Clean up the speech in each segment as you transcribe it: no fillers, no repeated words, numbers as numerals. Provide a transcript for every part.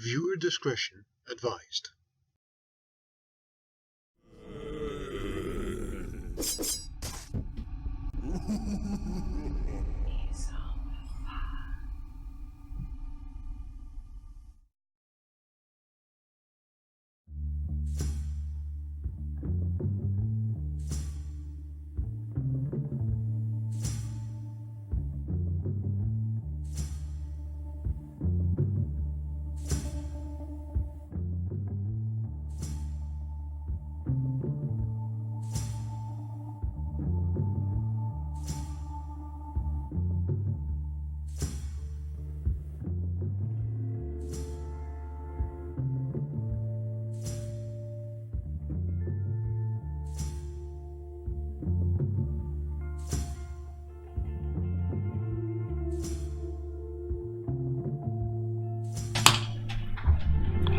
Viewer discretion advised.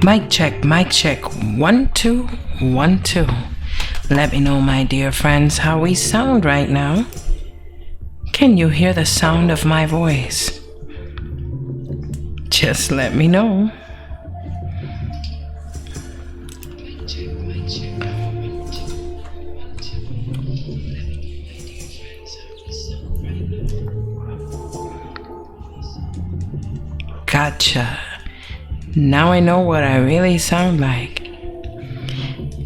Mic check, mic check. 1 2 1 2. Let me know, my dear friends, how we sound right now. Can you hear the sound of my voice? Just let me know. Gotcha. Now I know what I really sound like.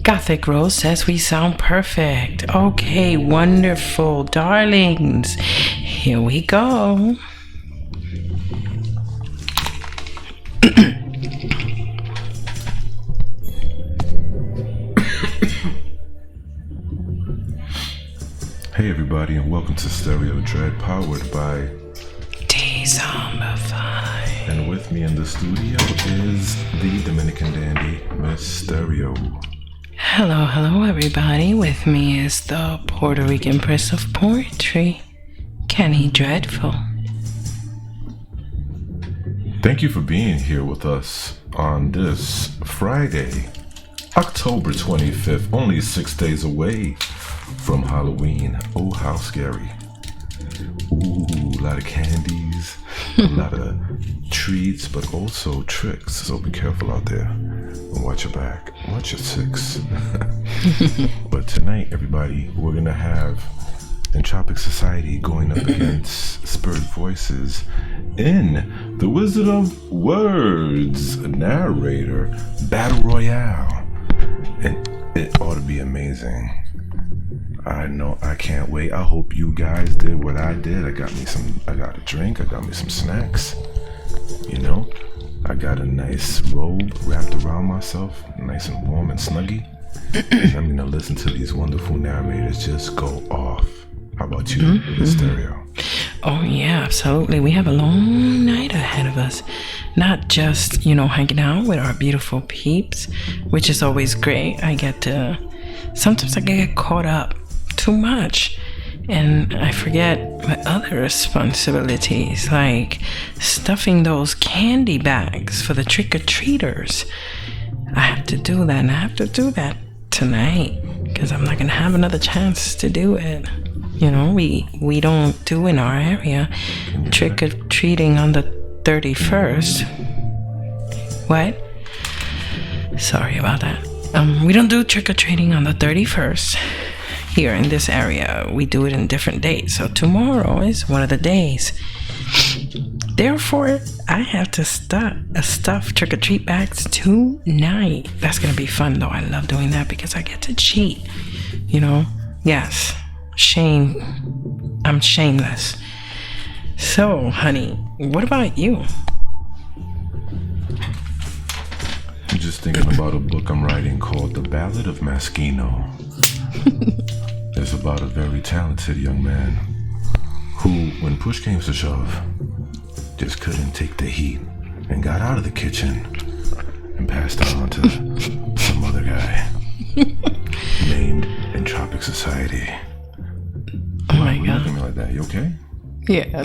Gothic Rose says we sound perfect. Okay, wonderful, darlings. Here we go. Hey everybody, and welcome to Stereo Dread, powered by Dezombified. And with me in the studio is the Dominican dandy, Miss Stereo. Hello, hello everybody. With me is the Puerto Rican Prince of Poetry, Kenny Dreadful. Thank you for being here with us on this Friday, October 25th, only 6 days away from Halloween. Oh, how scary. Ooh, a lot of candies, a lot of treats, but also tricks. So be careful out there. Watch your back. Watch your six. But tonight, everybody, we're going to have Entropic Society going up against Spirit Voices in the Wizard of Words Narrator Battle Royale. And it ought to be amazing. I know, I can't wait. I hope you guys did what I did. I got a drink, I got me some snacks. You know, I got a nice robe wrapped around myself, nice and warm and snuggy. I'm gonna listen to these wonderful narrators just go off. How about you, Stereo? Oh yeah, absolutely. We have a long night ahead of us. Not just, hanging out with our beautiful peeps, which is always great. Sometimes I get caught up too much and I forget my other responsibilities, like stuffing those candy bags for the trick-or-treaters. I have to do that, and I have to do that tonight because I'm not gonna have another chance to do it. We don't do in our area trick-or-treating on the 31st. What? Sorry about that. We don't do trick-or-treating on the 31st. Here in this area, we do it in different days. So tomorrow is one of the days. Therefore, I have to stuff trick-or-treat bags tonight. That's gonna be fun though. I love doing that because I get to cheat. Yes. Shame. I'm shameless. So, honey, what about you? I'm just thinking about a book I'm writing called The Ballad of Maschino. It's about a very talented young man who, when push came to shove, just couldn't take the heat and got out of the kitchen and passed on to some other guy named Entropic Society. Oh my God. God. Looking like that. You okay? Yeah,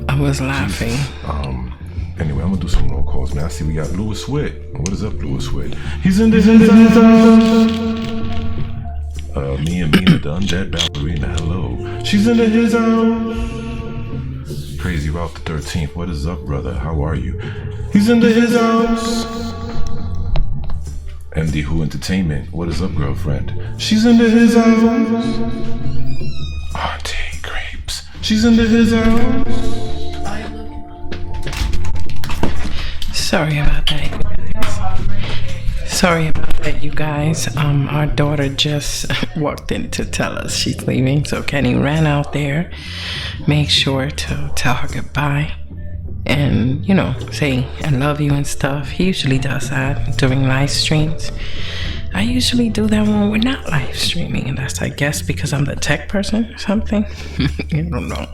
I was laughing. Anyway, I'm gonna do some roll calls, man. I see we got Louis Witt. What is up, Louis Witt? He's in this. Me and Mina, the undead ballerina. Hello. She's into his own. Crazy Ralph the 13th. What is up, brother? How are you? He's into his house. MD Who Entertainment. What is up, girlfriend? She's into his house. Auntie Grapes. She's into his house. Sorry about that. Sorry about that, you guys. Our daughter just walked in to tell us she's leaving, so Kenny ran out there, make sure to tell her goodbye, and say I love you and stuff. He usually does that during live streams. I usually do that when we're not live streaming, and that's, I guess, because I'm the tech person or something. I don't know.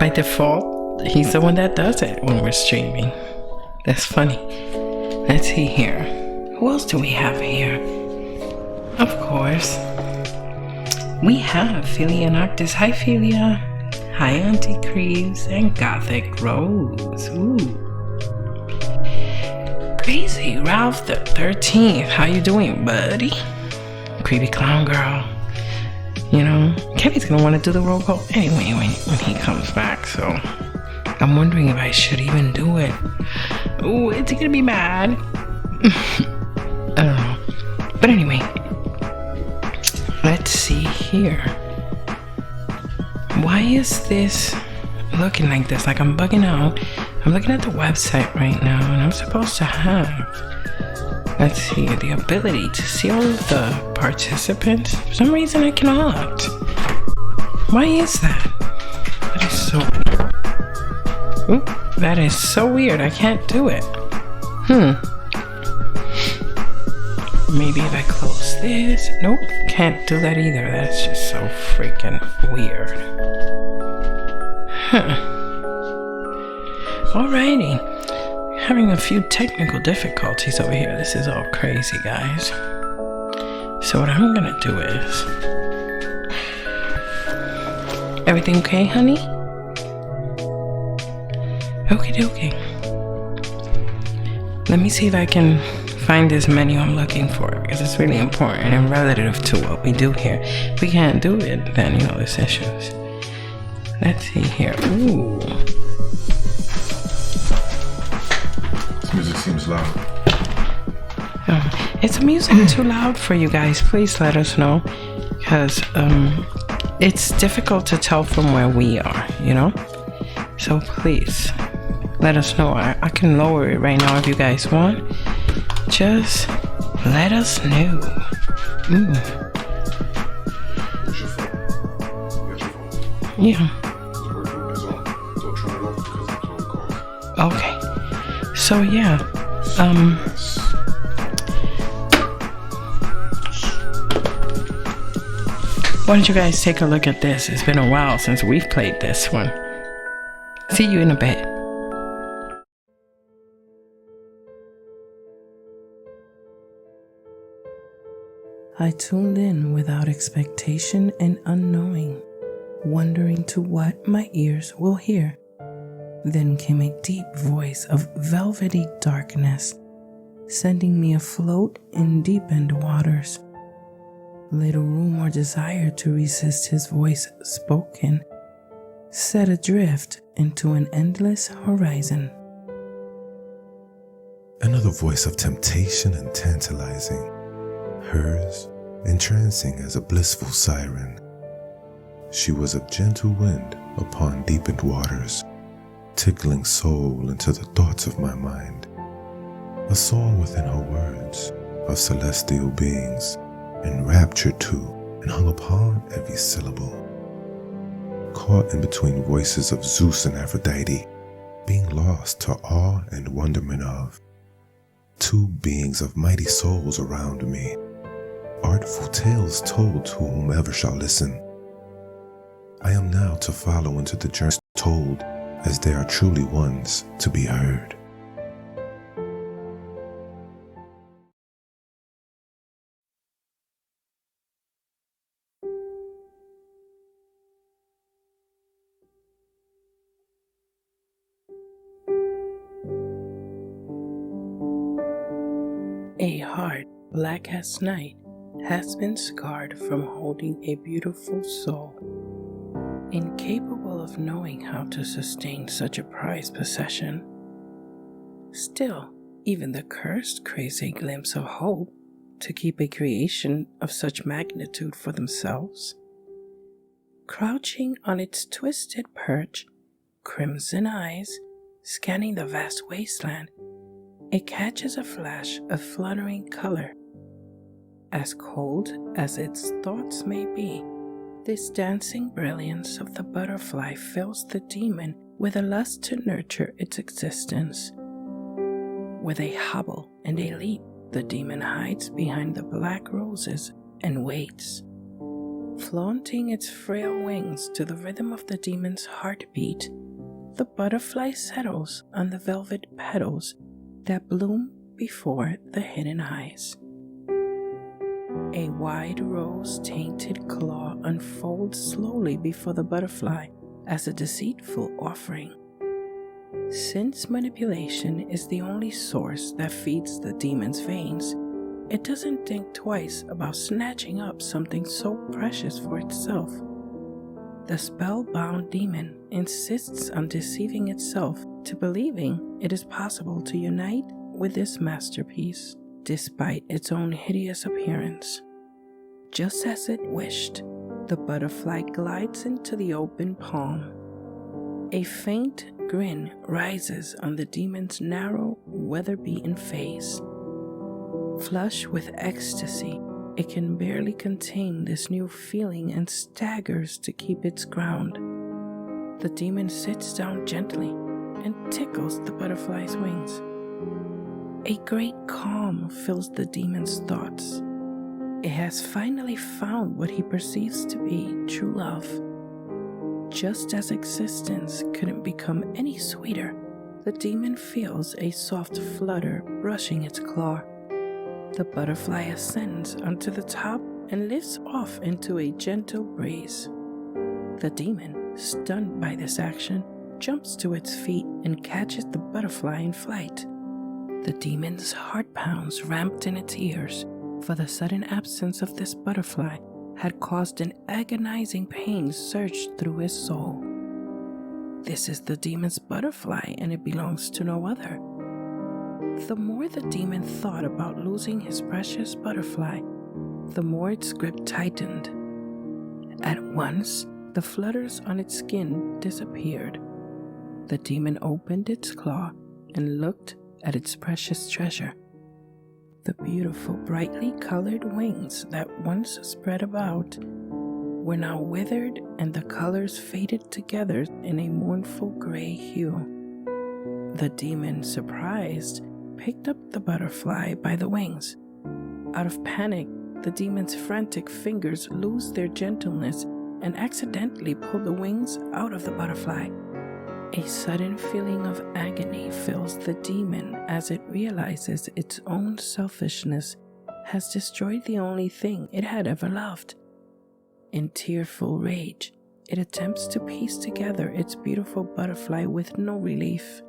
By default, he's the one that does it when we're streaming. That's funny. Let's see here. Who else do we have here? Of course, we have Philia and Octus. Hi, Philia. Hi, Auntie Creeves and Gothic Rose. Ooh. Crazy Ralph the 13th. How you doing, buddy? Creepy Clown Girl. Kevin's gonna want to do the roll call anyway when he comes back, so I'm wondering if I should even do it. Ooh, is he gonna be mad? I don't know. But anyway, let's see here. Why is this looking like this? Like I'm bugging out. I'm looking at the website right now, and I'm supposed to have, let's see, the ability to see all of the participants. For some reason I cannot. Why is that? That is so weird. Oop, that is so weird. I can't do it. Maybe if I close this. Nope, can't do that either. That's just so freaking weird. Alrighty. Having a few technical difficulties over here. This is all crazy, guys. So what I'm gonna do is... Everything okay, honey? Okie dokie. Let me see if I can find this menu I'm looking for, because it's really important and relative to what we do here. If we can't do it, then there's issues. Let's see here. Ooh. This music seems loud. Is the music too loud for you guys? Please let us know, because it's difficult to tell from where we are, So please let us know. I can lower it right now if you guys want. Just let us know. Yeah. Okay. So yeah. Why don't you guys take a look at this? It's been a while since we've played this one. See you in a bit. I tuned in without expectation and unknowing, wondering to what my ears will hear. Then came a deep voice of velvety darkness, sending me afloat in deepened waters. Little room or desire to resist his voice spoken, set adrift into an endless horizon. Another voice of temptation and tantalizing, hers entrancing as a blissful siren. She was a gentle wind upon deepened waters, tickling soul into the thoughts of my mind. A song within her words of celestial beings, enraptured to and hung upon every syllable. Caught in between voices of Zeus and Aphrodite, being lost to awe and wonderment of. Two beings of mighty souls around me, artful tales told to whomever shall listen. I am now to follow into the journey told, as they are truly ones to be heard. A heart black as night has been scarred from holding a beautiful soul, incapable of of knowing how to sustain such a prized possession. Still, even the cursed craves a glimpse of hope to keep a creation of such magnitude for themselves. Crouching on its twisted perch, crimson eyes scanning the vast wasteland, it catches a flash of fluttering color. As cold as its thoughts may be, this dancing brilliance of the butterfly fills the demon with a lust to nurture its existence. With a hobble and a leap, the demon hides behind the black roses and waits. Flaunting its frail wings to the rhythm of the demon's heartbeat, the butterfly settles on the velvet petals that bloom before the hidden eyes. A wide rose-tainted claw unfolds slowly before the butterfly as a deceitful offering. Since manipulation is the only source that feeds the demon's veins, it doesn't think twice about snatching up something so precious for itself. The spellbound demon insists on deceiving itself to believing it is possible to unite with this masterpiece, despite its own hideous appearance. Just as it wished, the butterfly glides into the open palm. A faint grin rises on the demon's narrow, weather-beaten face. Flush with ecstasy, it can barely contain this new feeling and staggers to keep its ground. The demon sits down gently and tickles the butterfly's wings. A great calm fills the demon's thoughts. It has finally found what he perceives to be true love. Just as existence couldn't become any sweeter, the demon feels a soft flutter brushing its claw. The butterfly ascends onto the top and lifts off into a gentle breeze. The demon, stunned by this action, jumps to its feet and catches the butterfly in flight. The demon's heart pounds ramped in its ears, for the sudden absence of this butterfly had caused an agonizing pain surge through his soul. This is the demon's butterfly, and it belongs to no other. The more the demon thought about losing his precious butterfly, the more its grip tightened. At once, the flutters on its skin disappeared. The demon opened its claw and looked at its precious treasure. The beautiful, brightly colored wings that once spread about were now withered, and the colors faded together in a mournful gray hue. The demon, surprised, picked up the butterfly by the wings. Out of panic, the demon's frantic fingers lose their gentleness and accidentally pull the wings out of the butterfly. A sudden feeling of agony fills the demon as it realizes its own selfishness has destroyed the only thing it had ever loved. In tearful rage, it attempts to piece together its beautiful butterfly with no relief.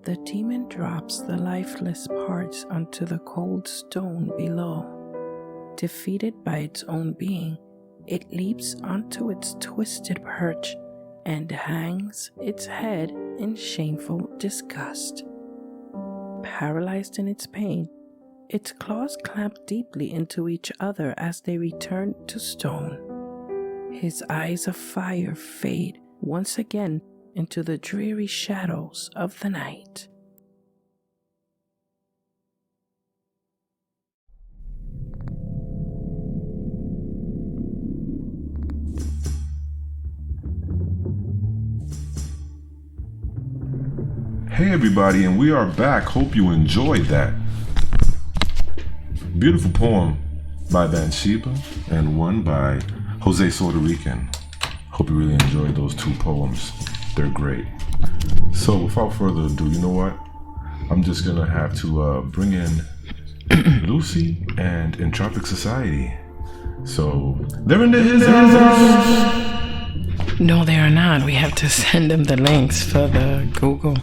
The demon drops the lifeless parts onto the cold stone below. Defeated by its own being, it leaps onto its twisted perch and hangs its head in shameful disgust. Paralyzed in its pain, its claws clamp deeply into each other as they return to stone. His eyes of fire fade once again into the dreary shadows of the night. Hey everybody, and we are back. Hope you enjoyed that. Beautiful poem by Bathsheba and one by Jose Puerto Rican. Hope you really enjoyed those two poems. They're great. So without further ado, you know what? I'm just gonna have to bring in Lucy and Entropic Society. So they're in the house. No, they are not. We have to send them the links for the Google.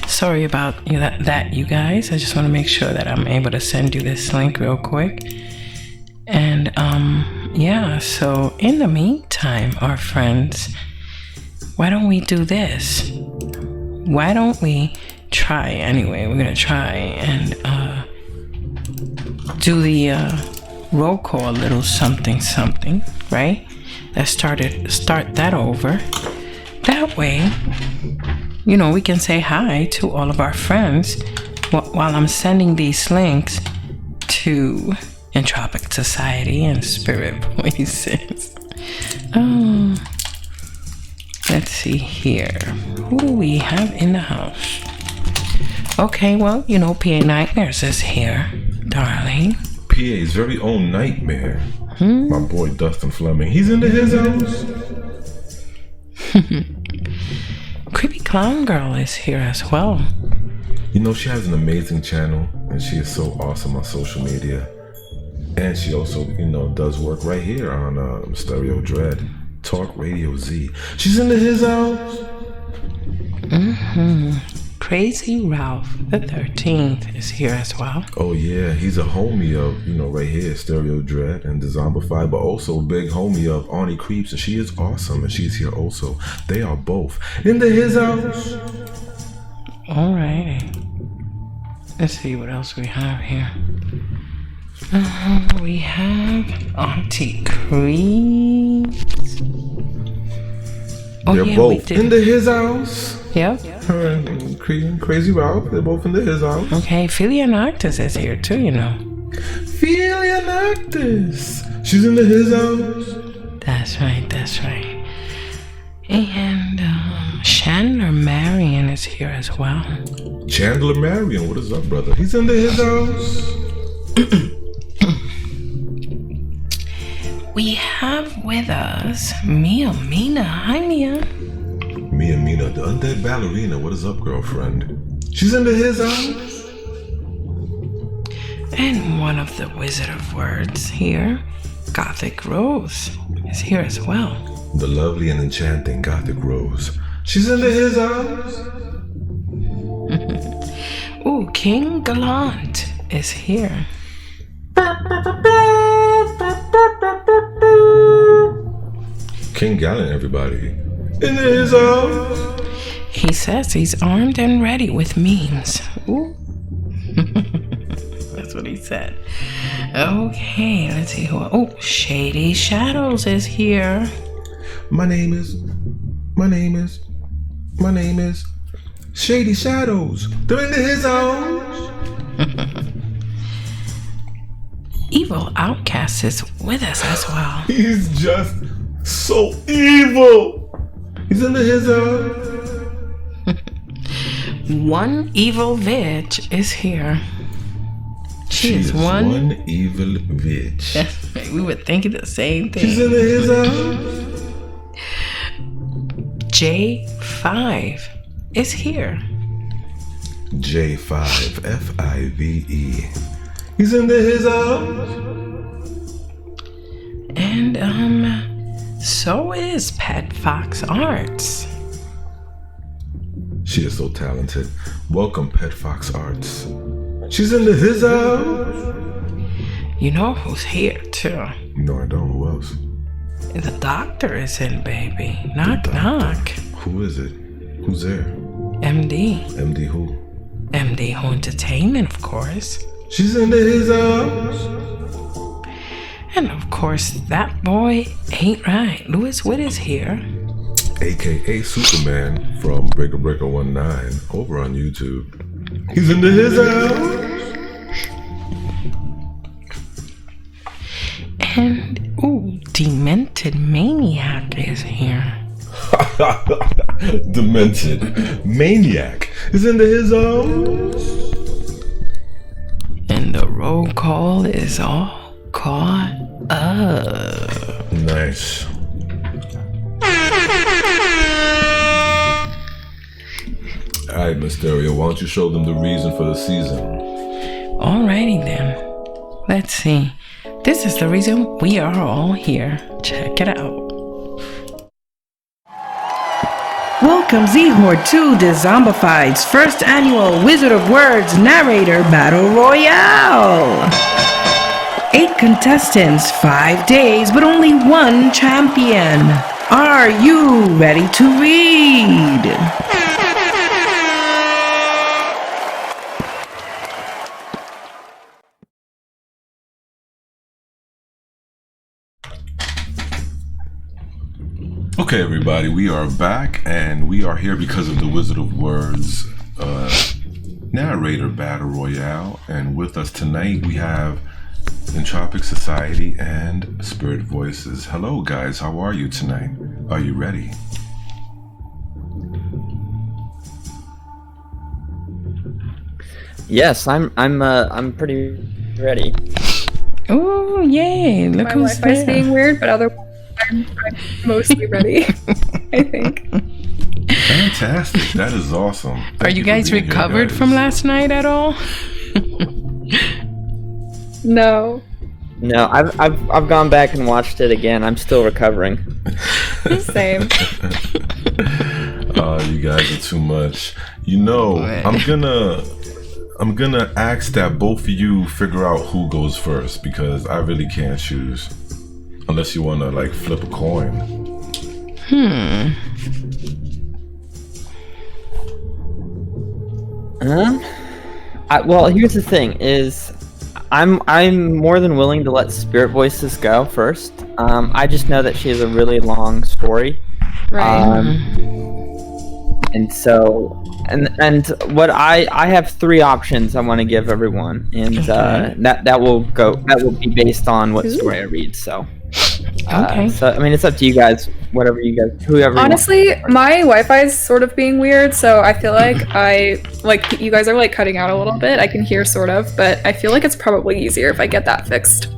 Sorry about that, you guys. I just want to make sure that I'm able to send you this link real quick. And yeah, so in the meantime, our friends, why don't we do this? Why don't we try anyway? We're gonna try and do the roll call, a little something, right? Let's start that over. That way, you know, we can say hi to all of our friends while I'm sending these links to Entropic Society and Spirit Voices. Let's see here. Who do we have in the house? Okay, well, you know, PA Nightmares is here, darling. PA's very own Nightmare. My boy Dustin Fleming. He's into his house. Creepy Clown Girl is here as well. You know, she has an amazing channel, and she is so awesome on social media. And she also, you know, does work right here on Stereo Dread, Talk Radio Z. She's into his house. Crazy Ralph the 13th is here as well. Oh yeah, he's a homie of, you know, right here, Stereo Dread and Dezombified, but also a big homie of Arnie Creeps, and she is awesome, and she's here also. They are both into his house. Alright. Let's see what else we have here. We have Auntie Creeps. Oh, they're yeah, both into his house. Yep. Her and Crazy Ralph, they're both into his house. Okay, Philia Noctis is here too, you know. Philia Noctis. She's into his house. That's right. And Chandler Marion is here as well. Chandler Marion, what is up, brother? He's into his house. We have with us Mia Mina. Hi, Mia. Mia Mina, the undead ballerina. What is up, girlfriend? She's into his house. And one of the Wizard of Words here, Gothic Rose, is here as well. The lovely and enchanting Gothic Rose. She's into his house. Ooh, King Gallant is here. King Gallant, everybody. Into his house. He says he's armed and ready with memes. Ooh. That's what he said. Okay, let's see who. Oh, Shady Shadows is here. My name is Shady Shadows. They're into his house. Evil Outcast is with us as well. He's just so evil. He's into his house. One Evil Witch is here. She is one evil bitch. That's right. We were thinking the same thing. She's into his house. J5 is here. J5, F-I-V-E. He's into his house. And so is Pet Fox Arts. She is so talented. Welcome, Pet Fox Arts. She's into his house. You know who's here too? No, I don't. Who else? The doctor is in, baby. Knock, knock. Who is it? Who's there? MD. MD who? MD Who Entertainment, of course. She's into his house. And of course, that boy ain't right. Louis Witt is here. AKA Superman from Breaker 19 over on YouTube. He's into his house. And, ooh, Demented Maniac is here. Demented Maniac is into his house. And the roll call is all caught up. Nice. Alright, Mysterio, why don't you show them the reason for the season? Alrighty then. Let's see. This is the reason we are all here. Check it out. Welcome Z-Horde to Dezombified's first annual Wizard of Words Narrator Battle Royale. 8 contestants, 5 days, but only one champion. Are you ready to read? Okay, everybody, we are back, and we are here because of the Wizard of Words Narrator Battle Royale. And with us tonight, we have Entropic Society and Spirit Voices. Hello, guys. How are you tonight? Are you ready? Yes, I'm pretty ready. Oh, yay. Look My who's Wi-Fi's there. being weird, but otherwise I'm mostly ready, I think. Fantastic. That is awesome. Are Thank you for guys being here, recovered guys. from last night at all? No. No, I've gone back and watched it again. I'm still recovering. Same. You guys are too much. You know, I'm gonna ask that both of you figure out who goes first, because I really can't choose. Unless you wanna like flip a coin. Well, here's the thing: is I'm more than willing to let Spirit Voices go first. I just know that she has a really long story. Right. And so, and what I have 3 options I want to give everyone, and that will be based on what story I read. So, Okay. So I mean, it's up to you guys. Whoever. Honestly, my Wi-Fi is sort of being weird, so I feel like you guys are like cutting out a little bit. I can hear sort of, but I feel like it's probably easier if I get that fixed,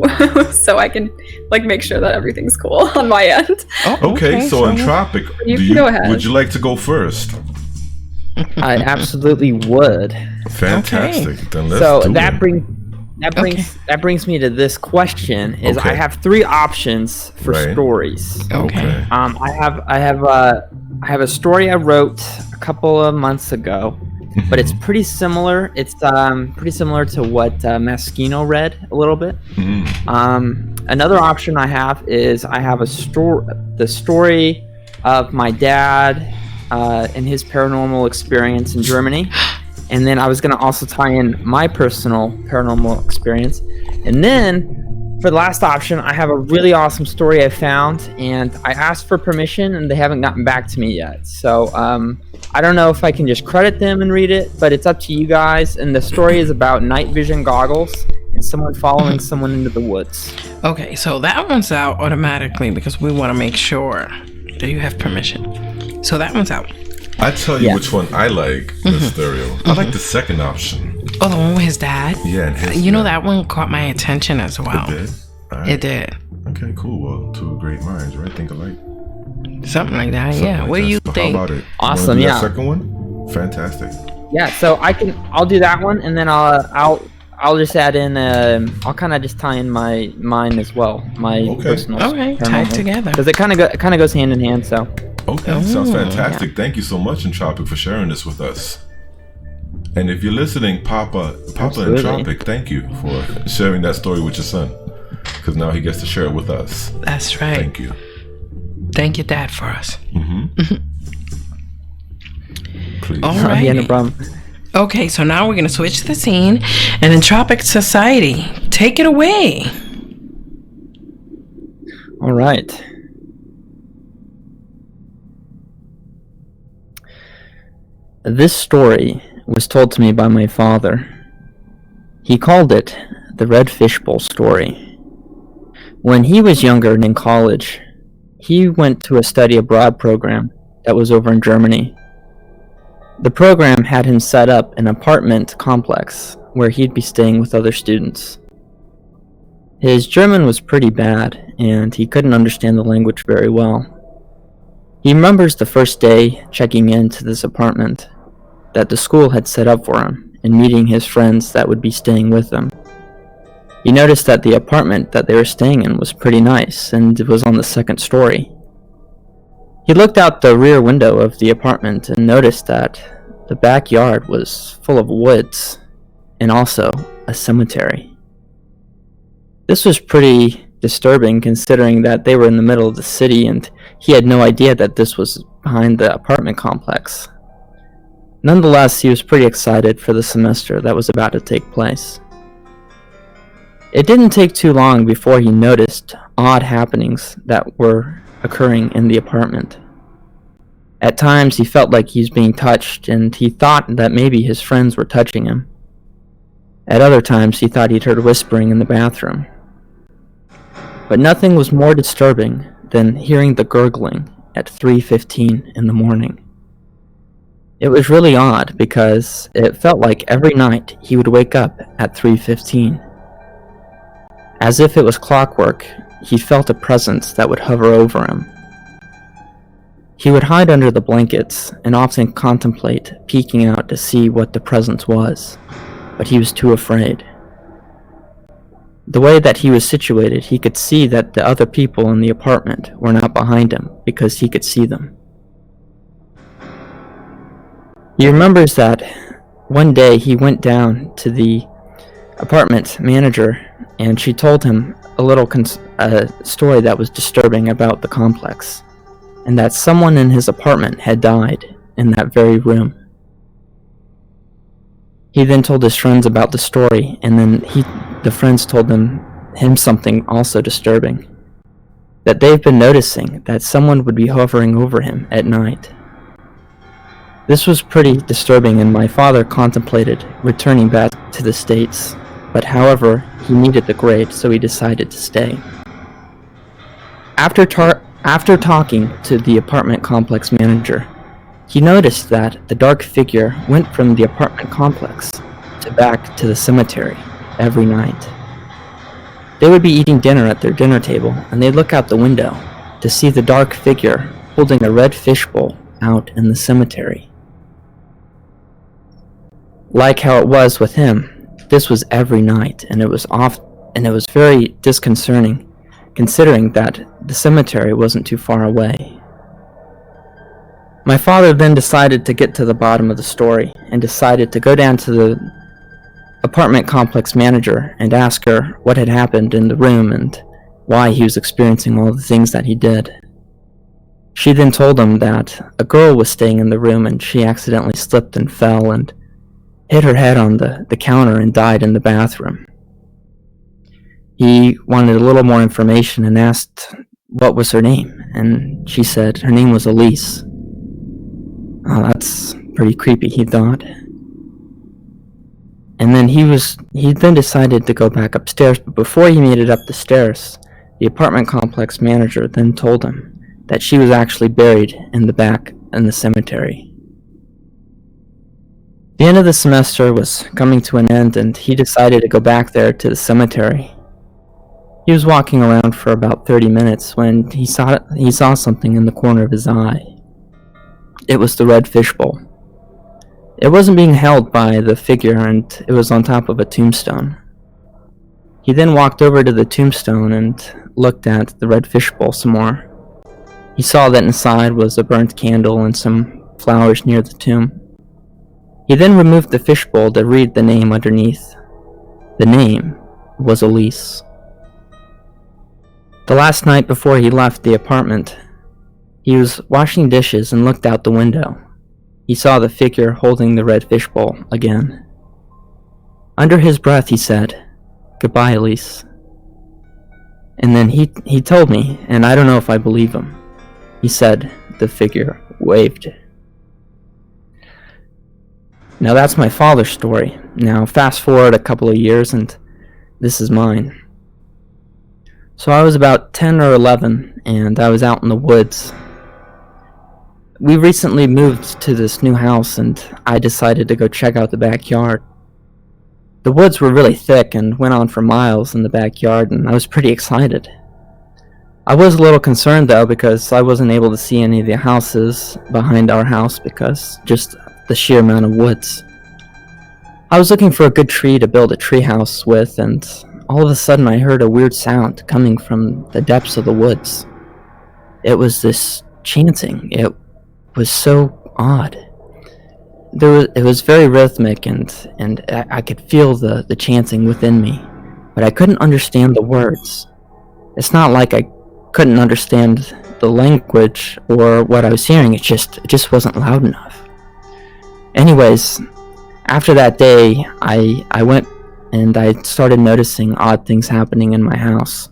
so I can like make sure that everything's cool on my end. Oh, Okay, so Entropic, Go ahead. would you like to go first? I absolutely would. Fantastic. Then let's So do that it. brings me to this question: is Okay. I have 3 options for Right. stories. Okay. I have a story I wrote a couple of months ago, but it's pretty similar. It's pretty similar to what Maschino read a little bit. Another option I have is I have the story of my dad and his paranormal experience in Germany. And then I was going to also tie in my personal paranormal experience. And then for the last option, I have a really awesome story I found, and I asked for permission and they haven't gotten back to me yet. So I don't know if I can just credit them and read it, but it's up to you guys. And the story is about night vision goggles and someone following someone into the woods. Okay, so that one's out automatically because we want to make sure that you have permission. So that one's out. I tell you Yeah. which one I like, Mysterio. I like the second option. Oh, the one with his dad? Yeah, and his You know, dad. that one caught my attention as well. It did? All right. It did. Okay, cool. Well, 2 great minds, right? Think alike. Something like that, Something yeah. like What do that. you So think? How about it? Awesome, You wanna do yeah. that second one? Fantastic. Yeah, so I'll do that one, and then I'll just add in I'll kind of just tie in mine as well, my personal. Okay, tied together. Because it kind of goes hand in hand. So Okay, sounds fantastic. Thank you so much, Entropic, for sharing this with us. And if you're listening, Papa Absolutely. Entropic, thank you for sharing that story with your son. Because now he gets to share it with us. That's right. Thank you. Thank your dad for us. Please. All yeah, right. no problem. Okay, so now we're going to switch the scene. And Entropic Society, take it away. All right. This story was told to me by my father. He called it the Red Fishbowl story. When he was younger and in college, he went to a study abroad program that was over in Germany. The program had him set up an apartment complex where he'd be staying with other students. His German was pretty bad, and he couldn't understand the language very well. He remembers the first day checking into this apartment that the school had set up for him and meeting his friends that would be staying with him. He noticed that the apartment that they were staying in was pretty nice, and it was on the 2nd story. He looked out the rear window of the apartment and noticed that the backyard was full of woods and also a cemetery. This was pretty disturbing considering that they were in the middle of the city and he had no idea that this was behind the apartment complex. Nonetheless, he was pretty excited for the semester that was about to take place. It didn't take too long before he noticed odd happenings that were occurring in the apartment. At times, he felt like he was being touched, and he thought that maybe his friends were touching him. At other times, he thought he'd heard whispering in the bathroom. But nothing was more disturbing than hearing the gurgling at 3:15 in the morning. It was really odd because it felt like every night he would wake up at 3:15. As if it was clockwork, he felt a presence that would hover over him. He would hide under the blankets and often contemplate peeking out to see what the presence was, but he was too afraid. The way that he was situated, he could see that the other people in the apartment were not behind him because he could see them. He remembers that one day he went down to the apartment manager and she told him a little story that was disturbing about the complex, and that someone in his apartment had died in that very room. He then told his friends about the story, and then the friends told him something also disturbing, that they've been noticing that someone would be hovering over him at night. This was pretty disturbing, and my father contemplated returning back to the States, but however, he needed the grade, so he decided to stay. After talking to the apartment complex manager, he noticed that the dark figure went from the apartment complex to back to the cemetery every night. They would be eating dinner at their dinner table, and they'd look out the window to see the dark figure holding a red fishbowl out in the cemetery. Like how it was with him, this was every night, and it was very disconcerting, considering that the cemetery wasn't too far away. My father then decided to get to the bottom of the story, and decided to go down to the apartment complex manager and ask her what had happened in the room and why he was experiencing all the things that he did. She then told him that a girl was staying in the room and she accidentally slipped and fell and hit her head on the counter and died in the bathroom. He wanted a little more information and asked what was her name, and she said her name was Elise. Oh, that's pretty creepy, he thought. And then he then decided to go back upstairs, but before he made it up the stairs, the apartment complex manager then told him that she was actually buried in the back in the cemetery. The end of the semester was coming to an end, and he decided to go back there to the cemetery. He was walking around for about 30 minutes when he saw something in the corner of his eye. It was the red fishbowl. It wasn't being held by the figure, and it was on top of a tombstone. He then walked over to the tombstone and looked at the red fishbowl some more. He saw that inside was a burnt candle and some flowers near the tomb. He then removed the fishbowl to read the name underneath. The name was Elise. The last night before he left the apartment, he was washing dishes and looked out the window. He saw the figure holding the red fishbowl again. Under his breath, he said, "Goodbye, Elise." And then he told me, and I don't know if I believe him. He said the figure waved. Now that's my father's story. Now fast forward a couple of years and this is mine. So I was about 10 or 11 and I was out in the woods. We recently moved to this new house and I decided to go check out the backyard. The woods were really thick and went on for miles in the backyard, and I was pretty excited. I was a little concerned though because I wasn't able to see any of the houses behind our house because just the sheer amount of woods. I was looking for a good tree to build a tree house with, and all of a sudden I heard a weird sound coming from the depths of the woods. It was this chanting. It was so odd. It was very rhythmic, and I could feel the chanting within me, but I couldn't understand the words. It's not like I couldn't understand the language or what I was hearing, it just wasn't loud enough. Anyways, after that day, I went and I started noticing odd things happening in my house.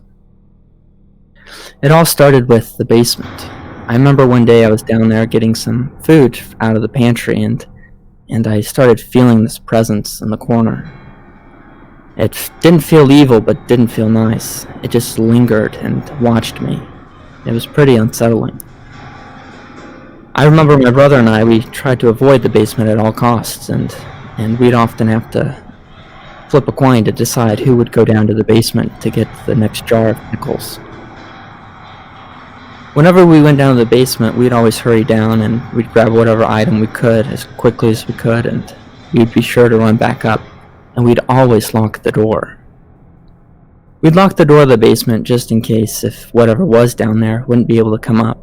It all started with the basement. I remember one day I was down there getting some food out of the pantry and I started feeling this presence in the corner. It didn't feel evil, but didn't feel nice. It just lingered and watched me. It was pretty unsettling. I remember my brother and I, we tried to avoid the basement at all costs, and we'd often have to flip a coin to decide who would go down to the basement to get the next jar of pickles. Whenever we went down to the basement, we'd always hurry down and we'd grab whatever item we could as quickly as we could, and we'd be sure to run back up, and we'd always lock the door. We'd lock the door of the basement just in case if whatever was down there wouldn't be able to come up.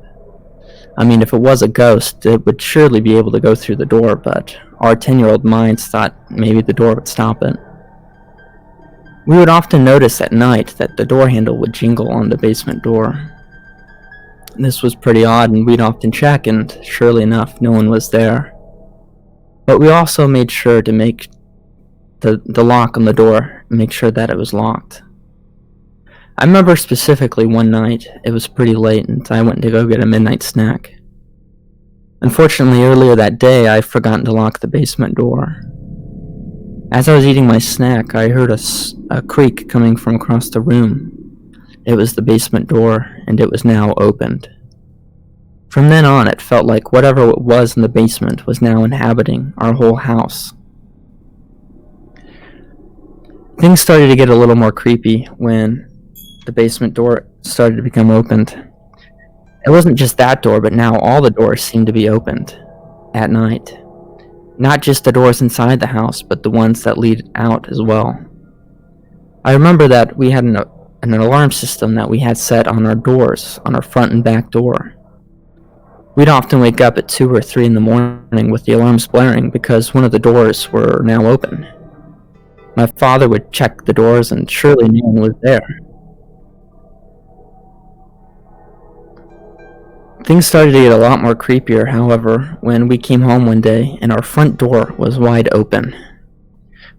I mean, if it was a ghost, it would surely be able to go through the door, but our 10-year-old minds thought maybe the door would stop it. We would often notice at night that the door handle would jingle on the basement door. This was pretty odd, and we'd often check, and surely enough, no one was there. But we also made sure to make the lock on the door, make sure that it was locked. I remember specifically one night, it was pretty late, and I went to go get a midnight snack. Unfortunately, earlier that day, I'd forgotten to lock the basement door. As I was eating my snack, I heard a creak coming from across the room. It was the basement door, and it was now opened. From then on, it felt like whatever it was in the basement was now inhabiting our whole house. Things started to get a little more creepy when the basement door started to become opened. It wasn't just that door, but now all the doors seemed to be opened at night. Not just the doors inside the house, but the ones that lead out as well. I remember that we had an alarm system that we had set on our doors, on our front and back door. We'd often wake up at 2 or 3 in the morning with the alarms blaring because one of the doors were now open. My father would check the doors and surely no one was there. Things started to get a lot more creepier, however, when we came home one day and our front door was wide open.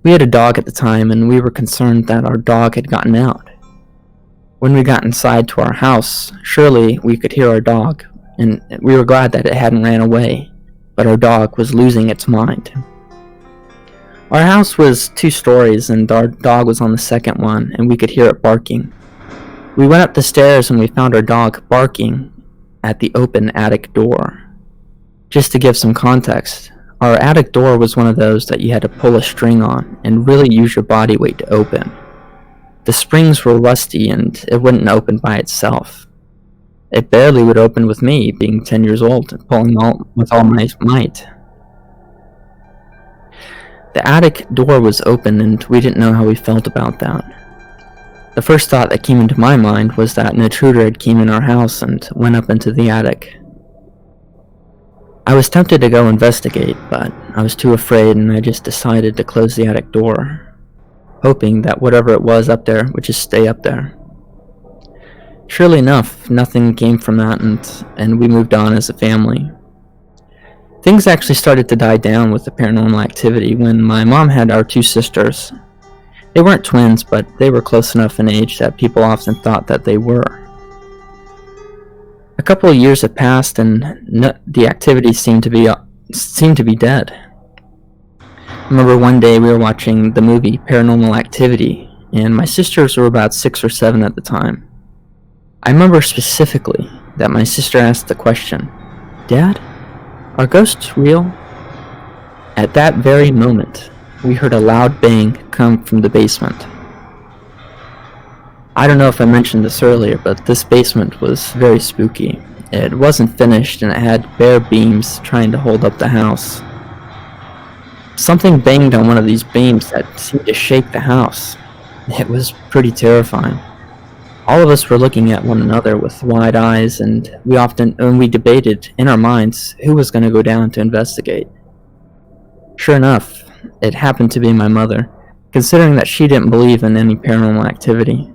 We had a dog at the time and we were concerned that our dog had gotten out. When we got inside to our house, surely we could hear our dog, and we were glad that it hadn't ran away, but our dog was losing its mind. Our house was 2 stories and our dog was on the second one, and we could hear it barking. We went up the stairs and we found our dog barking at the open attic door. Just to give some context, our attic door was one of those that you had to pull a string on and really use your body weight to open. The springs were rusty and it wouldn't open by itself. It barely would open with me being 10 years old and pulling with all my might. The attic door was open and we didn't know how we felt about that. The first thought that came into my mind was that an intruder had came in our house and went up into the attic. I was tempted to go investigate, but I was too afraid and I just decided to close the attic door, hoping that whatever it was up there would just stay up there. Surely enough, nothing came from that and we moved on as a family. Things actually started to die down with the paranormal activity when my mom had our 2 sisters. They weren't twins, but they were close enough in age that people often thought that they were. A couple of years had passed and the activity seemed to be dead. I remember one day we were watching the movie Paranormal Activity, and my sisters were about 6 or 7 at the time. I remember specifically that my sister asked the question, "Dad, are ghosts real?" At that very moment, we heard a loud bang come from the basement. I don't know if I mentioned this earlier, but this basement was very spooky. It wasn't finished and it had bare beams trying to hold up the house. Something banged on one of these beams that seemed to shake the house. It was pretty terrifying. All of us were looking at one another with wide eyes, and we debated in our minds who was going to go down to investigate. Sure enough, it happened to be my mother, considering that she didn't believe in any paranormal activity.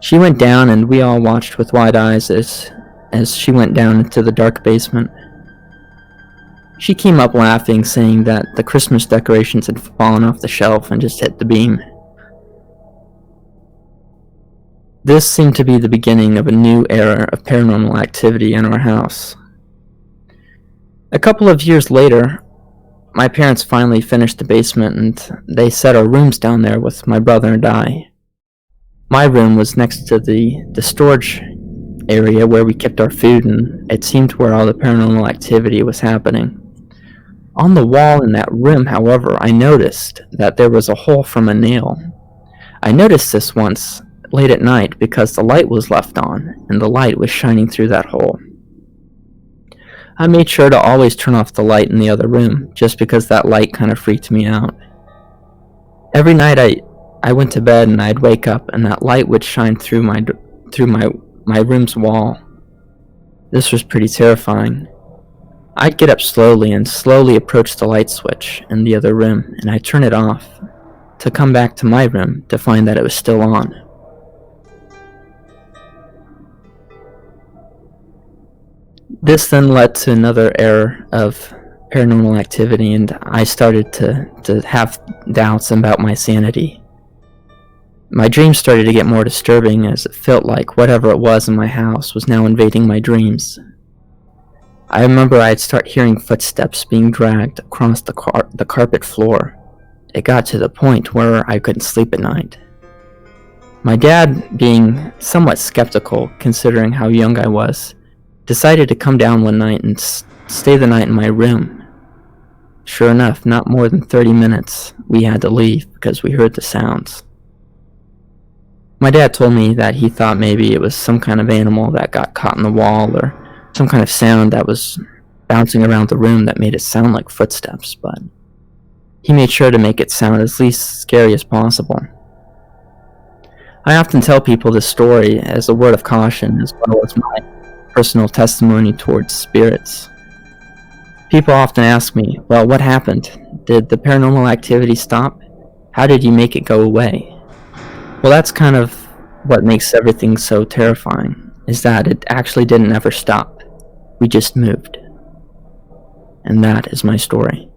She went down, and we all watched with wide eyes as she went down into the dark basement. She came up laughing, saying that the Christmas decorations had fallen off the shelf and just hit the beam. This seemed to be the beginning of a new era of paranormal activity in our house. A couple of years later, my parents finally finished the basement, and they set our rooms down there with my brother and I. My room was next to the storage area where we kept our food, and it seemed where all the paranormal activity was happening. On the wall in that room, however, I noticed that there was a hole from a nail. I noticed this once late at night because the light was left on, and the light was shining through that hole. I made sure to always turn off the light in the other room, just because that light kind of freaked me out. Every night I went to bed and I'd wake up and that light would shine through my room's wall. This was pretty terrifying. I'd get up slowly and slowly approach the light switch in the other room, and I'd turn it off to come back to my room to find that it was still on. This then led to another era of paranormal activity, and I started to have doubts about my sanity. My dreams started to get more disturbing, as it felt like whatever it was in my house was now invading my dreams. I remember I'd start hearing footsteps being dragged across the carpet floor. It got to the point where I couldn't sleep at night. My dad, being somewhat skeptical considering how young I was, decided to come down one night and stay the night in my room. Sure enough, not more than 30 minutes, we had to leave because we heard the sounds. My dad told me that he thought maybe it was some kind of animal that got caught in the wall, or some kind of sound that was bouncing around the room that made it sound like footsteps, but he made sure to make it sound as least scary as possible. I often tell people this story as a word of caution, as well as my personal testimony towards spirits. People often ask me, well, what happened? Did the paranormal activity stop? How did you make it go away? Well, that's kind of what makes everything so terrifying, is that it actually didn't ever stop. We just moved. And that is my story.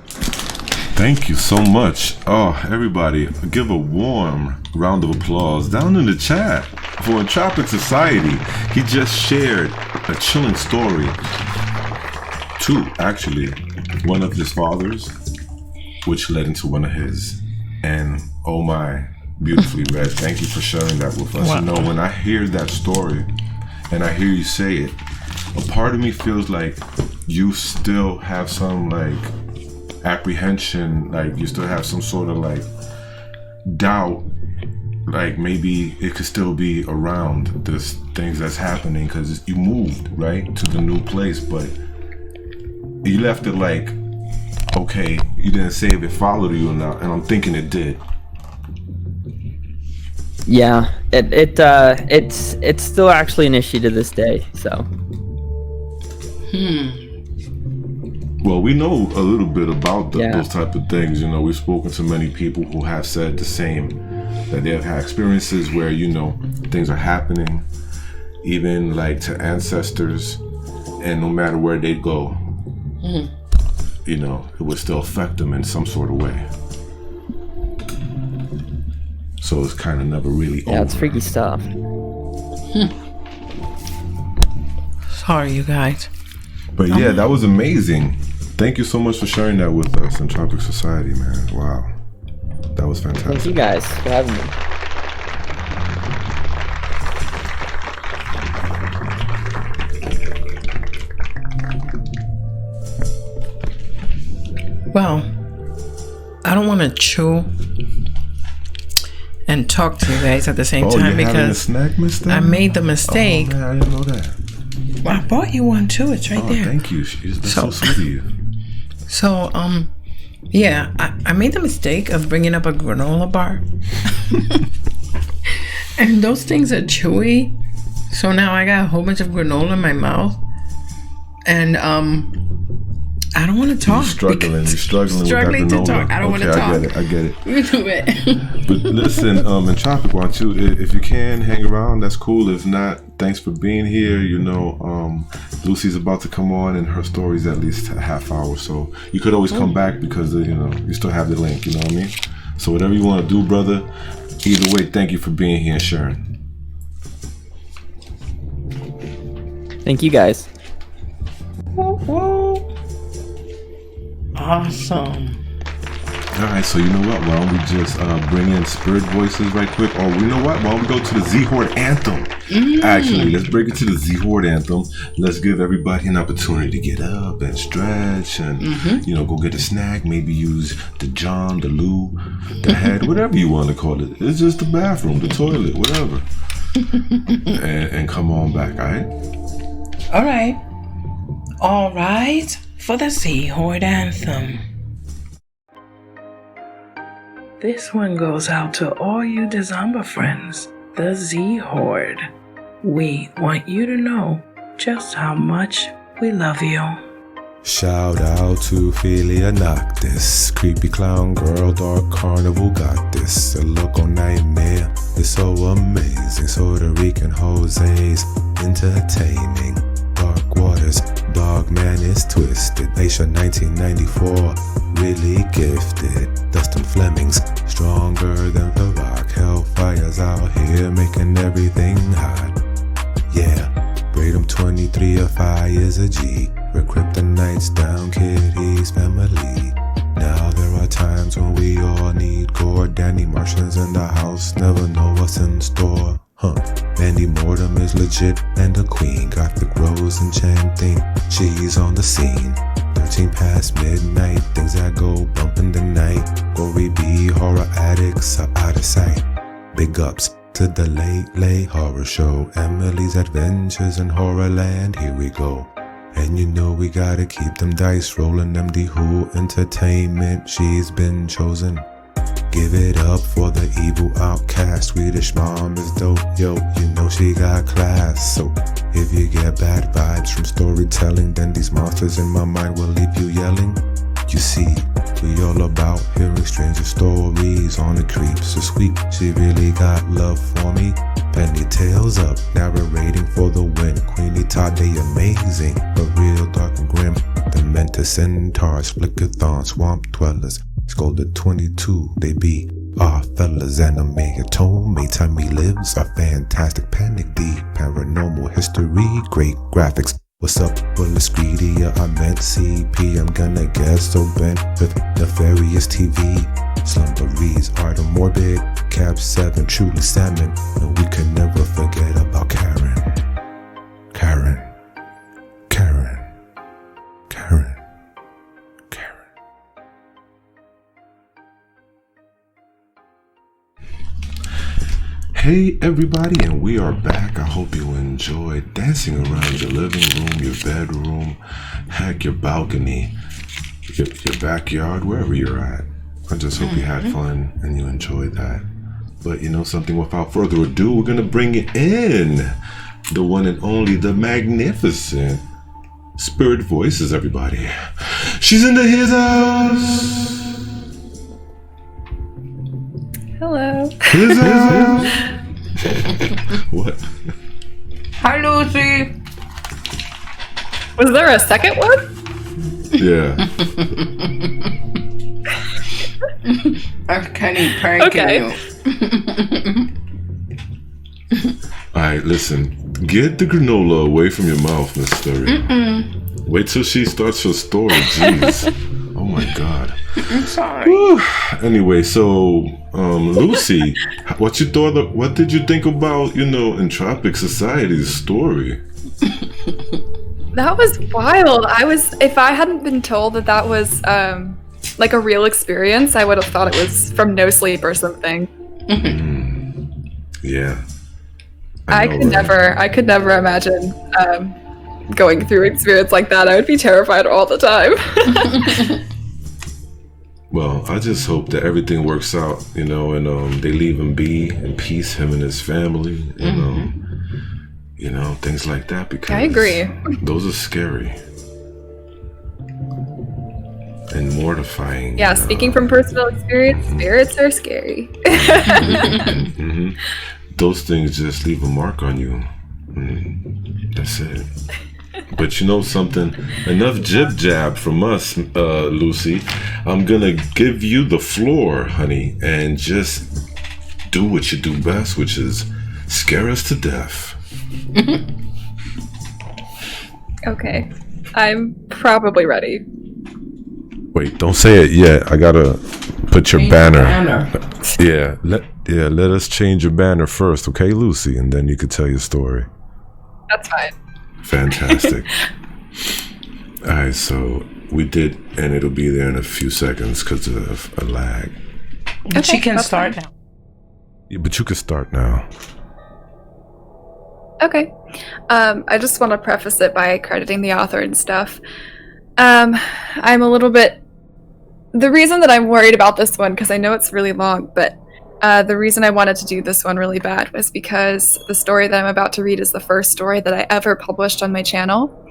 Thank you so much. Oh, everybody, give a warm round of applause down in the chat for Entropic Society. He just shared a chilling story to actually one of his fathers, which led into one of his. And oh my, beautifully read. Thank you for sharing that with us. Wow. You know, when I hear that story and I hear you say it, a part of me feels like you still have some like apprehension, like you still have some sort of like doubt, like maybe it could still be around this things that's happening because you moved right to the new place, but you left it like, okay, you didn't say if it followed you or not, and I'm thinking it did. Yeah, it's still actually an issue to this day, so. Well, we know a little bit about those type of things. You know, we've spoken to many people who have said the same, that they have had experiences where, you know, things are happening, even like to ancestors, and no matter where they go, you know, it would still affect them in some sort of way. So it's kind of never really over. Yeah, it's freaky stuff. Sorry, you guys. But yeah, that was amazing. Thank you so much for sharing that with us in Tropic Society, man. Wow. That was fantastic. Thank you guys for having me. Well, I don't want to chew and talk to you guys at the same time because I made the mistake. Oh man, I didn't know that. Well, I bought you one too. It's right there. Thank you. That's so sweet of you. So, yeah, I made the mistake of bringing up a granola bar. And those things are chewy. So now I got a whole bunch of granola in my mouth. And I don't want to talk. You're struggling Struggling with to that talk. I don't want to talk. I get it. You do it. But listen, in Tropic, why don't you, if you can, hang around, that's cool. If not, thanks for being here. You know, Lucy's about to come on, and her story's at least a half hour, so you could always come back because, you know, you still have the link, you know what I mean? So whatever you want to do, brother, either way, thank you for being here and sharing. Thank you guys. Awesome. All right, so you know what? Why don't we just bring in spirit voices right quick? Or you know what? Why don't we go to the Z-Horde anthem? Actually, let's break it to the Z-Horde anthem. Let's give everybody an opportunity to get up and stretch and, you know, go get a snack. Maybe use the John, the loo, the head, whatever you want to call it. It's just the bathroom, the toilet, whatever. and come on back, all right? All right. All right. For the Z-Horde anthem. This one goes out to all you Dezomba friends, the Z-Horde. We want you to know just how much we love you. Shout out to Ophelia Noctis, creepy clown girl, dark carnival got this. A look on nightmare is so amazing. Puerto Rican Jose's entertaining. Dark waters, dog man is twisted. Nation 1994, really gifted. Dustin Flemings, stronger than the rock. Hellfire's out here making everything hot. Yeah, Braden 23 of fire's a G. We're kryptonites down, Kitty's family. Now there are times when we all need gore. Danny Martians in the house, never know what's in store. Mandy Mortem is legit and a queen. Gothic Rose enchanting, she's on the scene. 13 past midnight, things that go bump in the night. Gory B, horror addicts are out of sight. Big ups to the late horror show. Emily's Adventures in Horrorland, here we go. And you know we gotta keep them dice rolling. MD Who Entertainment, she's been chosen. Give it up for the evil outcast. Swedish mom is dope, yo, you know she got class. So if you get bad vibes from storytelling, then these monsters in my mind will leave you yelling. You see, we all about hearing stranger stories on the creeps. So sweet, she really got love for me. Penny tails up, narrating for the win. Queenie Tade amazing, but real dark and grim. The Mentor Centaurs, Flickathon, Swamp Dwellers. Scolded 22, they be our fellas. Anime Atome, Time We Lives, our fantastic panic deep. Paranormal history, great graphics. What's up, Bullis Greedia? I meant CP. I'm gonna get so bent with nefarious TV. Slumberies are the morbid. Cap 7, truly salmon. And we can never forget about Karen. Karen. Karen. Karen. Hey everybody, and we are back. I hope you enjoyed dancing around your living room, your bedroom, heck, your balcony, your backyard, wherever you're at. I just hope you had fun and you enjoyed that. But you know something, without further ado, we're gonna bring it in. The one and only, the magnificent Spirit Voices, everybody. She's in his house. Hello. His house. What? Hi, Lucy. Was there a second one? Yeah. That's Kenny pranking you. Alright, listen. Get the granola away from your mouth, Miss Story. Wait till she starts her story. Jeez. Oh my god. I'm sorry. Whew. Anyway, so Lucy, what did you think about, Entropic Society's story? That was wild. If I hadn't been told that was like a real experience, I would have thought it was from No Sleep or something. Yeah. I could never imagine going through an experience like that. I would be terrified all the time. Well, I just hope that everything works out, and they leave him be in peace, him and his family, things like that, because I agree. Those are scary. and mortifying. Yeah, speaking from personal experience, spirits are scary. Mhm. Those things just leave a mark on you. That's it. But you know something? Enough jib-jab from us, Lucy. I'm gonna give you the floor, honey, and just do what you do best, which is scare us to death. Okay, I'm probably ready. Wait, don't say it yet. I gotta put your banner. Yeah, let us change your banner first, okay, Lucy, and then you could tell your story. That's fine. Fantastic. All right, so we did, and it'll be there in a few seconds because of a lag. Okay, she can start now. Yeah, but you can start now. Okay. I just want to preface it by crediting the author and stuff. I'm a little bit... The reason that I'm worried about this one, because I know it's really long, but the reason I wanted to do this one really bad was because the story that I'm about to read is the first story that I ever published on my channel.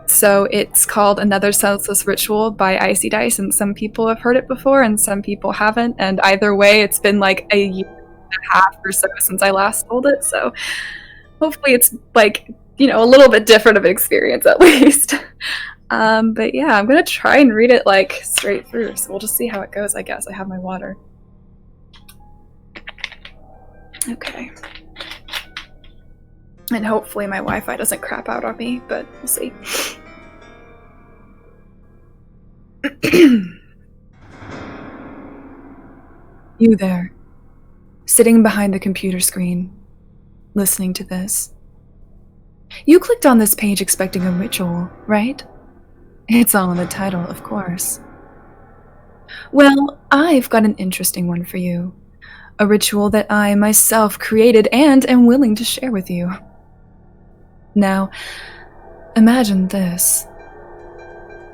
So it's called Another Senseless Ritual by Icy Dice, and some people have heard it before and some people haven't, and either way it's been like a year and a half or so since I last told it, so hopefully it's like, you know, a little bit different of an experience at least. But yeah, I'm gonna try and read it like straight through, so we'll just see how it goes, I guess. I have my water. Okay. And hopefully my Wi-Fi doesn't crap out on me, but we'll see. You there, sitting behind the computer screen, listening to this. You clicked on this page expecting a ritual, right? It's all in the title, of course. Well, I've got an interesting one for you. A ritual that I myself created and am willing to share with you. Now, imagine this.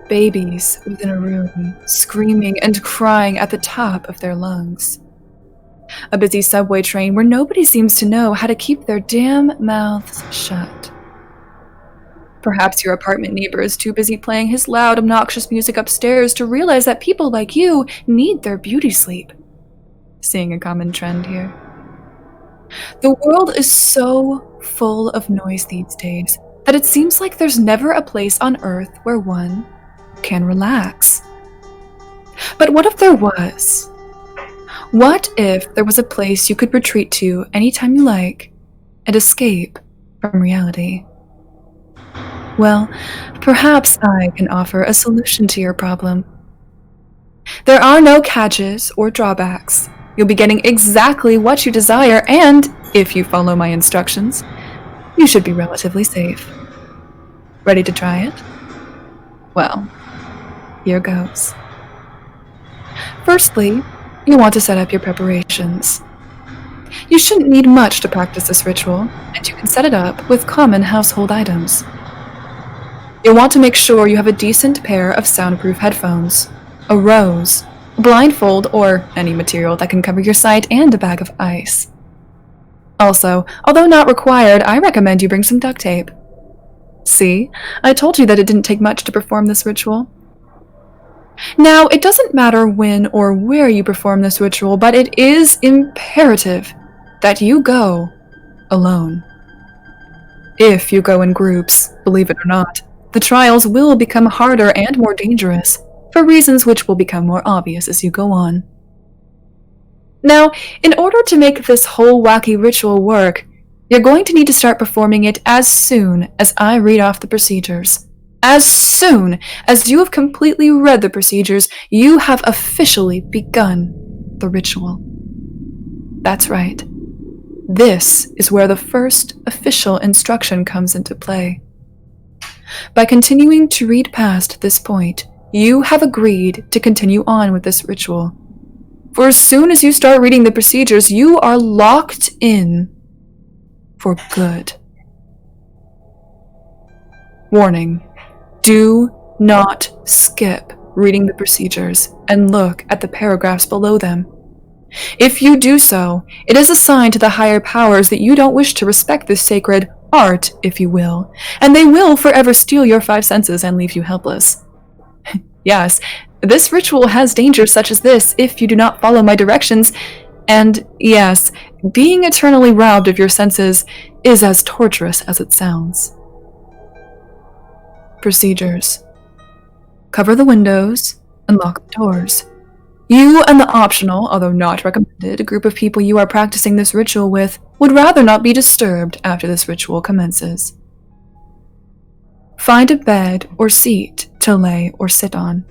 Babies within a room, screaming and crying at the top of their lungs. A busy subway train where nobody seems to know how to keep their damn mouths shut. Perhaps your apartment neighbor is too busy playing his loud, obnoxious music upstairs to realize that people like you need their beauty sleep. Seeing a common trend here. The world is so full of noise these days that it seems like there's never a place on Earth where one can relax. But what if there was? What if there was a place you could retreat to anytime you like and escape from reality? Well, perhaps I can offer a solution to your problem. There are no catches or drawbacks. You'll be getting exactly what you desire, and if you follow my instructions, you should be relatively safe. Ready to try it? Well, here goes. Firstly, you want to set up your preparations. You shouldn't need much to practice this ritual, and you can set it up with common household items. You'll want to make sure you have a decent pair of soundproof headphones, a rose, a blindfold, or any material that can cover your sight, and a bag of ice. Also, although not required, I recommend you bring some duct tape. See, I told you that it didn't take much to perform this ritual. Now, it doesn't matter when or where you perform this ritual, but it is imperative that you go alone. If you go in groups, believe it or not, the trials will become harder and more dangerous, for reasons which will become more obvious as you go on. Now, in order to make this whole wacky ritual work, you're going to need to start performing it as soon as I read off the procedures. As soon as you have completely read the procedures, you have officially begun the ritual. That's right. This is where the first official instruction comes into play. By continuing to read past this point, you have agreed to continue on with this ritual. For as soon as you start reading the procedures, you are locked in for good. Warning. Do not skip reading the procedures and look at the paragraphs below them. If you do so, it is a sign to the higher powers that you don't wish to respect this sacred art, if you will, and they will forever steal your 5 senses and leave you helpless. Yes, this ritual has dangers such as this if you do not follow my directions, and yes, being eternally robbed of your senses is as torturous as it sounds. Procedures. Cover the windows and lock the doors. You and the optional, although not recommended, group of people you are practicing this ritual with would rather not be disturbed after this ritual commences. Find a bed or seat to lay or sit on.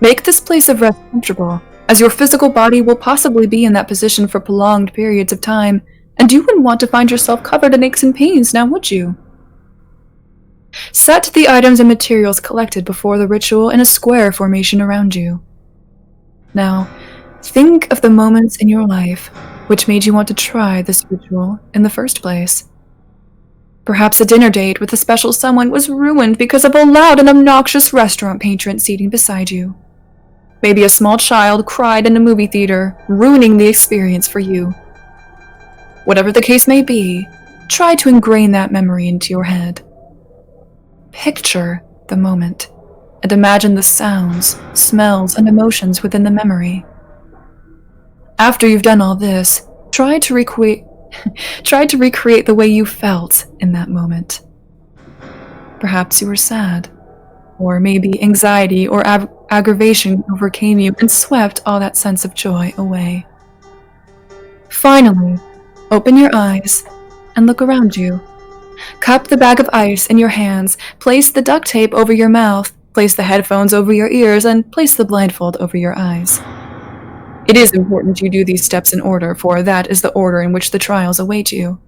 Make this place of rest comfortable, as your physical body will possibly be in that position for prolonged periods of time, and you wouldn't want to find yourself covered in aches and pains, now would you? Set the items and materials collected before the ritual in a square formation around you. Now, think of the moments in your life which made you want to try this ritual in the first place. Perhaps a dinner date with a special someone was ruined because of a loud and obnoxious restaurant patron seating beside you. Maybe a small child cried in a movie theater, ruining the experience for you. Whatever the case may be, try to ingrain that memory into your head. Picture the moment, and imagine the sounds, smells, and emotions within the memory. After you've done all this, try to recreate the way you felt in that moment. Perhaps you were sad, or maybe anxiety or aggravation overcame you and swept all that sense of joy away. Finally, open your eyes and look around you. Cup the bag of ice in your hands, place the duct tape over your mouth, place the headphones over your ears, and place the blindfold over your eyes. It is important you do these steps in order, for that is the order in which the trials await you.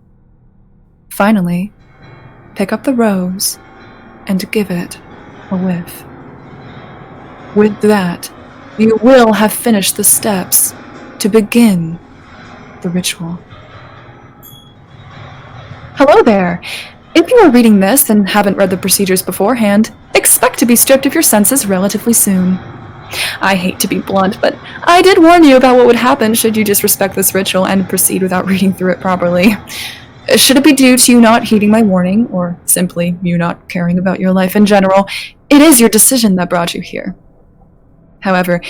Finally, pick up the rose and give it a whiff. With that, you will have finished the steps to begin the ritual. Hello there! If you are reading this and haven't read the procedures beforehand, expect to be stripped of your senses relatively soon. I hate to be blunt, but I did warn you about what would happen should you disrespect this ritual and proceed without reading through it properly. Should it be due to you not heeding my warning, or simply you not caring about your life in general, it is your decision that brought you here. However,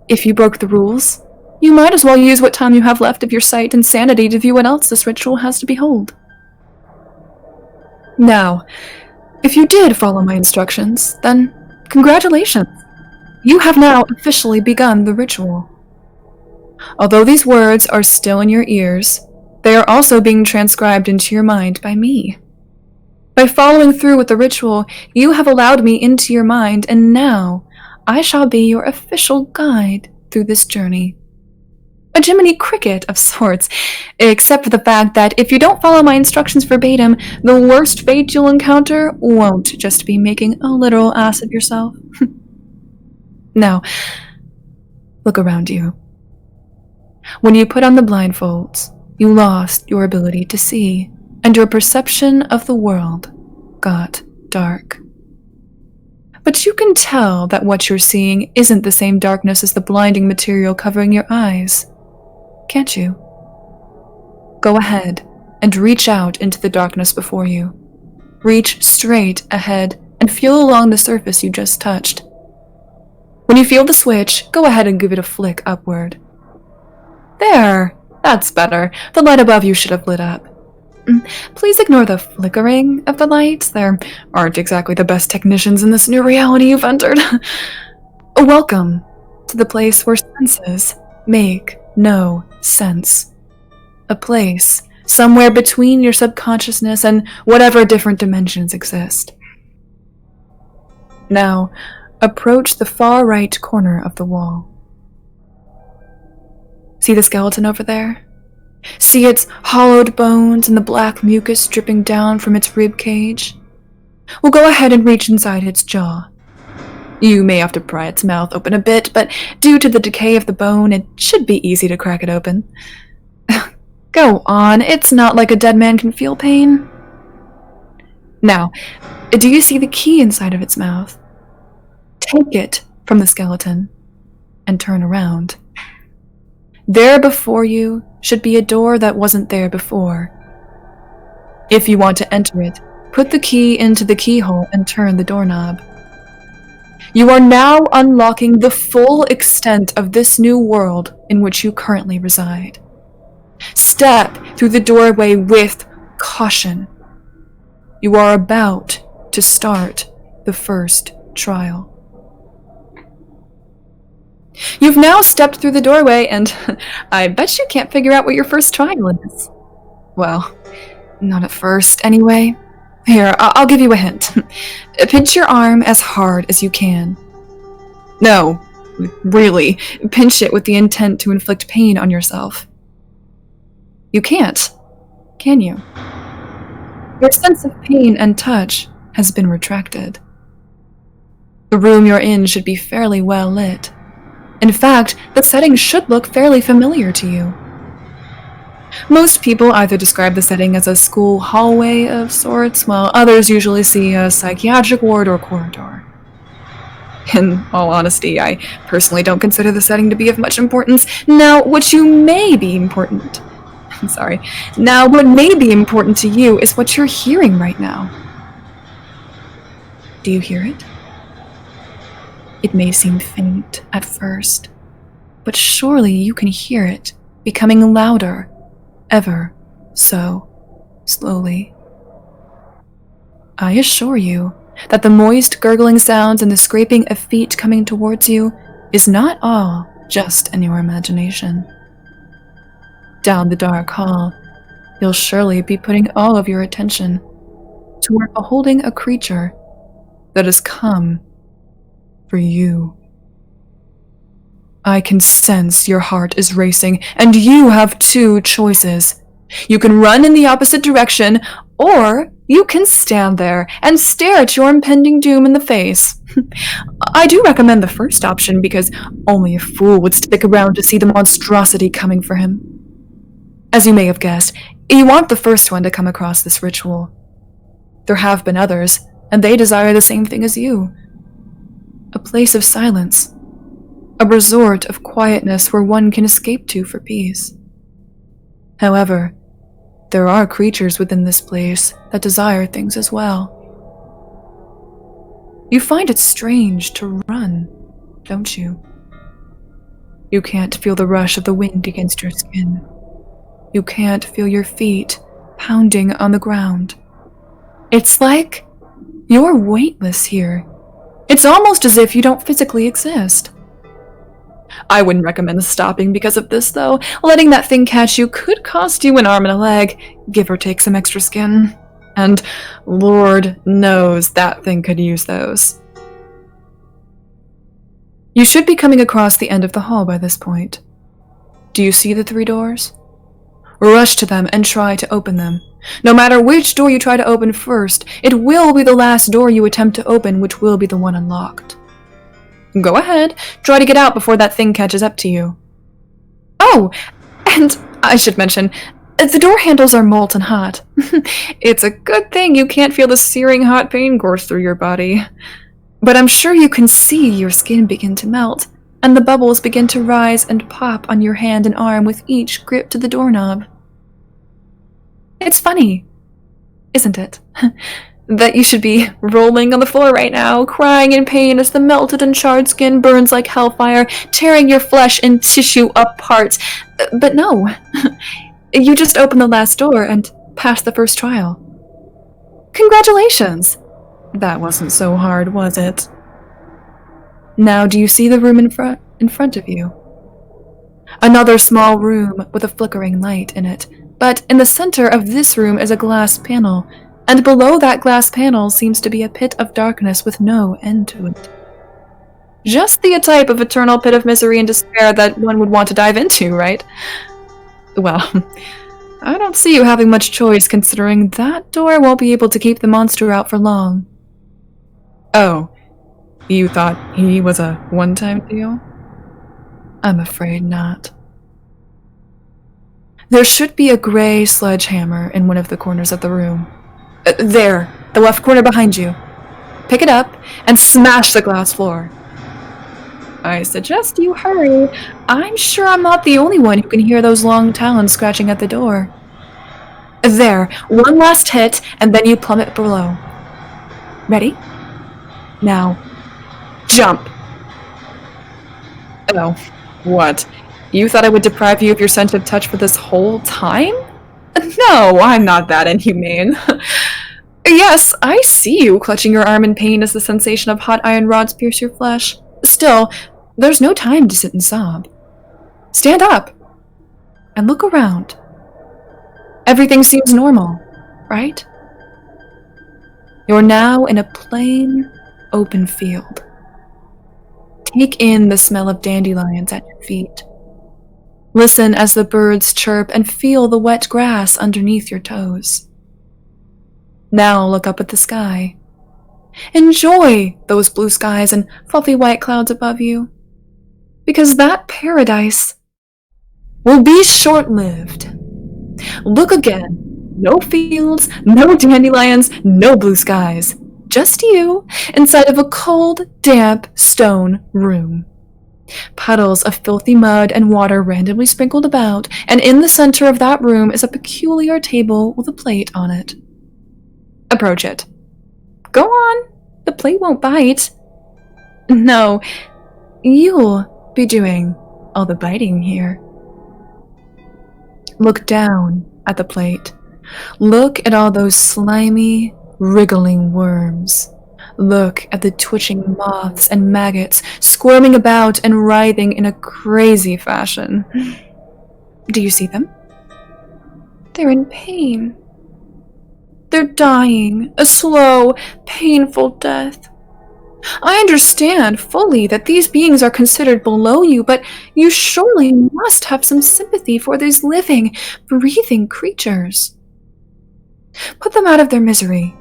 if you broke the rules, you might as well use what time you have left of your sight and sanity to view what else this ritual has to behold. Now, if you did follow my instructions, then congratulations! You have now officially begun the ritual. Although these words are still in your ears, they are also being transcribed into your mind by me. By following through with the ritual, you have allowed me into your mind, and now I shall be your official guide through this journey. A Jiminy Cricket of sorts, except for the fact that if you don't follow my instructions verbatim, the worst fate you'll encounter won't just be making a literal ass of yourself. Now, look around you. When you put on the blindfolds, you lost your ability to see, and your perception of the world got dark. But you can tell that what you're seeing isn't the same darkness as the blinding material covering your eyes, can't you? Go ahead and reach out into the darkness before you. Reach straight ahead and feel along the surface you just touched. When you feel the switch, go ahead and give it a flick upward. There! That's better. The light above you should have lit up. Please ignore the flickering of the lights. There aren't exactly the best technicians in this new reality you've entered. Welcome to the place where senses make no sense. A place somewhere between your subconsciousness and whatever different dimensions exist. Now, approach the far right corner of the wall. See the skeleton over there? See its hollowed bones and the black mucus dripping down from its rib cage? Well, go ahead and reach inside its jaw. You may have to pry its mouth open a bit, but due to the decay of the bone, it should be easy to crack it open. Go on, it's not like a dead man can feel pain. Now, do you see the key inside of its mouth? Take it from the skeleton and turn around. There before you should be a door that wasn't there before. If you want to enter it, put the key into the keyhole and turn the doorknob. You are now unlocking the full extent of this new world in which you currently reside. Step through the doorway with caution. You are about to start the first trial. You've now stepped through the doorway, and I bet you can't figure out what your first trial is. Well, not at first, anyway. Here, I'll give you a hint. Pinch your arm as hard as you can. No, really, pinch it with the intent to inflict pain on yourself. You can't, can you? Your sense of pain and touch has been retracted. The room you're in should be fairly well lit. In fact, the setting should look fairly familiar to you. Most people either describe the setting as a school hallway of sorts, while others usually see a psychiatric ward or corridor. In all honesty, I personally don't consider the setting to be of much importance. Now, what may be important to you is what you're hearing right now. Do you hear it? It may seem faint at first, but surely you can hear it becoming louder, ever so slowly. I assure you that the moist gurgling sounds and the scraping of feet coming towards you is not all just in your imagination. Down the dark hall, you'll surely be putting all of your attention toward beholding a creature that has come for you. I can sense your heart is racing, and you have two choices. You can run in the opposite direction, or you can stand there and stare at your impending doom in the face. I do recommend the first option because only a fool would stick around to see the monstrosity coming for him. As you may have guessed, you want the first one to come across this ritual. There have been others, and they desire the same thing as you. A place of silence. A resort of quietness where one can escape to for peace. However, there are creatures within this place that desire things as well. You find it strange to run, don't you? You can't feel the rush of the wind against your skin. You can't feel your feet pounding on the ground. It's like you're weightless here. It's almost as if you don't physically exist. I wouldn't recommend stopping because of this, though. Letting that thing catch you could cost you an arm and a leg, give or take some extra skin. And Lord knows that thing could use those. You should be coming across the end of the hall by this point. Do you see the 3 doors? Rush to them and try to open them. No matter which door you try to open first, it will be the last door you attempt to open which will be the one unlocked. Go ahead, try to get out before that thing catches up to you. Oh, and I should mention, the door handles are molten hot. It's a good thing you can't feel the searing hot pain course through your body. But I'm sure you can see your skin begin to melt, and the bubbles begin to rise and pop on your hand and arm with each grip to the doorknob. It's funny, isn't it? That you should be rolling on the floor right now, crying in pain as the melted and charred skin burns like hellfire, tearing your flesh and tissue apart. But no, you just opened the last door and passed the first trial. Congratulations! That wasn't so hard, was it? Now do you see the room in front of you? Another small room with a flickering light in it, but in the center of this room is a glass panel, and below that glass panel seems to be a pit of darkness with no end to it. Just the type of eternal pit of misery and despair that one would want to dive into, right? Well, I don't see you having much choice considering that door won't be able to keep the monster out for long. Oh, you thought he was a one-time deal? I'm afraid not. There should be a gray sledgehammer in one of the corners of the room. There, the left corner behind you. Pick it up and smash the glass floor. I suggest you hurry. I'm sure I'm not the only one who can hear those long talons scratching at the door. There, one last hit, and then you plummet below. Ready? Now, Jump! Oh, what? You thought I would deprive you of your sense of touch for this whole time? No, I'm not that inhumane. Yes, I see you clutching your arm in pain as the sensation of hot iron rods pierce your flesh. Still, there's no time to sit and sob. Stand up and look around. Everything seems normal, right? You're now in a plain, open field. Take in the smell of dandelions at your feet. Listen as the birds chirp and feel the wet grass underneath your toes. Now look up at the sky. Enjoy those blue skies and fluffy white clouds above you, because that paradise will be short-lived. Look again. No fields, no dandelions, no blue skies. Just you inside of a cold, damp stone room. Puddles of filthy mud and water randomly sprinkled about, and in the center of that room is a peculiar table with a plate on it. Approach it. Go on. The plate won't bite. No, you'll be doing all the biting here. Look down at the plate. Look at all those slimy, wriggling worms. Look at the twitching moths and maggots squirming about and writhing in a crazy fashion. Do you see them? They're in pain. They're dying, a slow, painful death. I understand fully that these beings are considered below you, but you surely must have some sympathy for these living, breathing creatures. Put them out of their misery.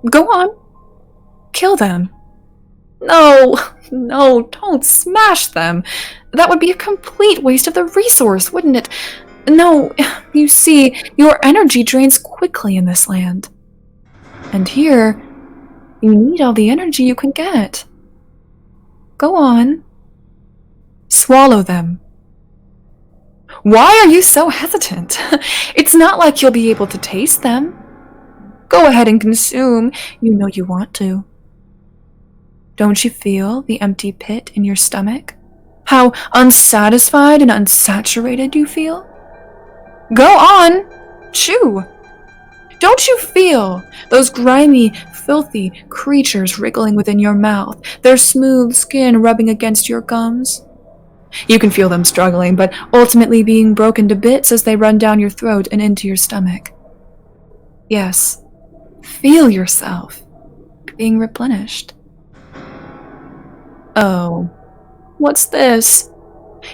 Go on. Kill them. No, don't smash them. That would be a complete waste of the resource, wouldn't it? No, you see, your energy drains quickly in this land. And here, you need all the energy you can get. Go on. Swallow them. Why are you so hesitant? It's not like you'll be able to taste them. Go ahead and consume. You know you want to. Don't you feel the empty pit in your stomach? How unsatisfied and unsaturated you feel? Go on! Chew! Don't you feel those grimy, filthy creatures wriggling within your mouth, their smooth skin rubbing against your gums? You can feel them struggling, but ultimately being broken to bits as they run down your throat and into your stomach. Yes, feel yourself being replenished. Oh, what's this?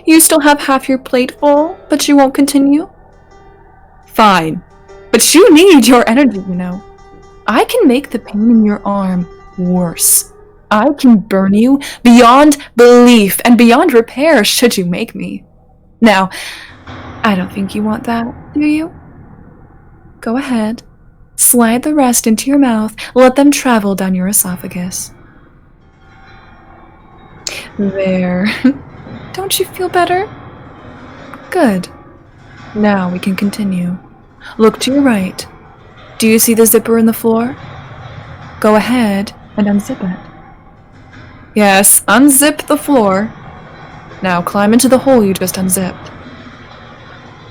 You still have half your plate full, but you won't continue? Fine, but you need your energy, you know. I can make the pain in your arm worse. I can burn you beyond belief and beyond repair should you make me. Now, I don't think you want that, do you? Go ahead. Slide the rest into your mouth. Let them travel down your esophagus. There. Don't you feel better? Good. Now we can continue. Look to your right. Do you see the zipper in the floor? Go ahead and unzip it. Yes, unzip the floor. Now climb into the hole you just unzipped.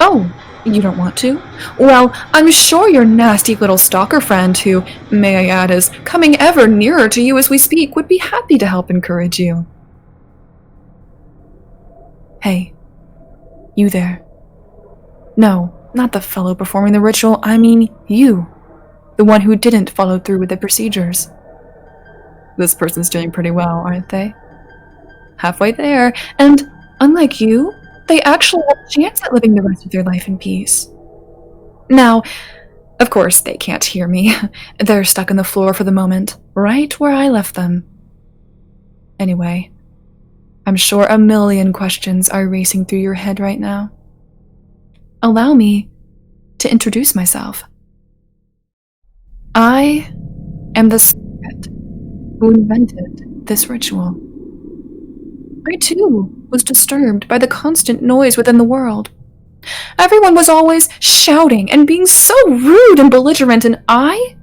Oh, you don't want to? Well, I'm sure your nasty little stalker friend, who, may I add, is coming ever nearer to you as we speak, would be happy to help encourage you. Hey, you there. No, not the fellow performing the ritual, I mean you. The one who didn't follow through with the procedures. This person's doing pretty well, aren't they? Halfway there, and unlike you, they actually have a chance at living the rest of their life in peace. Now, of course they can't hear me. They're stuck on the floor for the moment, right where I left them. Anyway, I'm sure a million questions are racing through your head right now. Allow me to introduce myself. I am the spirit who invented this ritual. I too was disturbed by the constant noise within the world. Everyone was always shouting and being so rude and belligerent, and I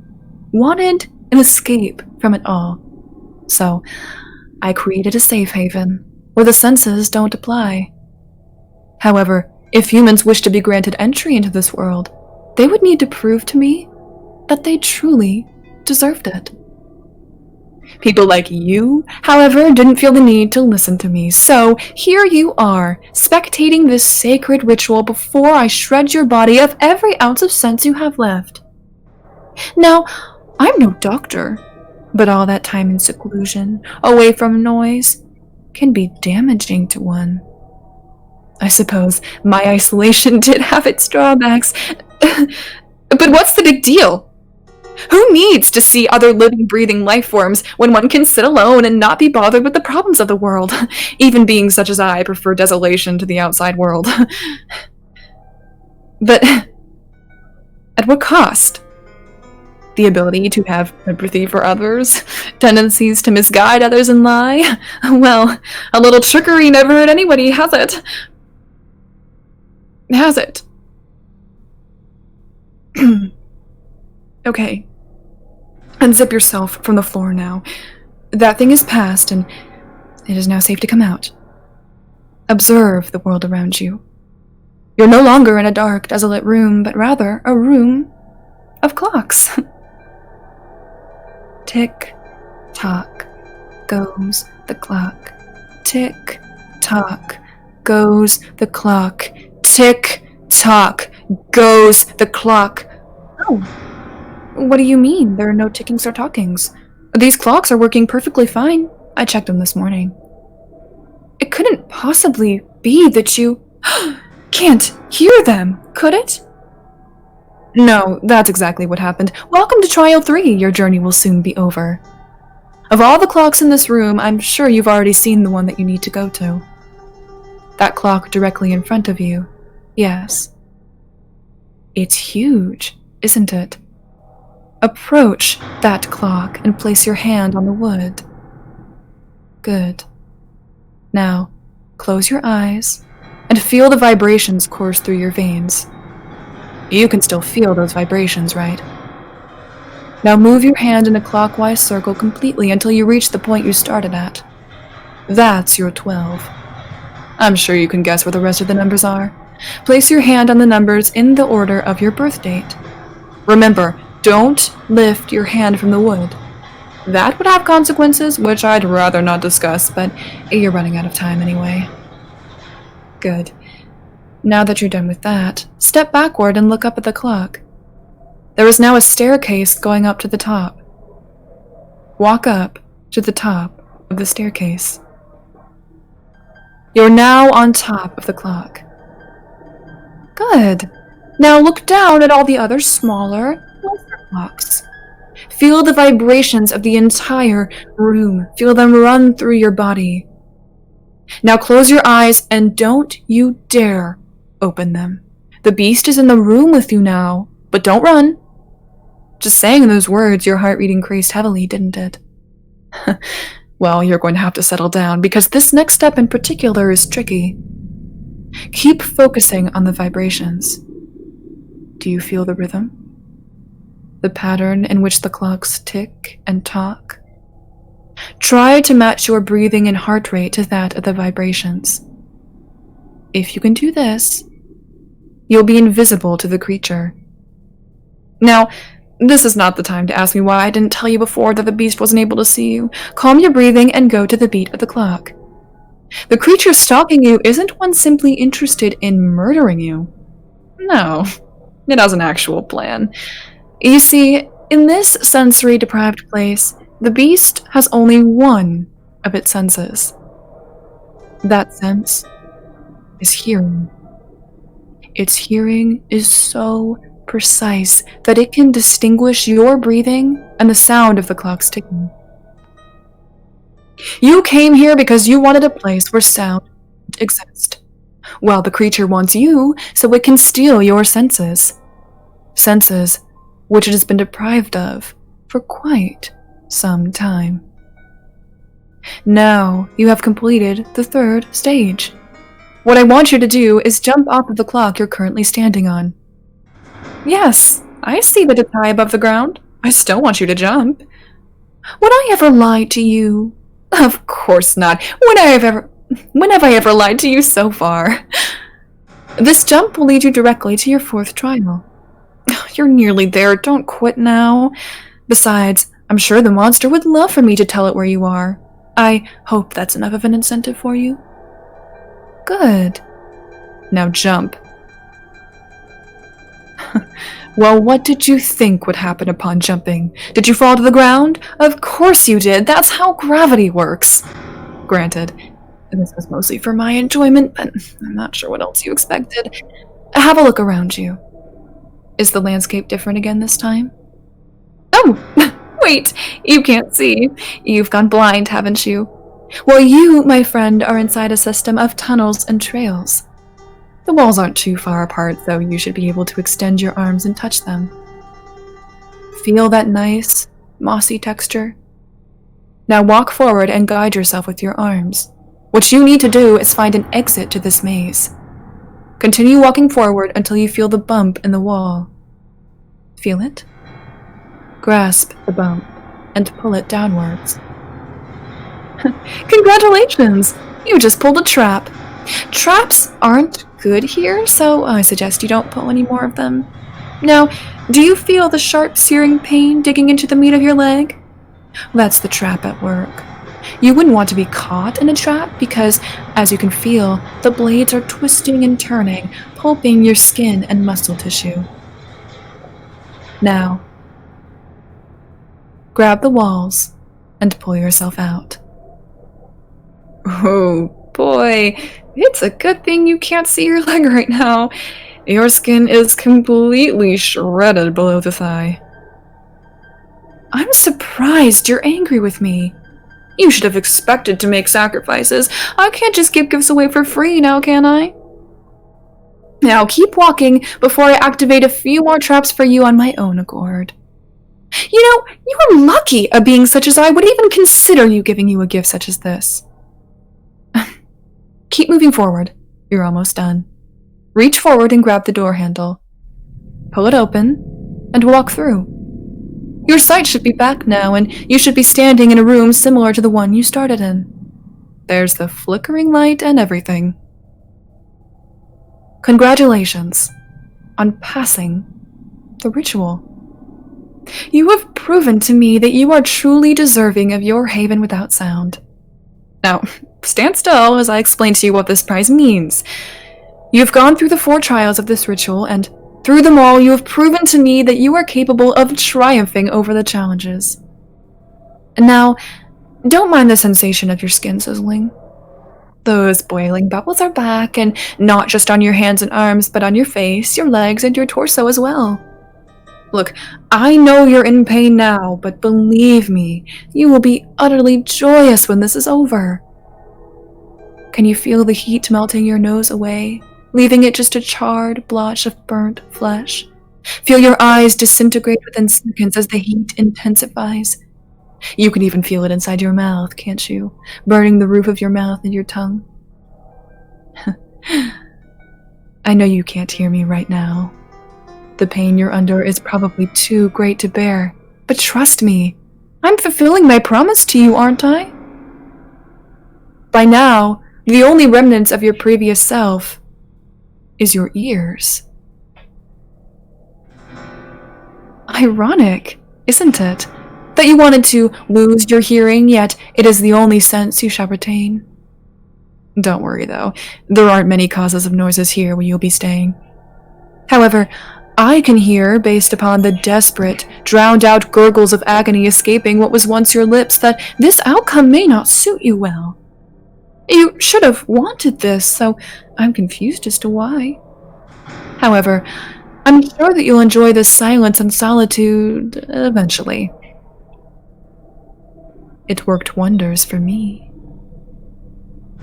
wanted an escape from it all. So I created a safe haven, where the senses don't apply. However, if humans wish to be granted entry into this world, they would need to prove to me that they truly deserved it. People like you, however, didn't feel the need to listen to me, so here you are, spectating this sacred ritual before I shred your body of every ounce of sense you have left. Now, I'm no doctor, but all that time in seclusion, away from noise, can be damaging to one. I suppose my isolation did have its drawbacks, but what's the big deal? Who needs to see other living, breathing life forms when one can sit alone and not be bothered with the problems of the world? Even beings such as I prefer desolation to the outside world. But at what cost? The ability to have empathy for others, tendencies to misguide others and lie? Well, a little trickery never hurt anybody, has it? Has it? Okay. Unzip yourself from the floor now. That thing is past, and it is now safe to come out. Observe the world around you. You're no longer in a dark, desolate room, but rather a room of clocks. Tick-tock goes the clock. Tick-tock goes the clock. Tick-tock goes the clock. Oh, what do you mean? There are no tickings or talkings. These clocks are working perfectly fine. I checked them this morning. It couldn't possibly be that you can't hear them, could it? No, that's exactly what happened. Welcome to Trial 3. Your journey will soon be over. Of all the clocks in this room, I'm sure you've already seen the one that you need to go to. That clock directly in front of you. Yes. It's huge, isn't it? Approach that clock and place your hand on the wood. Good. Now, close your eyes and feel the vibrations course through your veins. You can still feel those vibrations, right? Now move your hand in a clockwise circle completely until you reach the point you started at. That's your 12. I'm sure you can guess where the rest of the numbers are. Place your hand on the numbers in the order of your birth date. Remember, don't lift your hand from the wood. That would have consequences, which I'd rather not discuss, but you're running out of time anyway. Good. Now that you're done with that, step backward and look up at the clock. There is now a staircase going up to the top. Walk up to the top of the staircase. You're now on top of the clock. Good. Now look down at all the other smaller, lesser clocks. Feel the vibrations of the entire room. Feel them run through your body. Now close your eyes and don't you dare open them. The beast is in the room with you now, but don't run. Just saying those words, your heart rate increased heavily, didn't it? Well, you're going to have to settle down, because this next step in particular is tricky. Keep focusing on the vibrations. Do you feel the rhythm? The pattern in which the clocks tick and talk? Try to match your breathing and heart rate to that of the vibrations. If you can do this, you'll be invisible to the creature. Now, this is not the time to ask me why I didn't tell you before that the beast wasn't able to see you. Calm your breathing and go to the beat of the clock. The creature stalking you isn't one simply interested in murdering you. No, it has an actual plan. You see, in this sensory-deprived place, the beast has only one of its senses. That sense is hearing. Its hearing is so precise that it can distinguish your breathing and the sound of the clock's ticking. You came here because you wanted a place where sound didn't exist. Well, the creature wants you so it can steal your senses. Senses which it has been deprived of for quite some time. Now you have completed the third stage. What I want you to do is jump off of the clock you're currently standing on. Yes, I see that it's high above the ground. I still want you to jump. Would I ever lie to you? Of course not. When have I ever lied to you so far? This jump will lead you directly to your 4th trial. You're nearly there, don't quit now. Besides, I'm sure the monster would love for me to tell it where you are. I hope that's enough of an incentive for you. Good. Now jump. Well, what did you think would happen upon jumping? Did you fall to the ground? Of course you did. That's how gravity works. Granted, this was mostly for my enjoyment, but I'm not sure what else you expected. Have a look around you. Is the landscape different again this time? Oh, wait, you can't see. You've gone blind, haven't you? Well, you, my friend, are inside a system of tunnels and trails. The walls aren't too far apart, so you should be able to extend your arms and touch them. Feel that nice, mossy texture? Now walk forward and guide yourself with your arms. What you need to do is find an exit to this maze. Continue walking forward until you feel the bump in the wall. Feel it? Grasp the bump and pull it downwards. Congratulations! You just pulled a trap. Traps aren't good here, so I suggest you don't pull any more of them. Now, do you feel the sharp, searing pain digging into the meat of your leg? That's the trap at work. You wouldn't want to be caught in a trap because, as you can feel, the blades are twisting and turning, pulping your skin and muscle tissue. Now, grab the walls and pull yourself out. Oh boy, it's a good thing you can't see your leg right now. Your skin is completely shredded below the thigh. I'm surprised you're angry with me. You should have expected to make sacrifices. I can't just give gifts away for free now, can I? Now keep walking before I activate a few more traps for you on my own accord. You know, you are lucky a being such as I would even consider you giving you a gift such as this. Keep moving forward. You're almost done. Reach forward and grab the door handle. Pull it open and walk through. Your sight should be back now, and you should be standing in a room similar to the one you started in. There's the flickering light and everything. Congratulations on passing the ritual. You have proven to me that you are truly deserving of your haven without sound. Now, stand still as I explain to you what this prize means. You have gone through the 4 trials of this ritual, and through them all you have proven to me that you are capable of triumphing over the challenges. And now, don't mind the sensation of your skin sizzling. Those boiling bubbles are back, and not just on your hands and arms, but on your face, your legs, and your torso as well. Look, I know you're in pain now, but believe me, you will be utterly joyous when this is over. Can you feel the heat melting your nose away, leaving it just a charred blotch of burnt flesh? Feel your eyes disintegrate within seconds as the heat intensifies. You can even feel it inside your mouth, can't you? Burning the roof of your mouth and your tongue. I know you can't hear me right now. The pain you're under is probably too great to bear, but trust me, I'm fulfilling my promise to you, aren't I? By now, the only remnants of your previous self is your ears. Ironic, isn't it? That you wanted to lose your hearing, yet it is the only sense you shall retain. Don't worry, though. There aren't many causes of noises here where you'll be staying. However, I can hear, based upon the desperate, drowned-out gurgles of agony escaping what was once your lips, that this outcome may not suit you well. You should have wanted this, so I'm confused as to why. However, I'm sure that you'll enjoy this silence and solitude eventually. It worked wonders for me.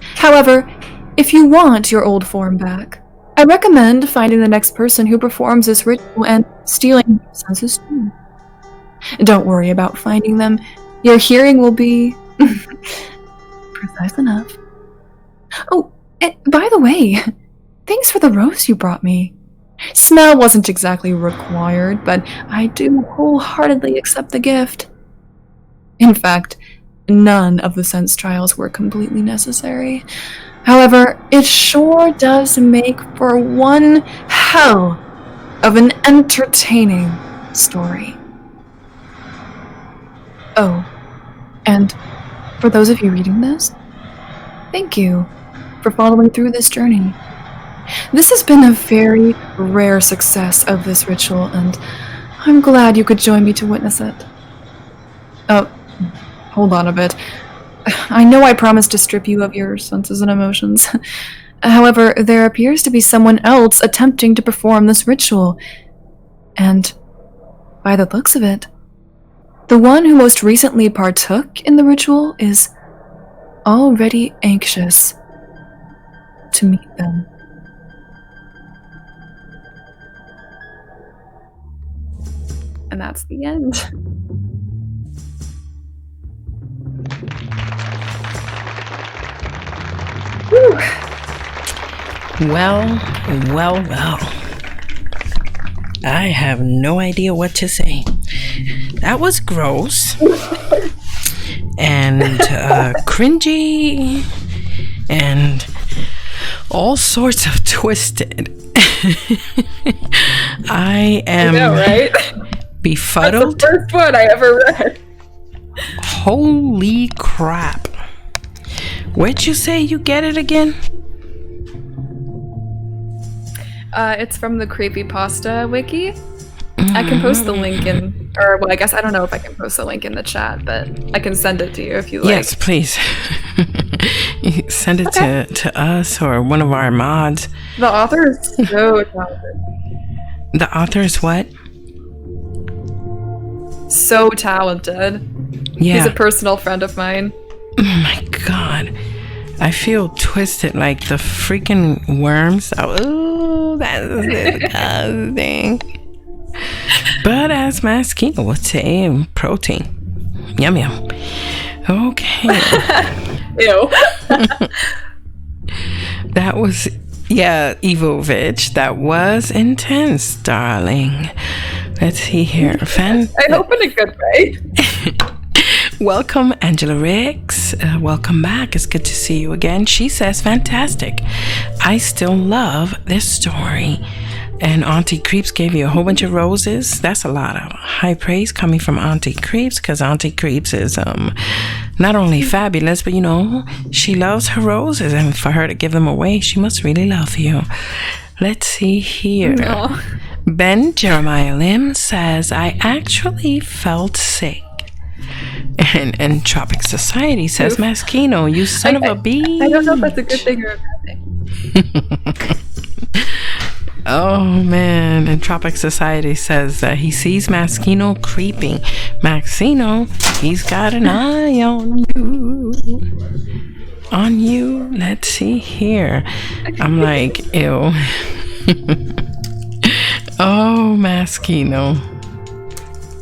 However, if you want your old form back, I recommend finding the next person who performs this ritual and stealing their senses too. Don't worry about finding them. Your hearing will be precise enough. Oh, and by the way, thanks for the rose you brought me. Smell wasn't exactly required, but I do wholeheartedly accept the gift. In fact, none of the sense trials were completely necessary. However, it sure does make for one hell of an entertaining story. Oh, and for those of you reading this, thank you for following through this journey. This has been a very rare success of this ritual, and I'm glad you could join me to witness it. Oh, hold on a bit. I know I promised to strip you of your senses and emotions. However, there appears to be someone else attempting to perform this ritual. And by the looks of it, the one who most recently partook in the ritual is already anxious to meet them. And that's the end. Whew. Well. I have no idea what to say. That was gross. And cringy. And all sorts of twisted. I am right? befuddled. That's the first one I ever read. Holy crap. Where'd you say you get it again? It's from the Creepypasta wiki. I can post the link in, or well, I guess I don't know if I can post the link in the chat, but I can send it to you if you like. Yes, please. You send it to us or one of our mods. The author is so talented. The author is what? So talented. Yeah. He's a personal friend of mine. Oh my god. I feel twisted like the freaking worms. Oh, that's disgusting. But as Maskino would say, protein. Yum yum. Okay. Ew. That was, yeah, Evovich. That was intense, darling. Let's see here. I hope in a good way. Welcome, Angela Riggs. Welcome back. It's good to see you again. She says, fantastic. I still love this story. And Auntie Creeps gave you a whole bunch of roses. That's a lot of high praise coming from Auntie Creeps, because Auntie Creeps is not only fabulous, but you know, she loves her roses, and for her to give them away, she must really love you. Let's see here. No. Ben Jeremiah Lim says, I actually felt sick. And Entropic Society says, Maskino, you son of a bee. I don't know if that's a good thing or a bad thing. Oh man, Entropic Society says that he sees Maskino creeping. Maxino, he's got an eye on you. On you. Let's see here. I'm like, ew. Oh, Maskino.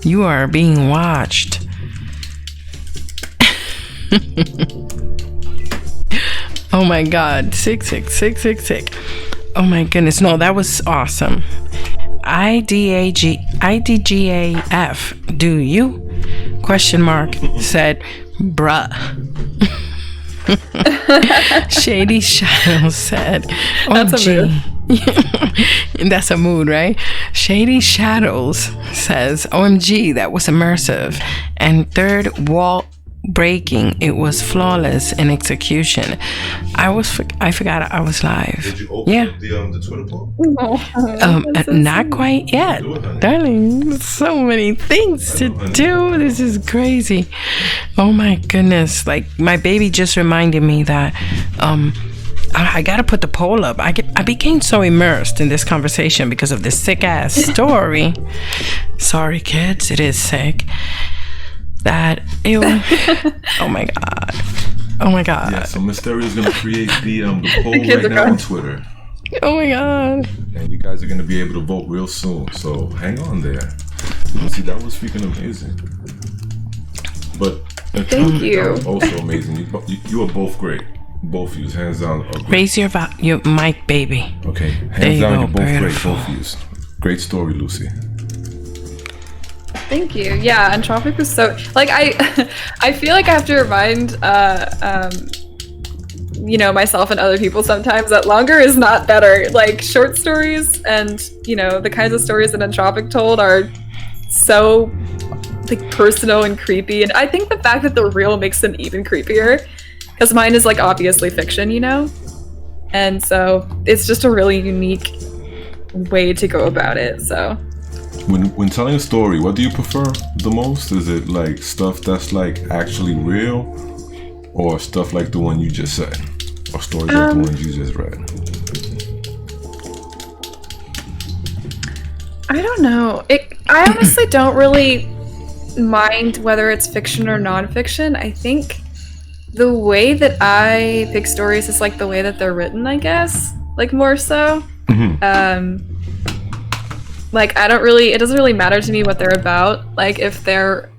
You are being watched. Oh my god. Sick. Oh my goodness. No, that was awesome. IDGAF. Do you? Question mark. Said, bruh. Shady Shadow said, That's a mood. That's a mood, right? Shady Shadows says, OMG, that was immersive. And third wall breaking, it was flawless in execution. I forgot I was live. Did you open up the Twitter poll? Not quite yet, darling. So many things to do. This is crazy. Oh my goodness! Like my baby just reminded me that I gotta put the poll up. I became so immersed in this conversation because of this sick ass story. Sorry, kids, it is sick. That ew. Oh my god. Yeah, so Mysterio is gonna create the poll right now on Twitter. Oh my god. And you guys are gonna be able to vote real soon. So hang on there. See, that was freaking amazing. But Thank you. That was also amazing. You are both great. Both of you, hands down. Raise your mic, baby. Okay, hands down. You're both great. Both of you. Great story, Lucy. Thank you. Yeah, Entropic was so like I feel like I have to remind you know, myself and other people sometimes that longer is not better. Like short stories and, you know, the kinds of stories that Entropic told are so like personal and creepy, and I think the fact that they're real makes them even creepier, because mine is like obviously fiction, you know, and so it's just a really unique way to go about it. So when telling a story, what do you prefer the most? Is it like stuff that's like actually real, or stuff like the one you just said, or stories like the ones you just read? I don't know. I honestly don't really mind whether it's fiction or nonfiction. I think the way that I pick stories is like the way that they're written, I guess. Like more so. Like I don't really, it doesn't really matter to me what they're about. Like if they're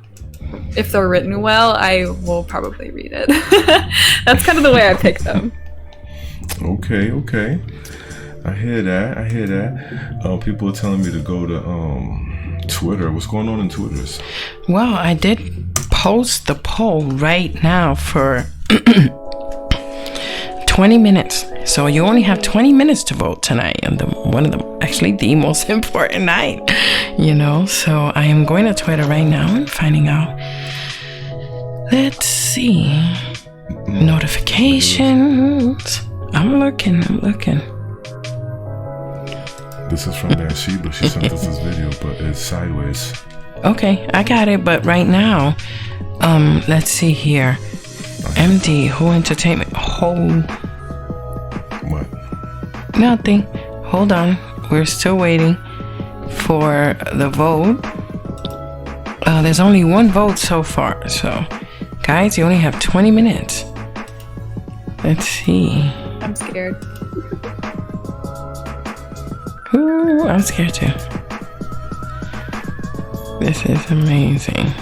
written well, I will probably read it. That's kind of the way I pick them. Okay. I hear that. People are telling me to go to Twitter. What's going on in Twitters? Well, I did post the poll right now for 20 minutes. So you only have 20 minutes to vote tonight, and one of the most important night, you know. So I am going to Twitter right now and finding out. Let's see. Notifications. I'm looking. This is from Bathsheba. She sent us this video, but it's sideways. Okay, I got it. But right now, let's see here. MD, Who Entertainment. What? Nothing. Hold on. We're still waiting for the vote. There's only one vote so far. So, guys, you only have 20 minutes. Let's see. I'm scared. Ooh, I'm scared too. This is amazing.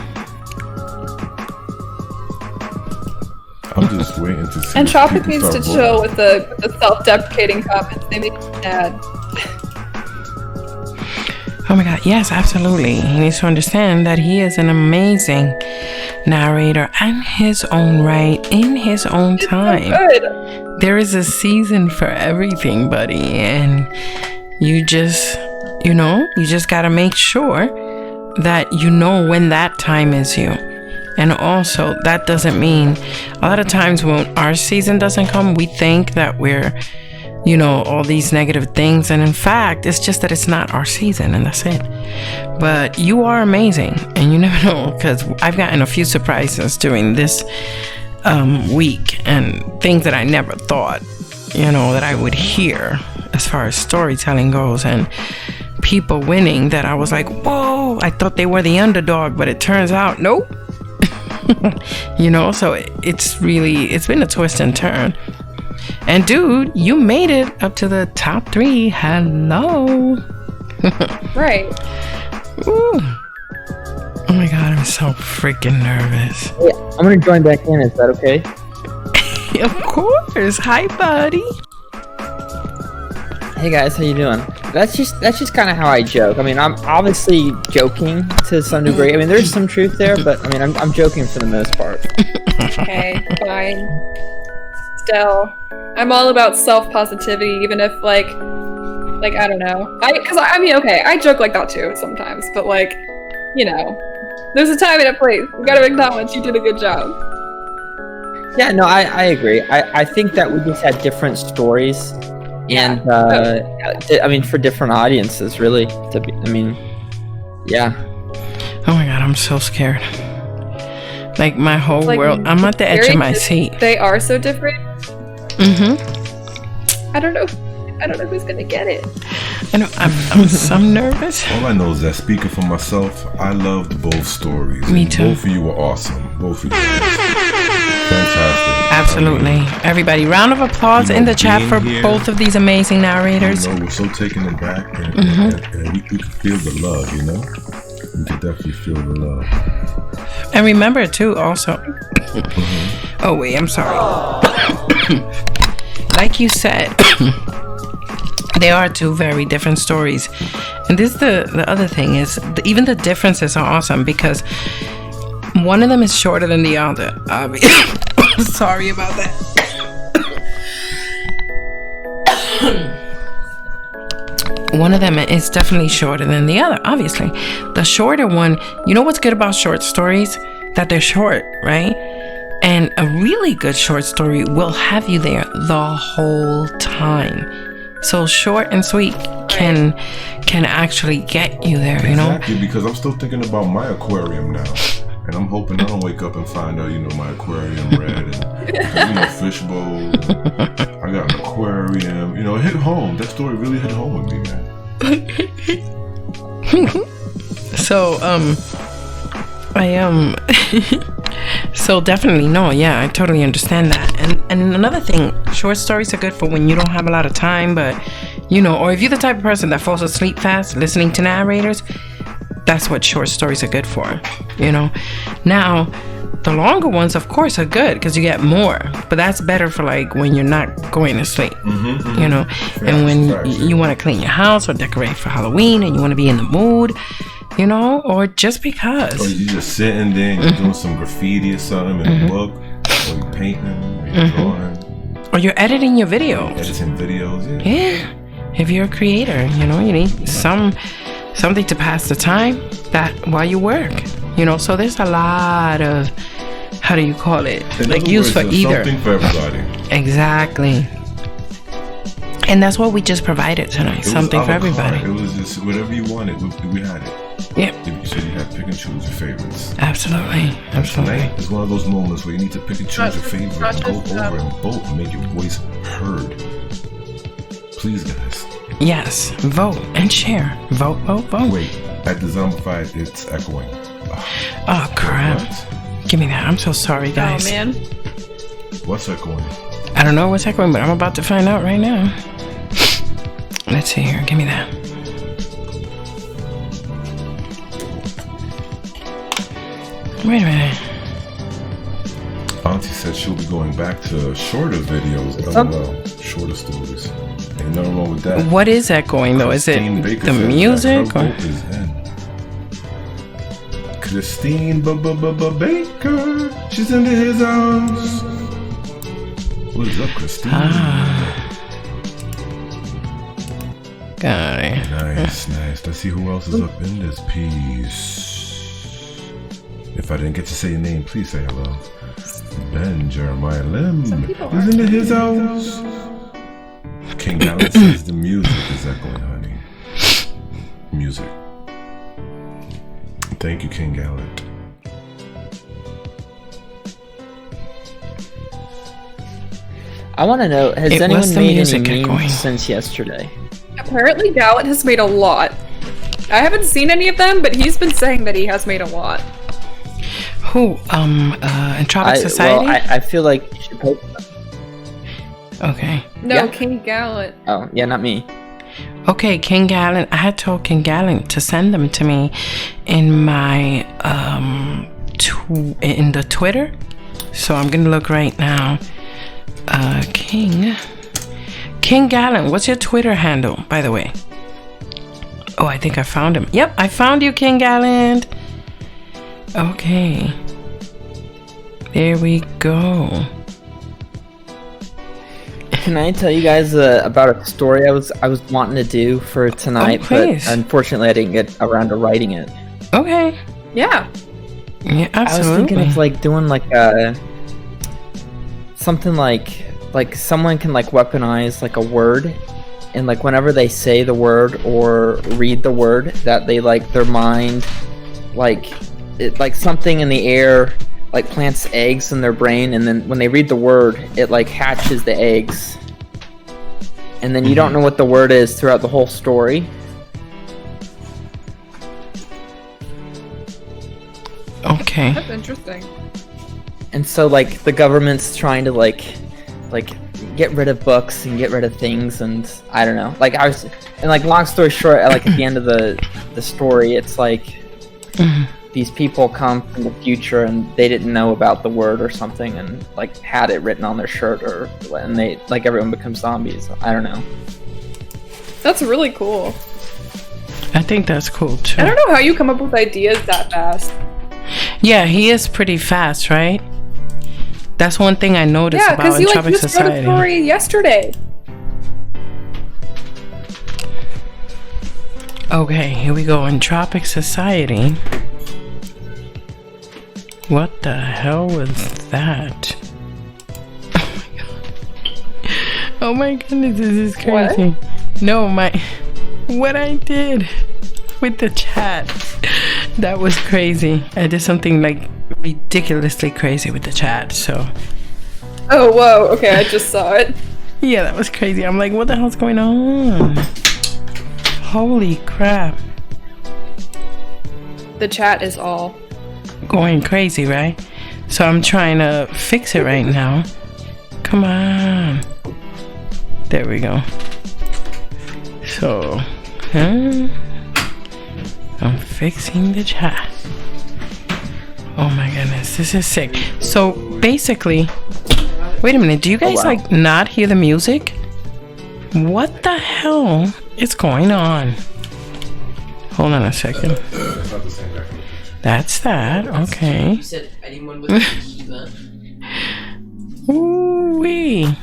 I'm just waiting to see. Entropic needs to chill with the self-deprecating comments. They make me mad. Oh my god, yes, absolutely. He needs to understand that he is an amazing narrator in his own right, in his own time. So good. There is a season for everything, buddy, and you just gotta make sure that you know when that time is you. And also, that doesn't mean, a lot of times when our season doesn't come, we think that we're, you know, all these negative things. And in fact, it's just that it's not our season, and that's it. But you are amazing, and you never know, because I've gotten a few surprises during this week, and things that I never thought, you know, that I would hear as far as storytelling goes, and people winning that I was like, whoa, I thought they were the underdog, but it turns out, nope. You know, so it's been a twist and turn. And dude, you made it up to the top 3. Hello. Right. Ooh. Oh my god, I'm so freaking nervous. Yeah, I'm gonna join back in. Is that okay? Of course. Hi, buddy. Hey guys, how you doing? That's just kind of how I joke. I mean, I'm obviously joking to some degree. I mean, there's some truth there, but I mean, I'm joking for the most part. Okay, fine. Still, I'm all about self-positivity, even if like I don't know. I mean, okay, I joke like that too sometimes, but like, you know, there's a time and a place. We gotta acknowledge you did a good job. Yeah, no, I agree. I think that we just had different stories. And I mean, for different audiences, really. Yeah. Oh my god, I'm so scared. Like my whole world, I'm at the edge of my seat. They are so different. Mm-hmm. I don't know who's gonna get it. I know, I'm so nervous. All I know is that, speaking for myself, I loved both stories. Me too. Both of you were awesome. Both of you. Fantastic. Absolutely. Everybody, round of applause in the chat for both of these amazing narrators. You know, we're so taken aback, and we can feel the love, you know? We can definitely feel the love. And remember, too, also... Oh, wait, I'm sorry. Like you said, they are two very different stories. And this is the other thing is even the differences are awesome because one of them is shorter than the other. Sorry about that. One of them is definitely shorter than the other, obviously. The shorter one, you know what's good about short stories? That they're short, right? And a really good short story will have you there the whole time. So short and sweet can actually get you there, you know? Exactly, because I'm still thinking about my aquarium now. And I'm hoping I don't wake up and find out, my aquarium red and, fishbowl. I got an aquarium. It hit home. That story really hit home with me, man. So, so definitely, no, yeah, I totally understand that. And another thing, short stories are good for when you don't have a lot of time, but, or if you're the type of person that falls asleep fast listening to narrators, that's what short stories are good for, Now, the longer ones, of course, are good because you get more, but that's better for like when you're not going to sleep, and when you want to clean your house or decorate for Halloween and you want to be in the mood, or just because. Or you just sitting there and you're doing some graffiti or something in a book, or you're painting, or you're drawing. Or you're editing your videos. Editing videos, yeah. If you're a creator, you need something to pass the time that while you work, so there's a lot of, how do you call it? Like use for either. Something for everybody. Exactly. And that's what we just provided tonight. Something for everybody. It was just whatever you wanted. We had it. Yep. So you had to pick and choose your favorites. Absolutely. Tonight is one of those moments where you need to pick and choose your favorite and go over and vote and make your voice heard. Please, guys. Yes. Vote and share. Vote. Wait. At Dezombified, it's echoing. Oh, crap. Give me that. I'm so sorry, guys. Oh, man. What's echoing? I don't know what's echoing, but I'm about to find out right now. Let's see here. Give me that. Wait a minute. Auntie said she'll be going back to shorter videos. Shorter stories. Ain't nothing wrong with that. What is echoing though? Is it the music or? Christine Baker. She's into his house. What is up, Christine? Got it. Nice. Let's see who else is up in this piece. If I didn't get to say your name, please say hello. Ben Jeremiah Lim is into his house. King Gallant says the music is echoing, honey. Music. Thank you, King Gallant. I want to know, has anyone made any memes since yesterday? Apparently Gallant has made a lot. I haven't seen any of them, but he's been saying that he has made a lot. Who? Entropic Society? Well, I feel like you should post them. Okay. No, yeah. King Gallant. Oh, yeah, not me. Okay, King Gallant. I had told King Gallant to send them to me in my in the Twitter. So I'm gonna look right now. King Gallant, what's your Twitter handle, by the way? Oh, I think I found him. Yep, I found you, King Gallant. Okay. There we go. Can I tell you guys about a story I was wanting to do for tonight, but unfortunately I didn't get around to writing it. Okay. Yeah. Yeah, absolutely. I was thinking of like doing like something like someone can like weaponize like a word, and like whenever they say the word or read the word, that they like their mind like something in the air like plants eggs in their brain, and then when they read the word, it like hatches the eggs, and then you don't know what the word is throughout the whole story. Okay. That's interesting. And so like the government's trying to like get rid of books and get rid of things, and I don't know. Like long story short, at the end of the story, it's like these people come from the future and they didn't know about the word or something, and like had it written on their shirt, and they like everyone becomes zombies. I don't know. That's really cool. I think that's cool too. I don't know how you come up with ideas that fast. Yeah, he is pretty fast, right? That's one thing I noticed Yeah, about because you like Entropic just wrote a Society. story yesterday. Okay, here we go. Entropic Society. What the hell was that? Oh my goodness, this is crazy. What? No, what I did with the chat. That was crazy. I did something like ridiculously crazy with the chat, so. Oh, whoa. Okay, I just saw it. Yeah, that was crazy. I'm like, what the hell's going on? Holy crap. The chat is all Going crazy, right? So I'm trying to fix it right now. Come on. There we go. So, I'm fixing the chat. Oh my goodness, this is sick. So basically, wait a minute, do you guys like not hear the music? What the hell is going on? Hold on a second. That's that, okay. You said anyone with tequila. Ooh-wee.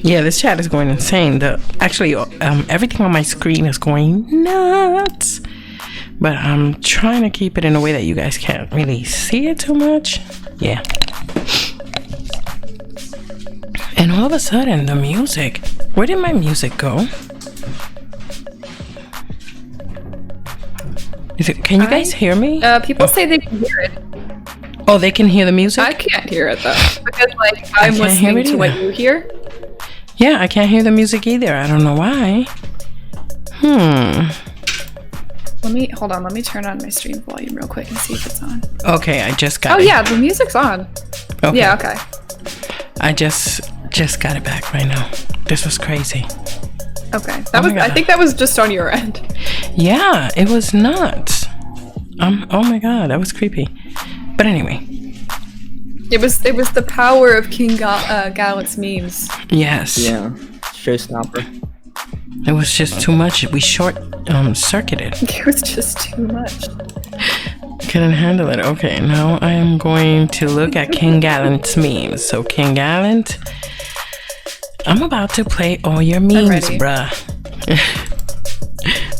Yeah, this chat is going insane. Actually, everything on my screen is going nuts. But I'm trying to keep it in a way that you guys can't really see it too much. Yeah. And all of a sudden, the music. Where did my music go? Can you guys hear me? People say they can hear it. Oh, they can hear the music? I can't hear it though. Because like I'm can't hear listening it to what either. you hear. Yeah, I can't hear the music either. I don't know why. Let me turn on my stream volume real quick and see if it's on. Okay, I just got Oh it. yeah, the music's on. Okay. Yeah, okay. I just got it back right now. This was crazy. Okay. God. I think that was just on your end. Yeah, it was nuts. Oh my god, that was creepy. But anyway. It was the power of King Gallant's memes. Yes. Yeah. Showstopper. It was just too much. We circuited. It was just too much. Couldn't handle it. Okay, now I am going to look at King Gallant's memes. So King Gallant, I'm about to play all your memes, ready. bruh.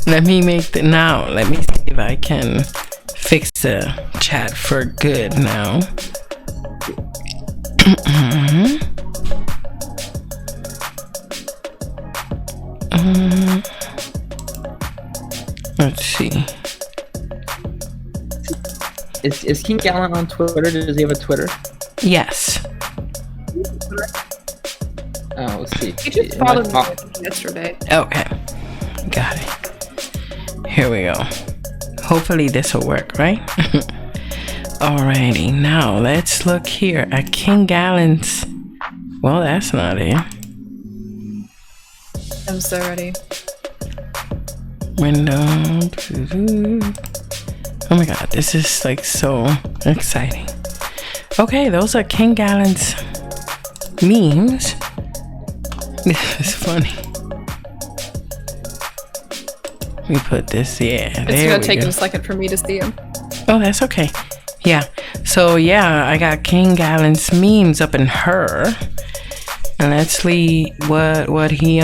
Let me see if I can fix the chat for good now. Let's see. Is King Gallant on Twitter? Does he have a Twitter? Yes. Oh, let's see. He just followed me yesterday. Okay. Got it. Here we go. Hopefully this will work, right? Alrighty, now let's look here at King Gallant's. Well, that's not it. I'm so ready. Window. Oh my god, this is like so exciting. Okay, those are King Gallant's memes. This is funny. We put this, yeah. It's gonna take him a second for me to see him. Oh, that's okay. Yeah. So yeah, I got King Gallant's memes up in her. And let's see what he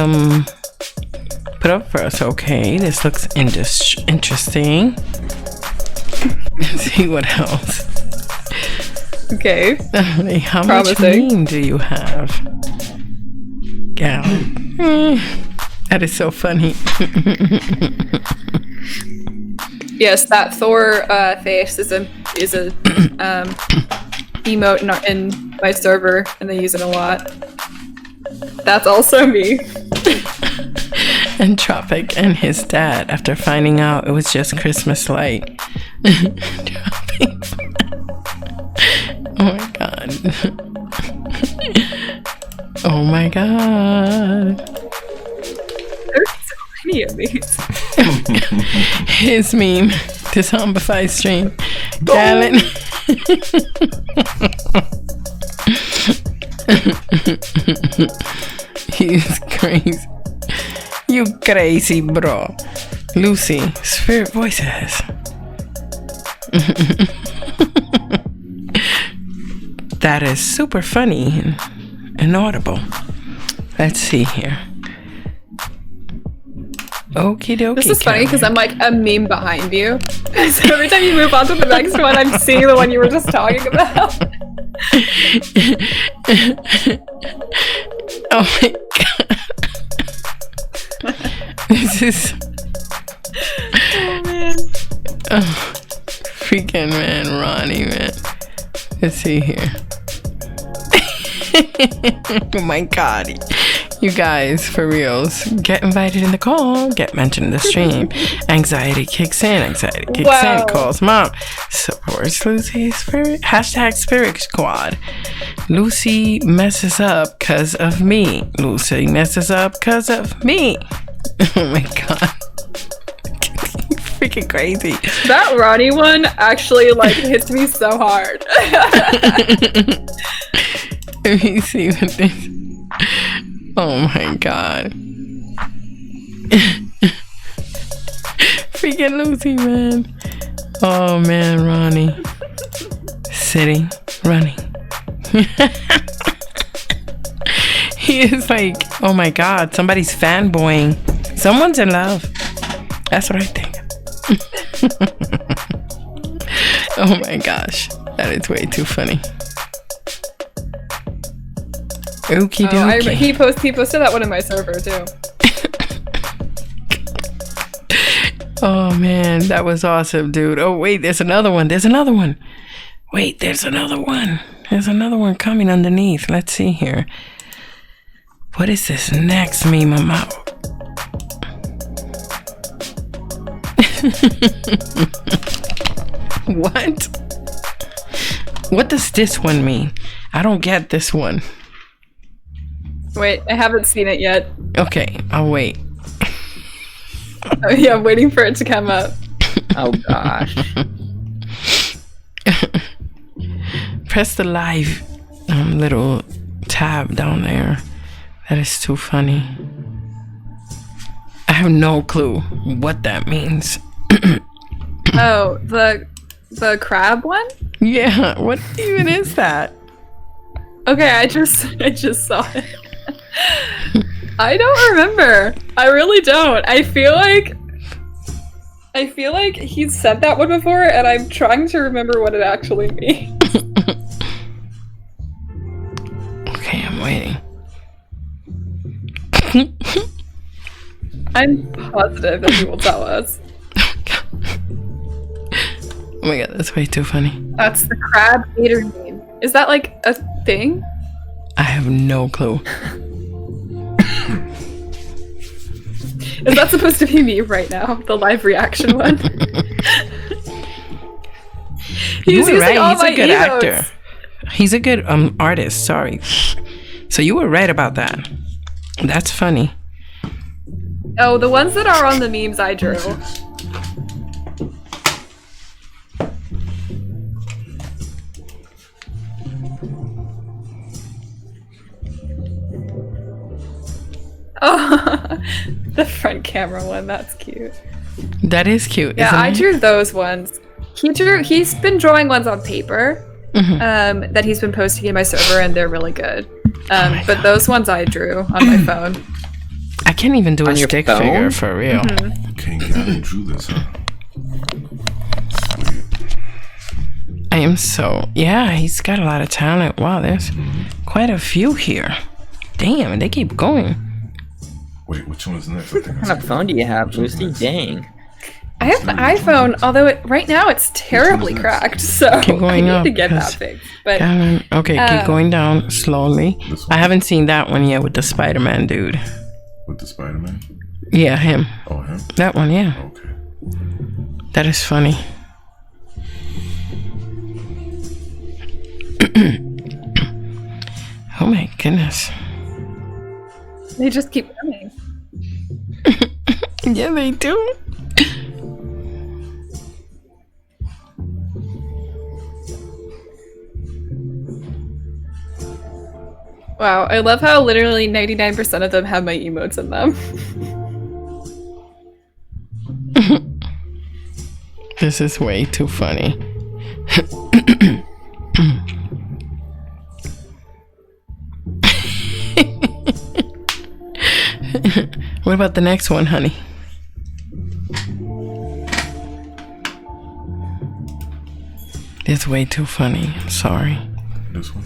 put up for us. Okay, this looks interesting. Let's see what else. Okay. How Promising. much meme do you have? Gallant. That is so funny. Yes, that Thor face is a emote in my server, and they use it a lot. That's also me. Entropic and his dad, after finding out it was just Christmas light. Oh my god. Oh my god. There's so many of these. His meme, Dezombified stream. Gallant. He's crazy. You crazy, bro. Lucy, spirit voices. That is super funny and inaudible. Let's see here. Okie dokie. This is funny because I'm like a meme behind you. So every time you move on to the next one, I'm seeing the one you were just talking about. Oh my god. This is. Oh man. Oh, freaking man, Ronnie, man. Let's see here. Oh my god. You guys, for reals, get invited in the call, get mentioned in the stream. Anxiety kicks in, calls mom. Supports Lucy's spirit. Hashtag spirit squad. Lucy messes up cause of me. Lucy messes up cause of me. Oh my god. Freaking crazy. That Ronnie one actually like hits me so hard. Let me see what this. Oh my god. Freaking Lucy, man. Oh man, Ronnie. Sitting, running. He is like, oh my god, somebody's fanboying. Someone's in love. That's what I think. Oh my gosh. That is way too funny. Okie dokie. He posted that one in my server too. Oh man, that was awesome, dude. Oh wait, there's another one. Wait, there's another one. There's another one coming underneath. Let's see here. What is this next meme about? What? What does this one mean? I don't get this one. Wait, I haven't seen it yet. Okay, I'll wait. Oh yeah, I'm waiting for it to come up. Oh gosh. Press the live little tab down there. That is too funny. I have no clue what that means. Oh, the crab one? Yeah, what even is that? Okay, I just saw it. I don't remember. I really don't. I feel like he's said that one before, and I'm trying to remember what it actually means. Okay, I'm waiting. I'm positive that he will tell us. Oh my god, that's way too funny. That's the crab eater name. Is that like a thing? I have no clue. Is that supposed to be me right now? The live reaction one? You were right, all he's a my good emotes. actor. He's a good artist, sorry. So you were right about that. That's funny. Oh, the ones that are on the memes I drew. Oh, the front camera one, that's cute. That is cute. Yeah, isn't I it? drew those ones. He's been drawing ones on paper that he's been posting in my server, and they're really good. But those ones I drew on my phone. I can't even do a On your stick phone? figure for real. King got and drew this, huh? Sweet. I am so, yeah, he's got a lot of talent. Wow, there's quite a few here. Damn, and they keep going. Wait, which one is next? I think What kind of phone do you have, Lucy? Dang. I have the iPhone, although right now it's terribly cracked, so Keep going I up, need to get that 'cause- fixed. But Okay, keep going down slowly. This one? I haven't seen that one yet with the Spider-Man dude. With the Spider-Man? Yeah, him. Oh, him? That one, yeah. Okay. That is funny. Oh my goodness. they just keep coming. Yeah, they do. Wow, I love how literally 99% of them have my emotes in them. This is way too funny. What about the next one, honey? It's way too funny. I'm sorry. This one?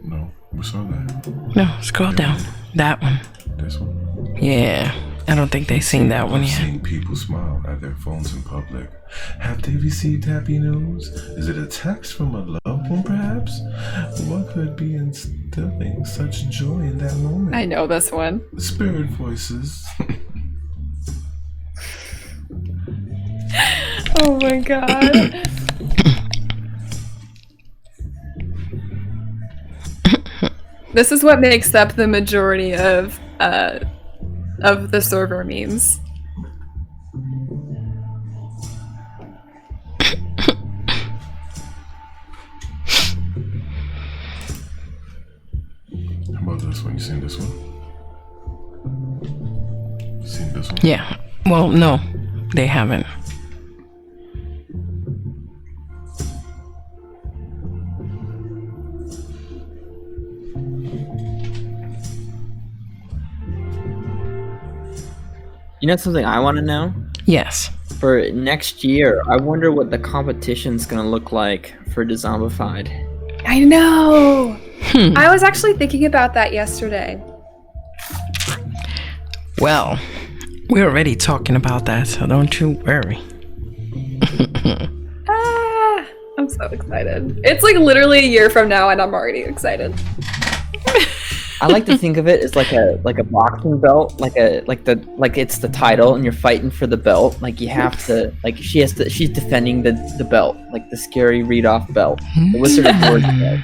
No, we saw that. No, scroll down. That one. This one? Yeah. I don't think they've seen that one I've yet. seen people smile at their phones in public. Have they received happy news? Is it a text from a loved one, perhaps? What could be instilling such joy in that moment? I know this one. Spirit voices. Oh my god. This is what makes up the majority of the server memes. How about this one? You seen this one? You seen this one? Yeah. Well, no, they haven't. You know something I want to know? Yes. For next year, I wonder what the competition's gonna look like for Dezombified. I know! I was actually thinking about that yesterday. Well, we're already talking about that, so don't you worry. I'm so excited. It's like literally a year from now and I'm already excited. I like to think of it as like a boxing belt, like it's the title and you're fighting for the belt. Like you have to, like she's defending the belt, like the scary read-off belt. The Wizard of Oz belt.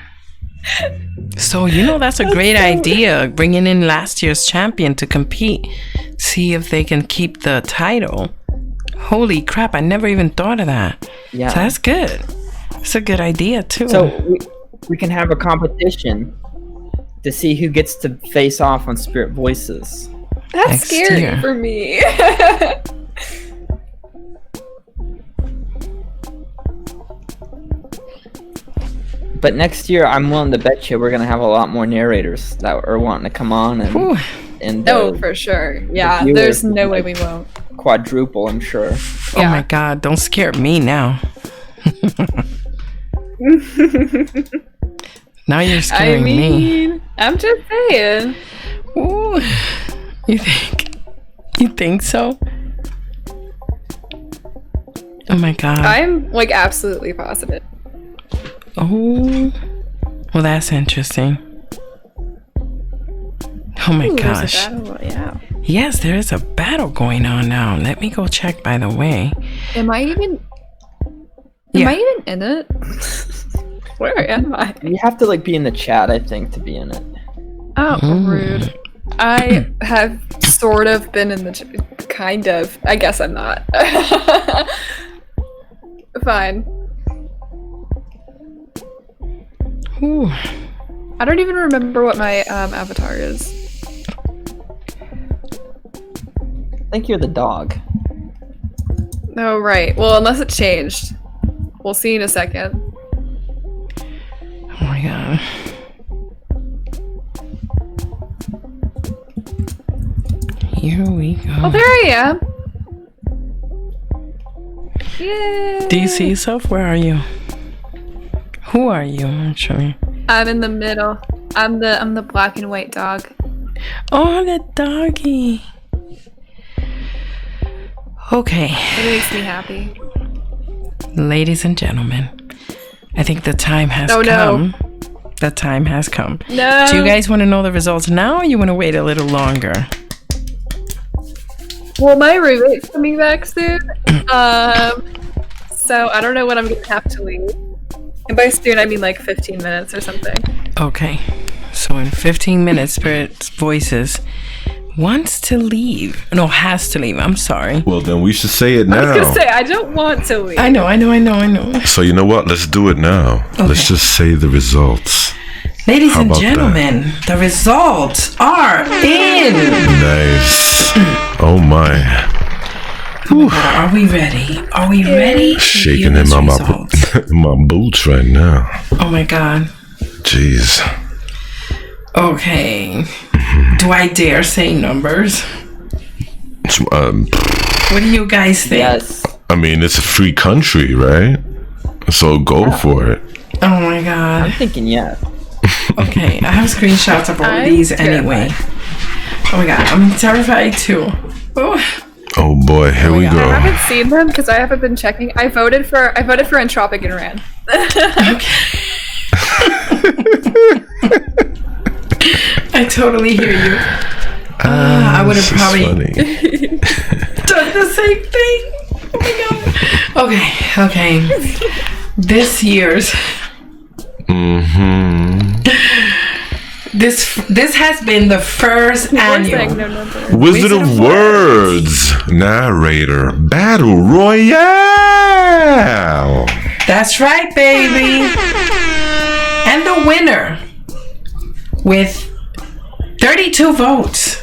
So that's a great idea, bringing in last year's champion to compete, see if they can keep the title. Holy crap, I never even thought of that. Yeah. So that's good. It's a good idea too. So we can have a competition to see who gets to face off on Spirit Voices. That's Next scary year. for me. But next year, I'm willing to bet you we're gonna have a lot more narrators that are wanting to come on Whew. and No, for sure. Yeah, viewers there's no will way be we won't. quadruple, I'm sure. Oh my god, don't scare me now. Now you're scaring me. I'm just saying. Ooh. You think so? Oh my god. I'm like absolutely positive. Oh. Well, that's interesting. Oh my Ooh, there's a gosh. battle, yeah. Yes, there is a battle going on now. Let me go check, by the way. Am I even in it? Where am I? You have to like be in the chat, I think, to be in it. Oh, rude. I have sort of been in the kind of. I guess I'm not. Fine. Ooh. I don't even remember what my avatar is. I think you're the dog. Oh, right. Well, unless it changed. We'll see in a second. Oh my god. Here we go. Oh, there I am. Yay! Do you see yourself? Where are you? Who are you, actually? I'm in the middle. I'm the black and white dog. Oh, the doggy. Okay. It makes me happy. Ladies and gentlemen, I think the time has Oh, no. come. The time has come. No. Do you guys want to know the results now, or you want to wait a little longer? Well, my roommate's coming back soon. So I don't know when I'm gonna have to leave. And by soon, I mean like 15 minutes or something. Okay. So in 15 minutes, Spirit's Voices wants to leave. No, has to leave. I'm sorry. Well, then we should say it I was now. gonna say, I don't want to leave. I know. So you know what? Let's do it now. Okay. Let's just say the results. Ladies How and about gentlemen, the results are in. Nice. Oh my. Are we ready? Are we ready? Shaking in my boots right now. Oh my God. Jeez. Okay. Do I dare say numbers? What do you guys think? Yes. I mean, it's a free country, right? So go for it. Oh my God. I'm thinking yes. Okay, I have screenshots of all of these anyway. Oh my God, I'm terrified too. Oh boy, here we go. I haven't seen them because I haven't been checking. I voted for Entropic and ran. I totally hear you. I would have probably done the same thing. Oh my God. Okay. This year's. This has been the first annual Wizard of Words Narrator Battle Royale. That's right, baby. And the winner with 32 votes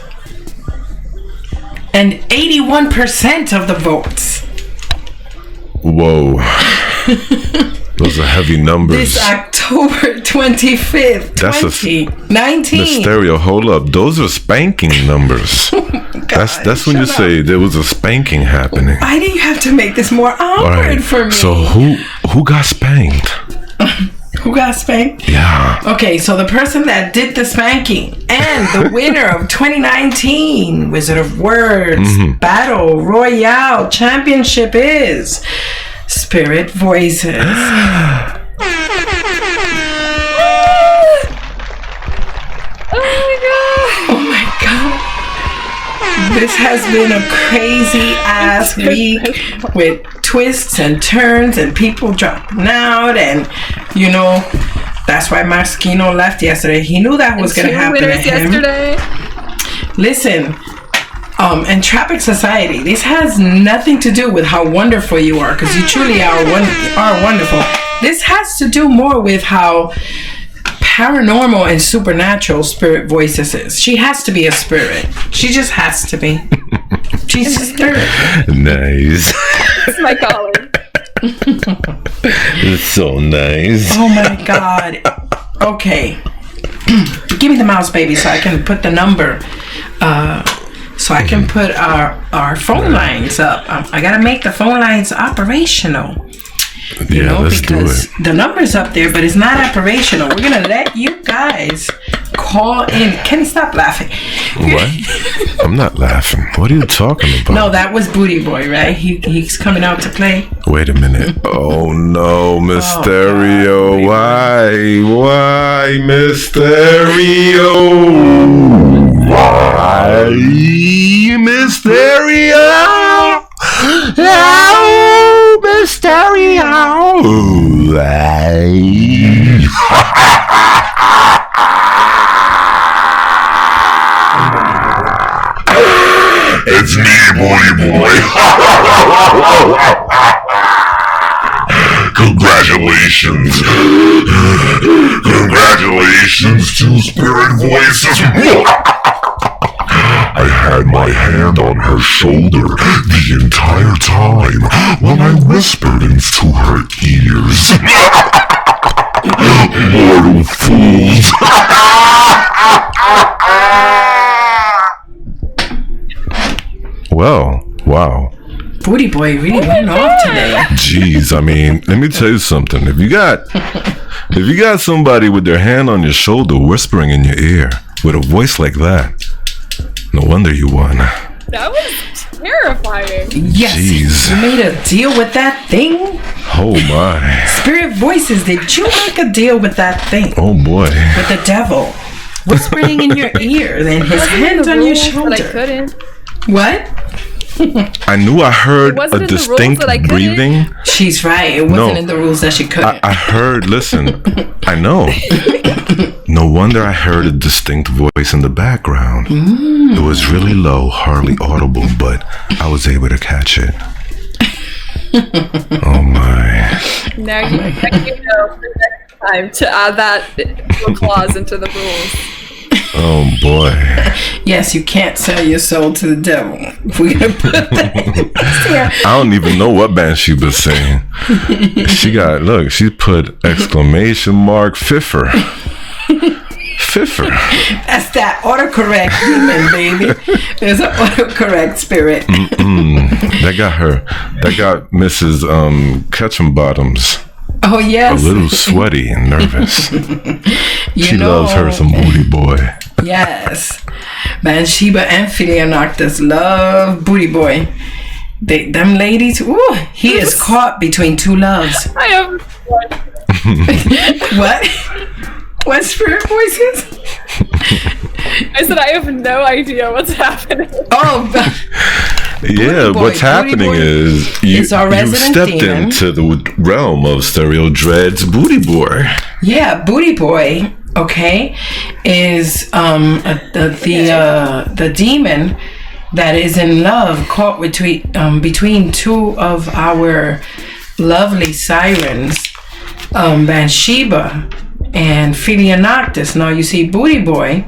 and 81% of the votes. Whoa. Those are heavy numbers. This October 25th, 2019. Mysterio, hold up. Those are spanking numbers. That's when you say there was a spanking happening. Why do you have to make this more awkward for me? So who got spanked? Who got spanked? Yeah. Okay, so the person that did the spanking and the winner of 2019 Wizard of Words Battle Royale Championship is Spirit Voices. Oh my God. This has been a crazy ass week with twists and turns and people dropping out, and you know, that's why Maskino left yesterday. He knew that was going to happen to him. Listen, Entropic Society, this has nothing to do with how wonderful you are, because you truly are wonderful. This has to do more with how paranormal and supernatural Spirit Voices is. She has to be a spirit. She just has to be. She's a spirit. Nice. That's my collar. It's so nice. Oh my God. Okay. Give me the mouse, baby, so I can put the number. So I can put our phone lines up. I gotta make the phone lines operational. You know, let's because do it. the number's up there, but it's not operational. We're gonna let you guys call in. Kenny, stop laughing. What? I'm not laughing. What are you talking about? No, that was Booty Boy, right? He's coming out to play. Wait a minute. Oh no, Mysterio. Why, Mysterio? Why, Mysterio? Oh, Mysterio. It's me, Booty Boy. Congratulations. Congratulations to Spirit Voices. I had my hand on her shoulder the entire time when I whispered into her ears. Mortal fools. Well, wow. Booty Boy really went off today. Jeez, I mean, let me tell you something. If you got somebody with their hand on your shoulder whispering in your ear with a voice like that, no wonder you won. That was terrifying. Yes. Jeez. You made a deal with that thing? Oh my. Spirit Voices, did you make a deal with that thing? Oh boy. With the devil whispering in your ear, then his hands on your shoulder. But I couldn't. What? I knew I heard a distinct breathing. She's right. It wasn't in the rules that she couldn't. I heard, listen, I know. No wonder I heard a distinct voice in the background. It was really low, hardly audible, but I was able to catch it. Oh my. Now you know for the next time to add that clause into the rules. Oh boy. Yes, you can't sell your soul to the devil. We're gonna put that here. I don't even know what Bathsheba's saying. She put exclamation mark Fiffer. Fiffer. That's that autocorrect demon, baby. There's an autocorrect spirit. That got Mrs. Ketchum Bottoms Oh yes. a little sweaty and nervous. She know, loves her some booty boy. Yes. Bathsheba and Philionoctus love booty boy. Them ladies, ooh, he is caught between two loves. I have What? What spirit voices? I said I have no idea what's happening. Oh, Yeah, boy, what's happening booty boy is is our you've resident stepped demon. into the realm of Stereo Dread's booty boy. yeah, booty boy. Okay, is the demon that is in love, caught between two of our lovely sirens, Bathsheba and Philionoctus. Now you see booty boy,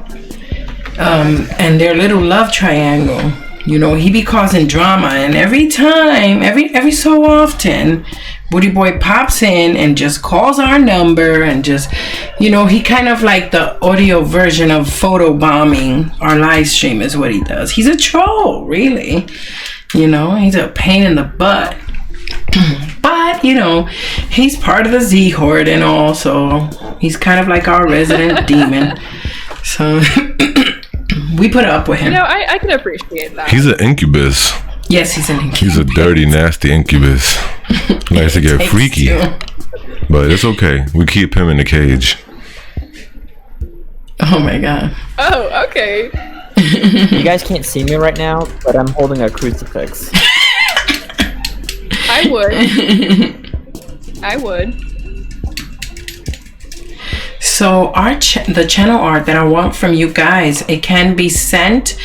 and their little love triangle. You know, he be causing drama, and every time, every so often, booty boy pops in and just calls our number and just, you know, he kind of like the audio version of photo bombing our live stream is what he does. He's a troll, really. You know, he's a pain in the butt. But, you know, he's part of the Z Horde and all, so he's kind of like our resident demon. So we put up with him. You know, I can appreciate that. He's an incubus. Yes, he's an incubus. He's a dirty, nasty incubus. Likes to get freaky. But it's okay. We keep him in the cage. Oh my god. Oh, okay. You guys can't see me right now, but I'm holding a crucifix. I would. I would. So the channel art that I want from you guys, it can be sent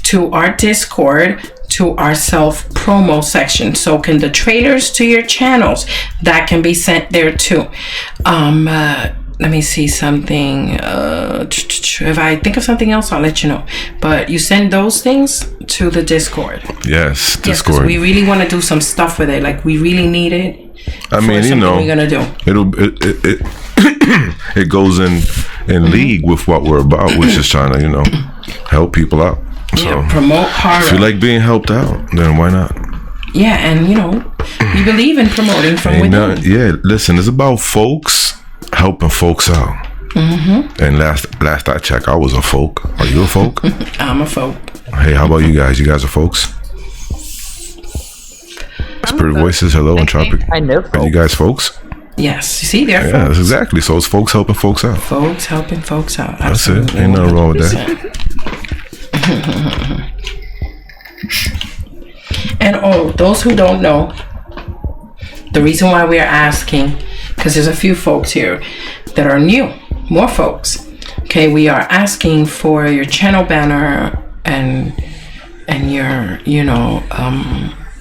to our Discord, to our self promo section. So can the trailers to your channels, that can be sent there too. Let me see something. If I think of something else, I'll let you know. But you send those things to the Discord. Yes, Yes, 'cause Discord. we really want to do some stuff with it. Like we really need it. I mean, you know, we're gonna do. It goes in league with what we're about, which is trying to, you know, help people out. So Yeah, promote horror. if you like being helped out, then why not? Yeah, and you know, we believe in promoting from within. Yeah, listen, it's about folks helping folks out. Mm-hmm. And last I checked, I was a folk. Are you a folk? I'm a folk. Hey, how about you guys? You guys are folks? Spirit Voices, hello, and Tropic. I know. Are you guys folks? Yes, you see, they're Yeah, folks. exactly. So it's folks helping folks out. Folks helping folks out. That's it. Absolutely. Ain't nothing wrong with that. 100%. And those who don't know, the reason why we are asking, because there's a few folks here that are new, more folks. Okay, we are asking for your channel banner and your, you know,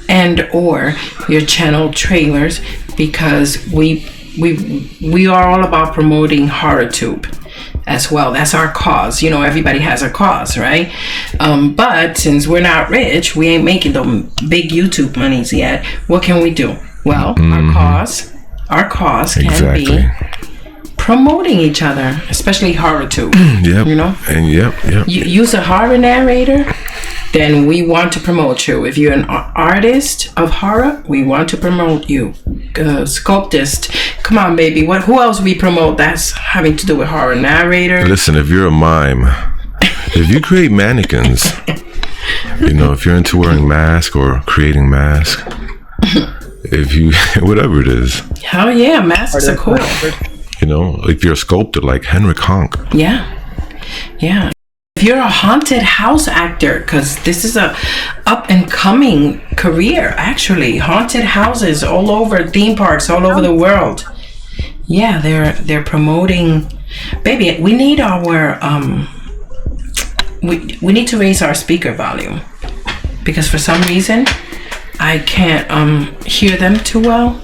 and or your channel trailers, because we are all about promoting HorrorTube as well. That's our cause. You know, everybody has a cause, right? But since we're not rich, we ain't making them big YouTube monies yet. What can we do? Well, our cause can Exactly. be promoting each other, especially HorrorTube. Yep. You know? And yep. You use a horror narrator, then we want to promote you. If you're an artist of horror, we want to promote you. Sculptist, come on, baby. Who else we promote that's having to do with horror? Narrator. Listen, if you're a mime, if you create mannequins, you know, if you're into wearing masks or creating masks, if you, whatever it is, Hell yeah, masks are cool. you know, if you're a sculptor like Henrik Honk, Yeah. If you're a haunted house actor, because this is a up and coming career, actually, haunted houses all over theme parks all over the world. Yeah, they're promoting. Baby, we need our we need to raise our speaker volume, because for some reason I can't hear them too well.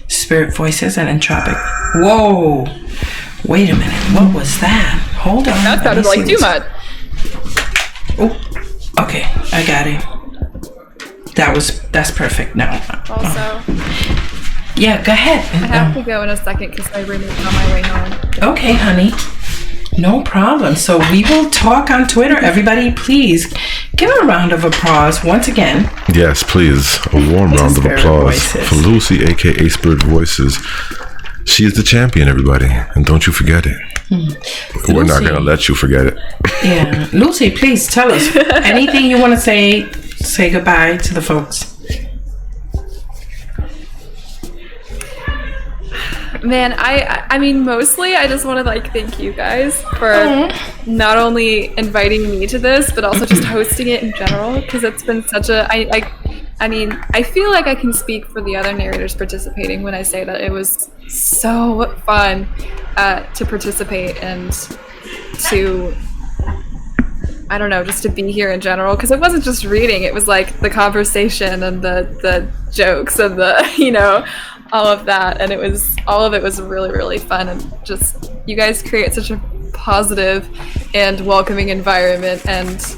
Spirit Voices and Entropic. Whoa, wait a minute, what was that? Hold on. That sounded like too much. Oh, okay. I got it. That's perfect now. Also, yeah, go ahead. I have to go in a second because my room is on my way home. Okay, honey. No problem. So we will talk on Twitter. Everybody, please give a round of applause once again. Yes, please. A warm round of applause for Lucy, aka Spirit Voices. She is the champion, everybody. And don't you forget it. We're not going to let you forget it. Yeah. Lucy, please tell us anything you want to say. Say goodbye to the folks. Man, I mean, mostly I just want to like thank you guys for not only inviting me to this, but also just hosting it in general, because it's been such a I mean, I feel like I can speak for the other narrators participating when I say that it was so fun to participate and to, I don't know, just to be here in general, because it wasn't just reading, it was like the conversation and the jokes and the, you know, all of that, and all of it was really, really fun, and just, you guys create such a positive and welcoming environment, and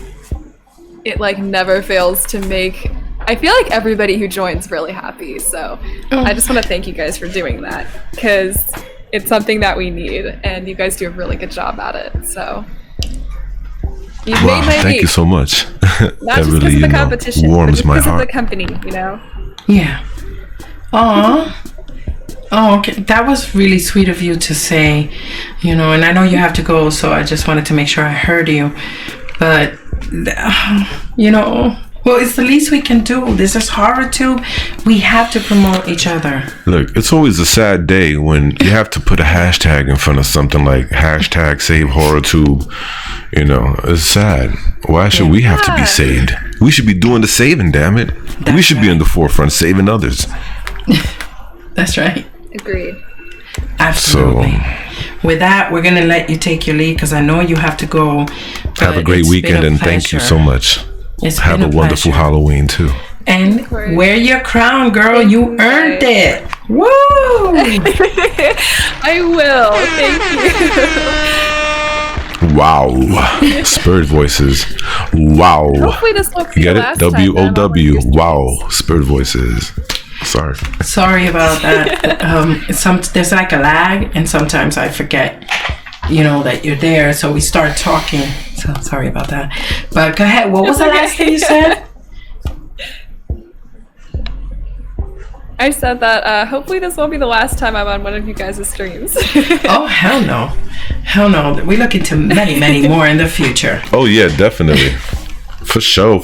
it like never fails to make, I feel like everybody who joins really happy, so I just want to thank you guys for doing that, because it's something that we need, and you guys do a really good job at it, so you've made my Thank week. you so much. Not that just really, because of the competition, warms but my because heart. of the company, you know? Yeah. Aww. Oh, okay. That was really sweet of you to say, you know, and I know you have to go, so I just wanted to make sure I heard you. But, you know, well, it's the least we can do. This is HorrorTube. We have to promote each other. Look, it's always a sad day when you have to put a hashtag in front of something like hashtag save HorrorTube. You know, it's sad. Why should we have to be saved? We should be doing the saving, damn it. We should be in the forefront saving others. That's right. Agreed. Absolutely. With that, we're going to let you take your lead because I know you have to go. Have a great weekend and thank you so much. Have a wonderful Halloween too. And wear your crown, girl. You earned it. Woo! I will. Thank you. Wow. Spirit Voices. Wow. Hopefully this will be you get the it? last time, W-O-W. Wow. Spirit Voices. Sorry about that. There's like a lag, and sometimes I forget, you know, that you're there. So we start talking. So sorry about that. But go ahead. What was the last thing you said? I said that hopefully this won't be the last time I'm on one of you guys' streams. Oh, hell no. Hell no. We look into many, many more in the future. Oh, yeah, definitely. For sure.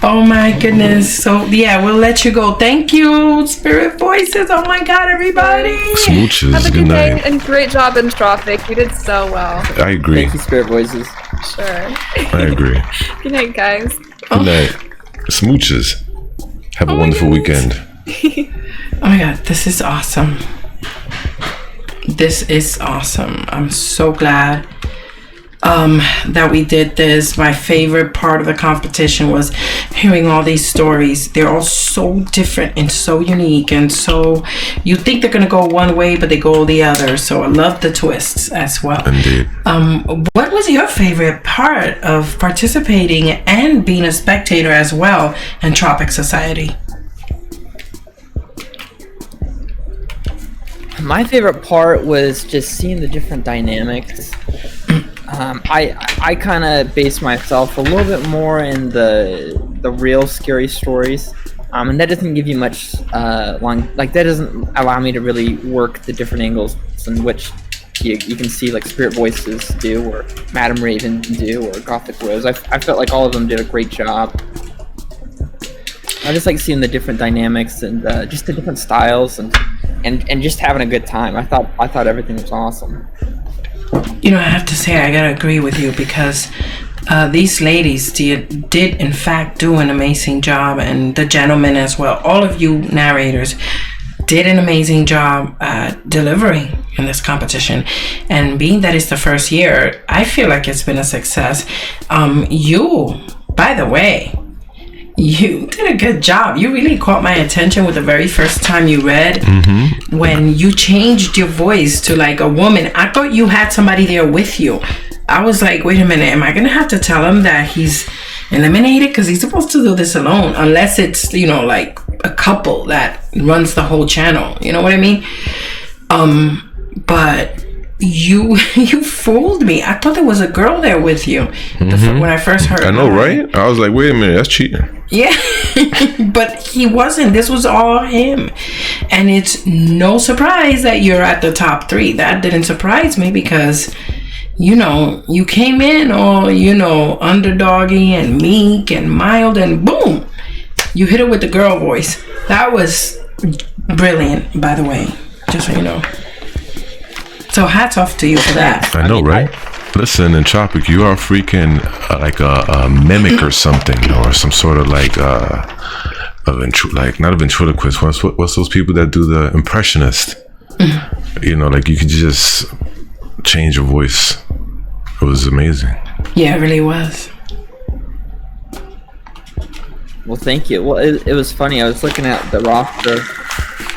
Oh my goodness. So yeah, we'll let you go. Thank you, Spirit Voices. Oh my God, everybody. Smooches. Have a good day and great job in traffic. You did so well. I agree. Thank you, Spirit Voices. Sure. I agree. Good night, guys. Good night. Smooches. Have a wonderful weekend. Oh my God, this is awesome. This is awesome. I'm so glad that we did this. My favorite part of the competition was hearing all these stories. They're all so different and so unique, and so you think they're gonna go one way but they go the other. So I love the twists as well. Indeed. What was your favorite part of participating and being a spectator as well in Tropic Society? My favorite part was just seeing the different dynamics. I kind of base myself a little bit more in the real scary stories, and that doesn't give you much that doesn't allow me to really work the different angles in which you can see like Spirit Voices do, or Madam Raven do, or Gothic Rose. I felt like all of them did a great job. I just like seeing the different dynamics and just the different styles and just having a good time. I thought everything was awesome. You know, I have to say I gotta agree with you because these ladies did in fact do an amazing job, and the gentlemen as well. All of you narrators did an amazing job delivering in this competition, and being that it's the first year, I feel like it's been a success. You, by the way, You did a good job. You really caught my attention with the very first time you read. When you changed your voice to like a woman. I thought you had somebody there with you. I was like, wait a minute, am I gonna have to tell him that he's eliminated? Because he's supposed to do this alone, unless it's, you know, like a couple that runs the whole channel. You know what I mean? But you fooled me. I thought there was a girl there with you when I first heard. I know, right? I was like, wait a minute, that's cheating. Yeah, but he wasn't. This was all him. And it's no surprise that you're at the top 3. That didn't surprise me because, you know, you came in all, you know, underdoggy and meek and mild, and boom, you hit it with the girl voice. That was brilliant, by the way, just so you know. So hats off to you for that. I know, right? Listen, in Tropic, you are freaking like a mimic or something, or some sort of like not a ventriloquist. What's those people that do the impressionist? You know, like you could just change your voice. It was amazing. Yeah, it really was. Well, thank you. Well, it was funny. I was looking at the roster,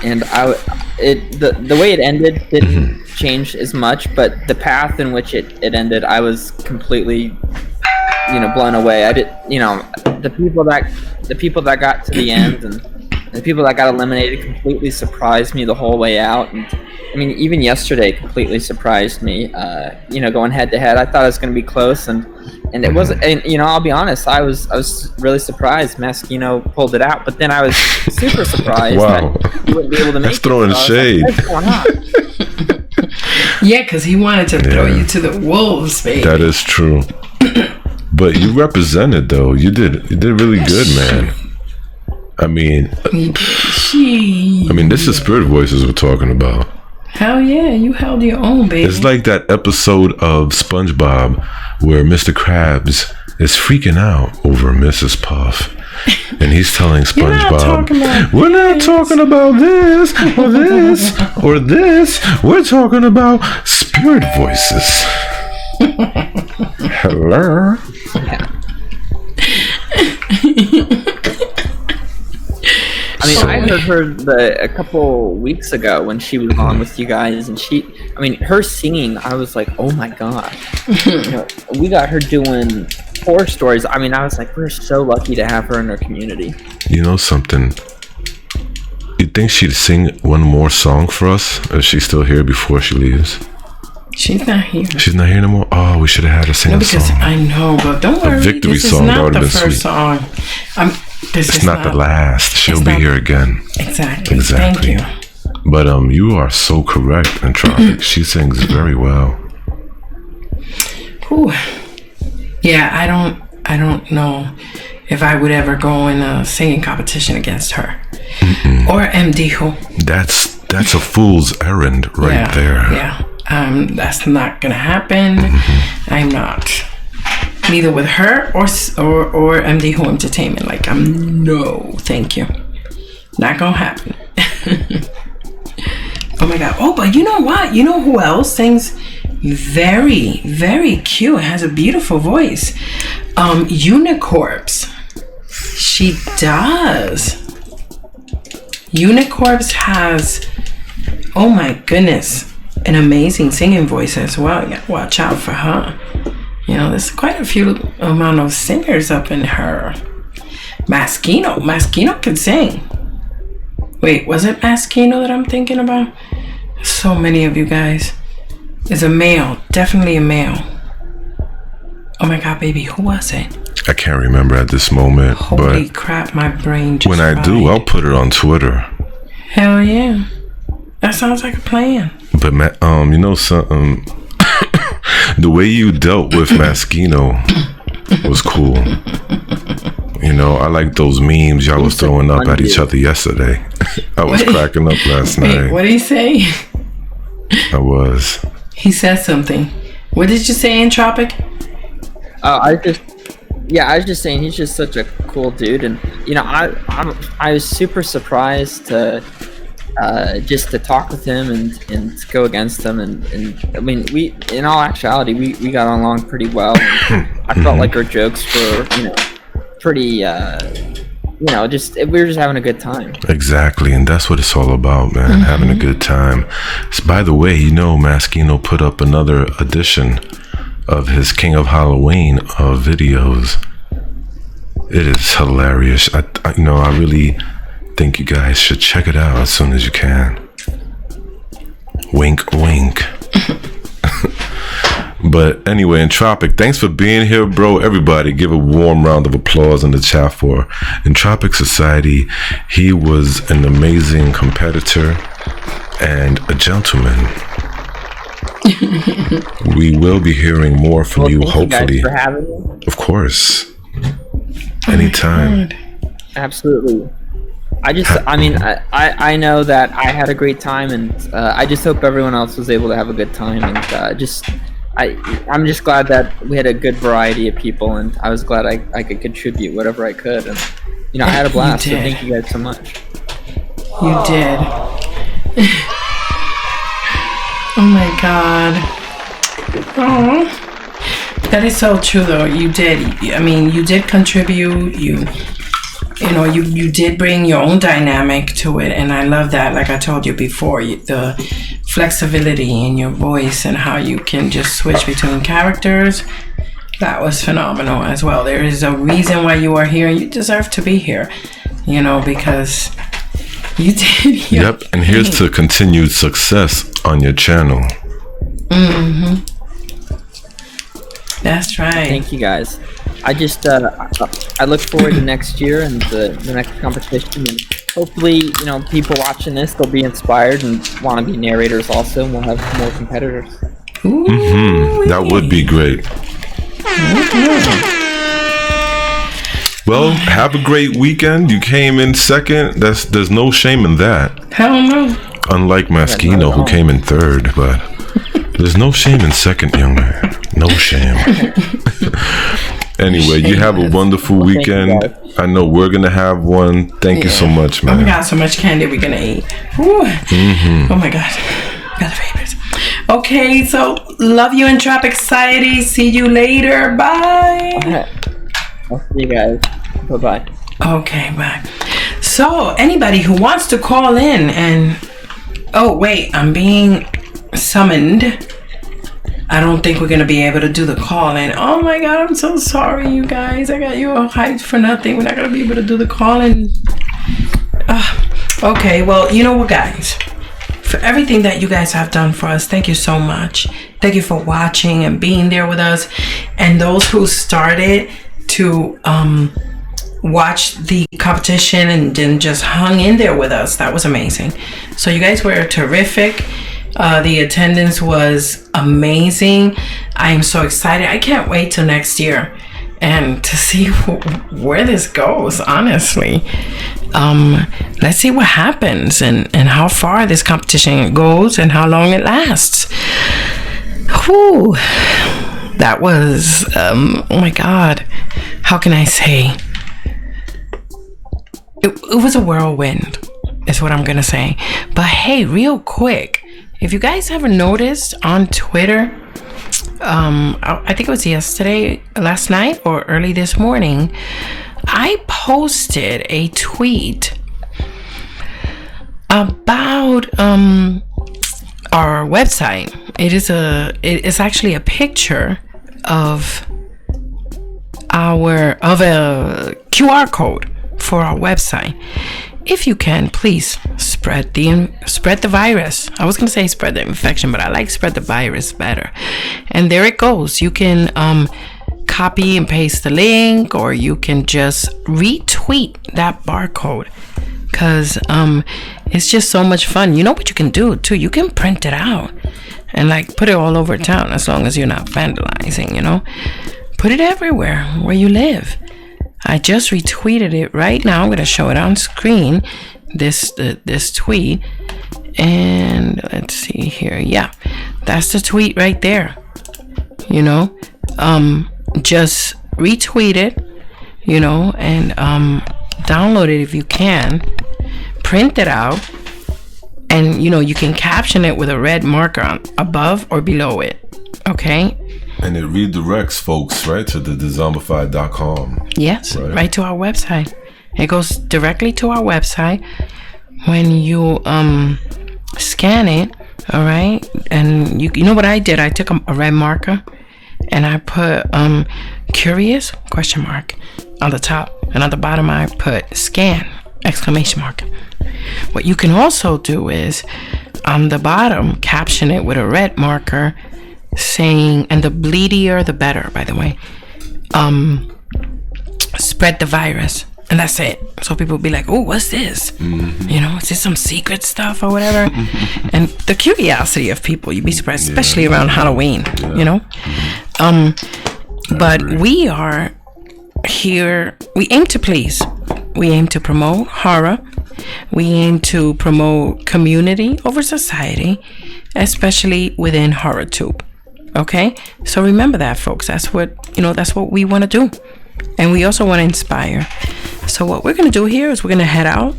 and the way it ended didn't change as much, but the path in which it ended, I was completely, you know, blown away. I did, you know, the people that got to the end and the people that got eliminated completely surprised me the whole way out. And I mean, even yesterday completely surprised me. You know, going head to head, I thought it was going to be close, and it wasn't. And you know, I'll be honest, I was really surprised Maschino pulled it out, but then I was super surprised that he wouldn't be able to make That's throwing shade. Like, what's going on? Yeah, because he wanted to throw you to the wolves, baby. That is true. But you represented, though. You did really good, man. I mean, this is Spirit Voices we're talking about. Hell yeah, you held your own, baby. It's like that episode of SpongeBob where Mr. Krabs is freaking out over Mrs. Puff. And he's telling SpongeBob, we're not talking about this or this or this. We're talking about spirit voices. Hello? I mean, I heard her a couple weeks ago when she was on with you guys, and her singing, I was like, oh my god. You know, we got her doing horror stories. I mean, I was like, we're so lucky to have her in our community. You know something? You think she'd sing one more song for us if she's still here before she leaves? She's not here. She's not here no more? Oh, we should have had her sing a song. I know, but don't worry. A victory this song, is that not would have the been first sweet. song. It's not the last. She'll be here again. Exactly. Thank you. But you are so correct, Entropic. She sings very well. Whew. Yeah, I don't know if I would ever go in a singing competition against her. Or MD Who. That's a fool's errand right there. Yeah. That's not gonna happen. I'm not. Neither with her or MD Who Entertainment. Like, no, thank you. Not gonna happen. Oh my god. Oh, but you know what? You know who else sings very, very cute and has a beautiful voice? Unicorpse. She does. Unicorpse has, oh my goodness, an amazing singing voice as well. You gotta watch out for her. You know, there's quite a few amount of singers up in her. Maschino can sing. Wait, was it Maschino that I'm thinking about? So many of you guys. It's a male, definitely a male. Oh my god, baby, who was it? I can't remember at this moment. Holy crap, my brain just when I fried. do, I'll put it on Twitter. Hell yeah. That sounds like a plan. But you know something? The way you dealt with Maschino was cool. You know, I like those memes y'all was throwing up at each other yesterday. I was cracking up last night. What did he say? I was. He said something. What did you say in Tropic? I was just saying he's just such a cool dude, and you know, I was super surprised to just to talk with him and go against him, and I mean, we in all actuality we got along pretty well. I felt like our jokes were, you know, pretty just we were just having a good time. Exactly, and that's what it's all about, man. Having a good time. So, by the way, Maskino put up another edition of his King of Halloween videos. It is hilarious. I really think you guys should check it out as soon as you can. Wink, wink. But anyway, Entropic, thanks for being here, bro. Everybody give a warm round of applause in the chat for Entropic Society. He was an amazing competitor and a gentleman. We will be hearing more from you, hopefully. You guys for having me. Of course. Anytime. Absolutely. I know that I had a great time, and I just hope everyone else was able to have a good time, and I'm just glad that we had a good variety of people, and I was glad I could contribute whatever I could, and I had a blast. So thank you guys so much. You did. Oh my God. Oh, that is so true, though. You did. I mean, you did contribute. You did bring your own dynamic to it, and I love that. Like I told you before, the flexibility in your voice and how you can just switch between characters, that was phenomenal as well. There is a reason why you are here. You deserve to be here, because you did. Yep, and here's to continued success on your channel. That's right. Thank you, guys. I just I look forward to next year and the next competition, and hopefully people watching this, they'll be inspired and want to be narrators also, and we'll have more competitors. That would be great. Well, have a great weekend. You came in second. There's no shame in that. Hell no. Unlike Maskino, who came in third, but there's no shame in second, young man. No shame. Anyway, you have a wonderful weekend. I know we're gonna have one. Thank you so much, man. We got so much candy we're gonna eat. Oh my God, got the favorites. Okay, so love you, Entropic Society. See you later. Bye. Okay. I'll see you guys. Bye-bye. Okay, bye. So anybody who wants to call in and I'm being summoned. I don't think we're going to be able to do the call-in. Oh my God, I'm so sorry, you guys. I got you all hyped for nothing. We're not going to be able to do the call-in. Okay, well, you know what, guys? For everything that you guys have done for us, thank you so much. Thank you for watching and being there with us. And those who started to watch the competition and then just hung in there with us, that was amazing. So you guys were terrific. The attendance was amazing. I am so excited. I can't wait till next year and to see where this goes, honestly. Let's see what happens and how far this competition goes and how long it lasts. Whew. That was, oh my God. How can I say? It was a whirlwind, is what I'm going to say. But hey, real quick. If you guys ever noticed on Twitter, I think it was last night or early this morning, I posted a tweet about our website. It's actually a picture of a QR code for our website. If you can, please spread the virus. I was going to say spread the infection, but I like spread the virus better. And there it goes. You can copy and paste the link, or you can just retweet that barcode, because it's just so much fun. You know what you can do too? You can print it out and put it all over town, as long as you're not vandalizing, Put it everywhere where you live. I just retweeted it right now. I'm going to show it on screen, this tweet. And let's see here. Yeah, that's the tweet right there. Just retweet it, and download it if you can. Print it out. And, you can caption it with a red marker above or below it. Okay? And it redirects folks, right, to the Dezombified.com. Yes, right to our website. It goes directly to our website. When you scan it, all right, and you know what I did? I took a red marker and I put curious question mark on the top, and on the bottom I put scan exclamation mark. What you can also do is on the bottom caption it with a red marker saying, and the bleedier the better, by the way, spread the virus. And that's it. So people will be like, oh, what's this? You know, is this some secret stuff or whatever? And the curiosity of people, you'd be surprised, especially around Halloween, you know? But we are here, we aim to please. We aim to promote horror. We aim to promote community over society, especially within HorrorTube. Okay? So remember that, folks. That's what, that's what we want to do. And we also want to inspire. So what we're going to do here is we're going to head out,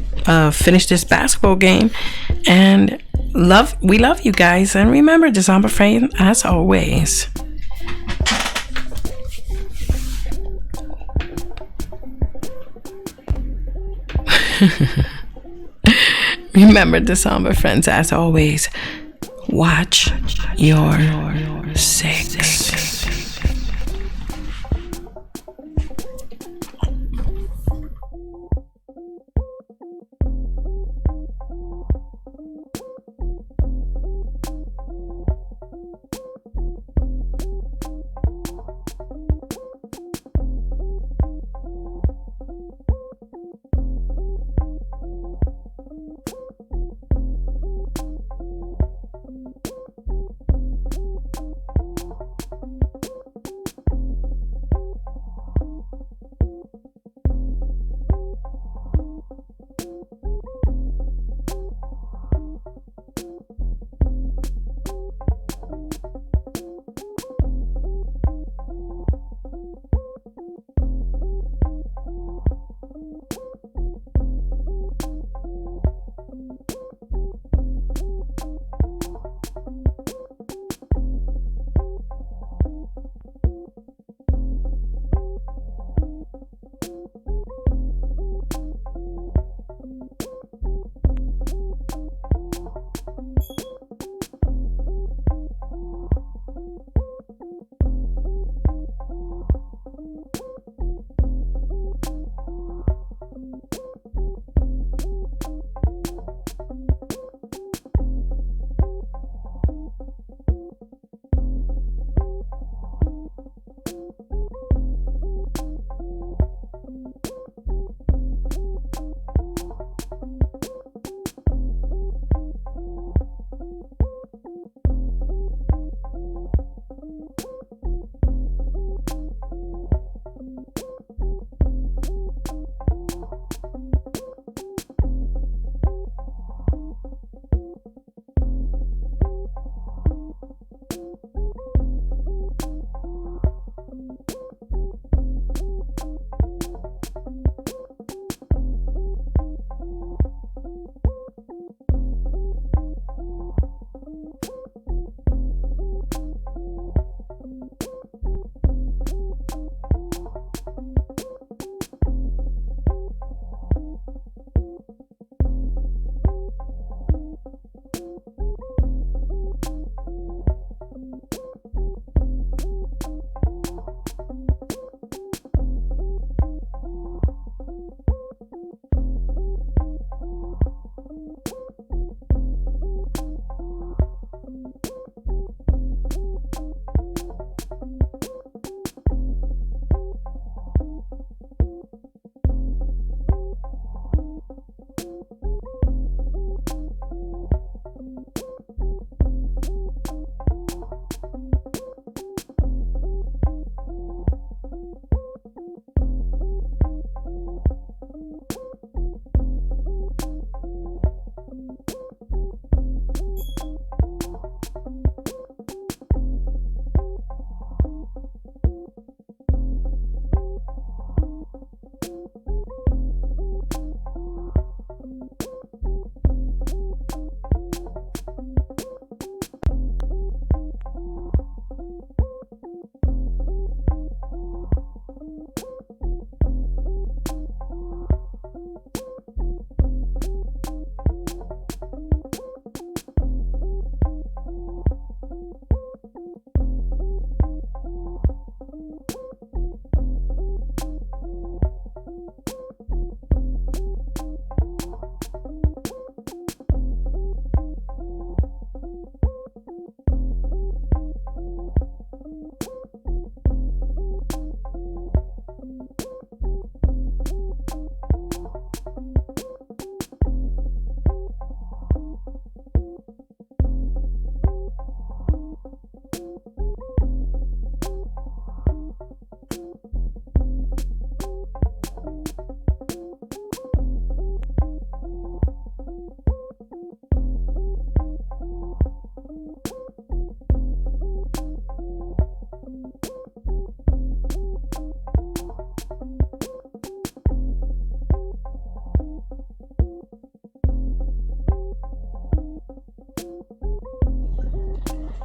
finish this basketball game, and we love you guys. And remember, Dezombified as always. Remember, Dezombified as always. Watch your six.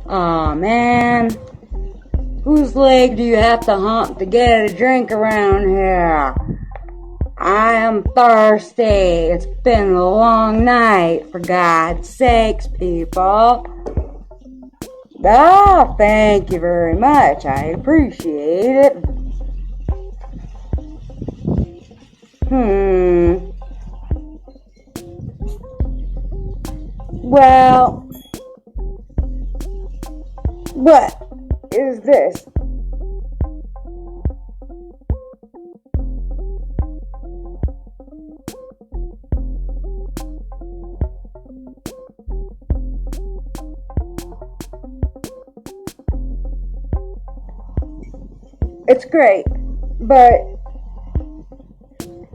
Aw, man. Whose leg do you have to hump to get a drink around here? I am thirsty. It's been a long night, for God's sakes, people. Oh, thank you very much. I appreciate it. Well, what is this? It's great, but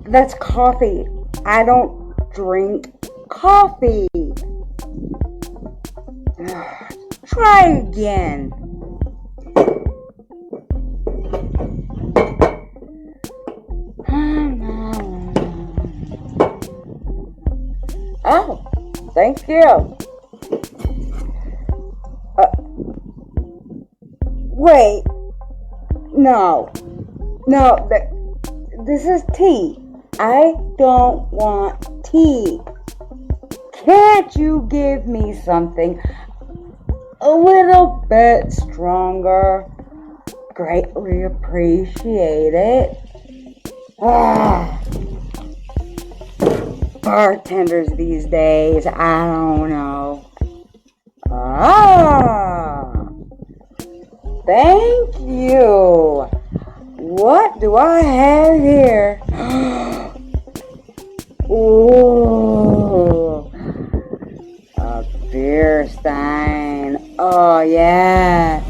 that's coffee. I don't drink coffee. Try again. Oh, thank you. Wait. No, this is tea. I don't want tea. Can't you give me something a little bit stronger? Greatly appreciate it. Bartenders these days, I don't know. Thank you. What do I have here? Ooh, a beer stein. Oh yeah.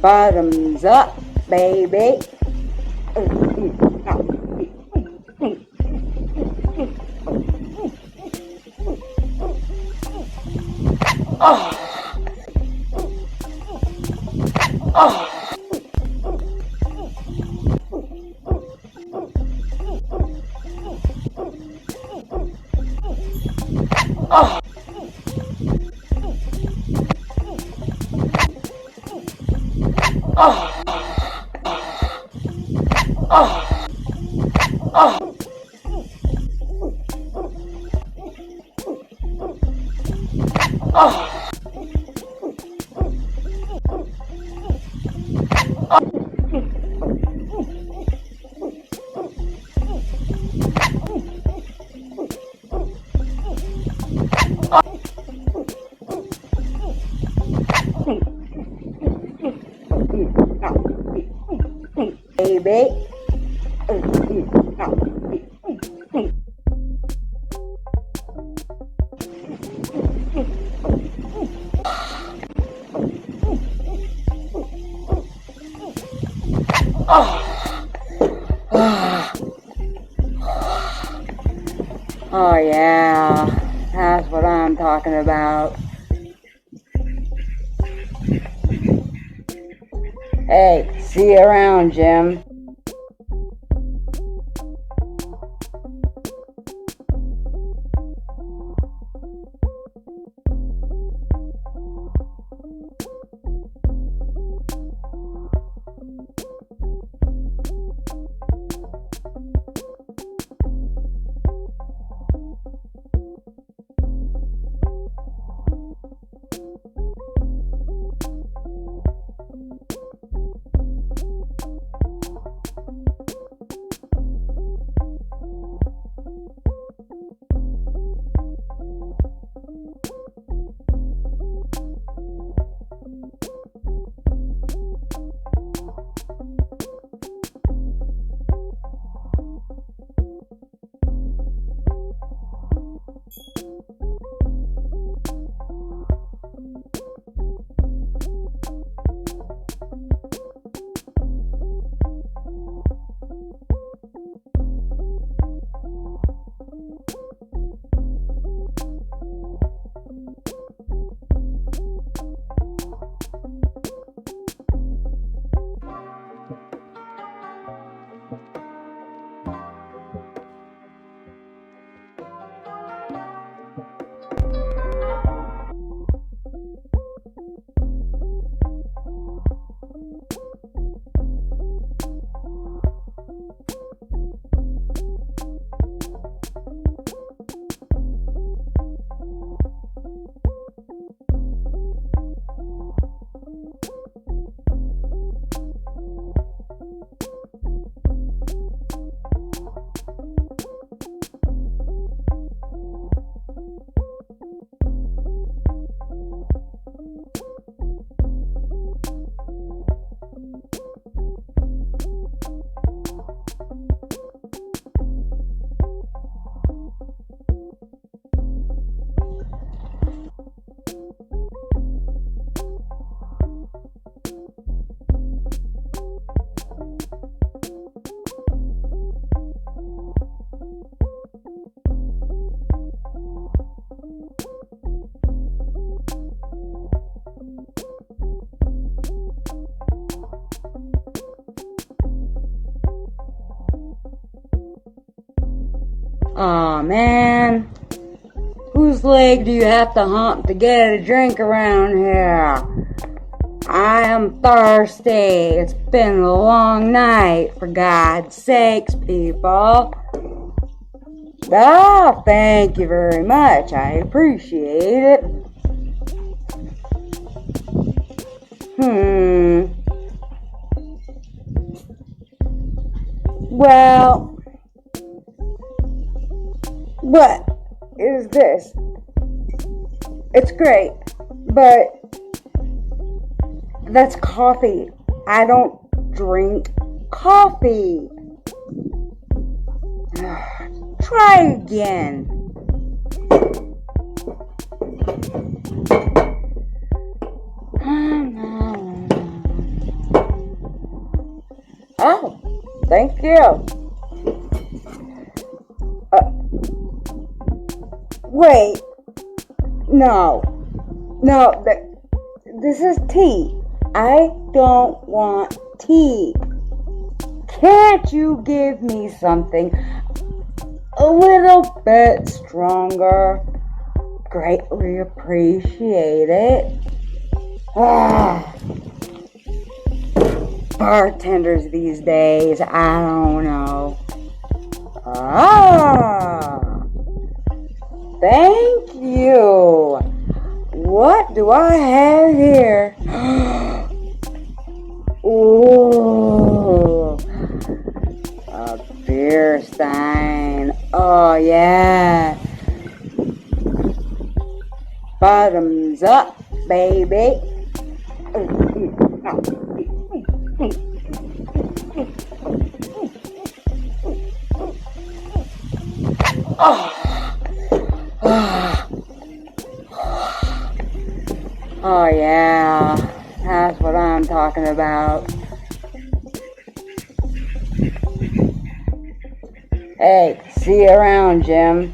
Bottoms up, baby. Baby. Oh yeah, that's what I'm talking about. Hey, see you around, Jim. Aw, man. Whose leg do you have to hump to get a drink around here? I am thirsty. It's been a long night, for God's sakes, people. Ah, thank you very much. I appreciate it. Well, what is this? It's great, but that's coffee. I don't drink coffee. Try again. Oh, thank you. Wait. No, this is tea. I don't want tea. Can't you give me something a little bit stronger? Greatly appreciate it. Bartenders these days, I don't know. Thank you. What do I have here? Ooh, a beer stein. Oh yeah. Bottoms up, baby. Oh yeah, that's what I'm talking about. Hey, see you around, Jim.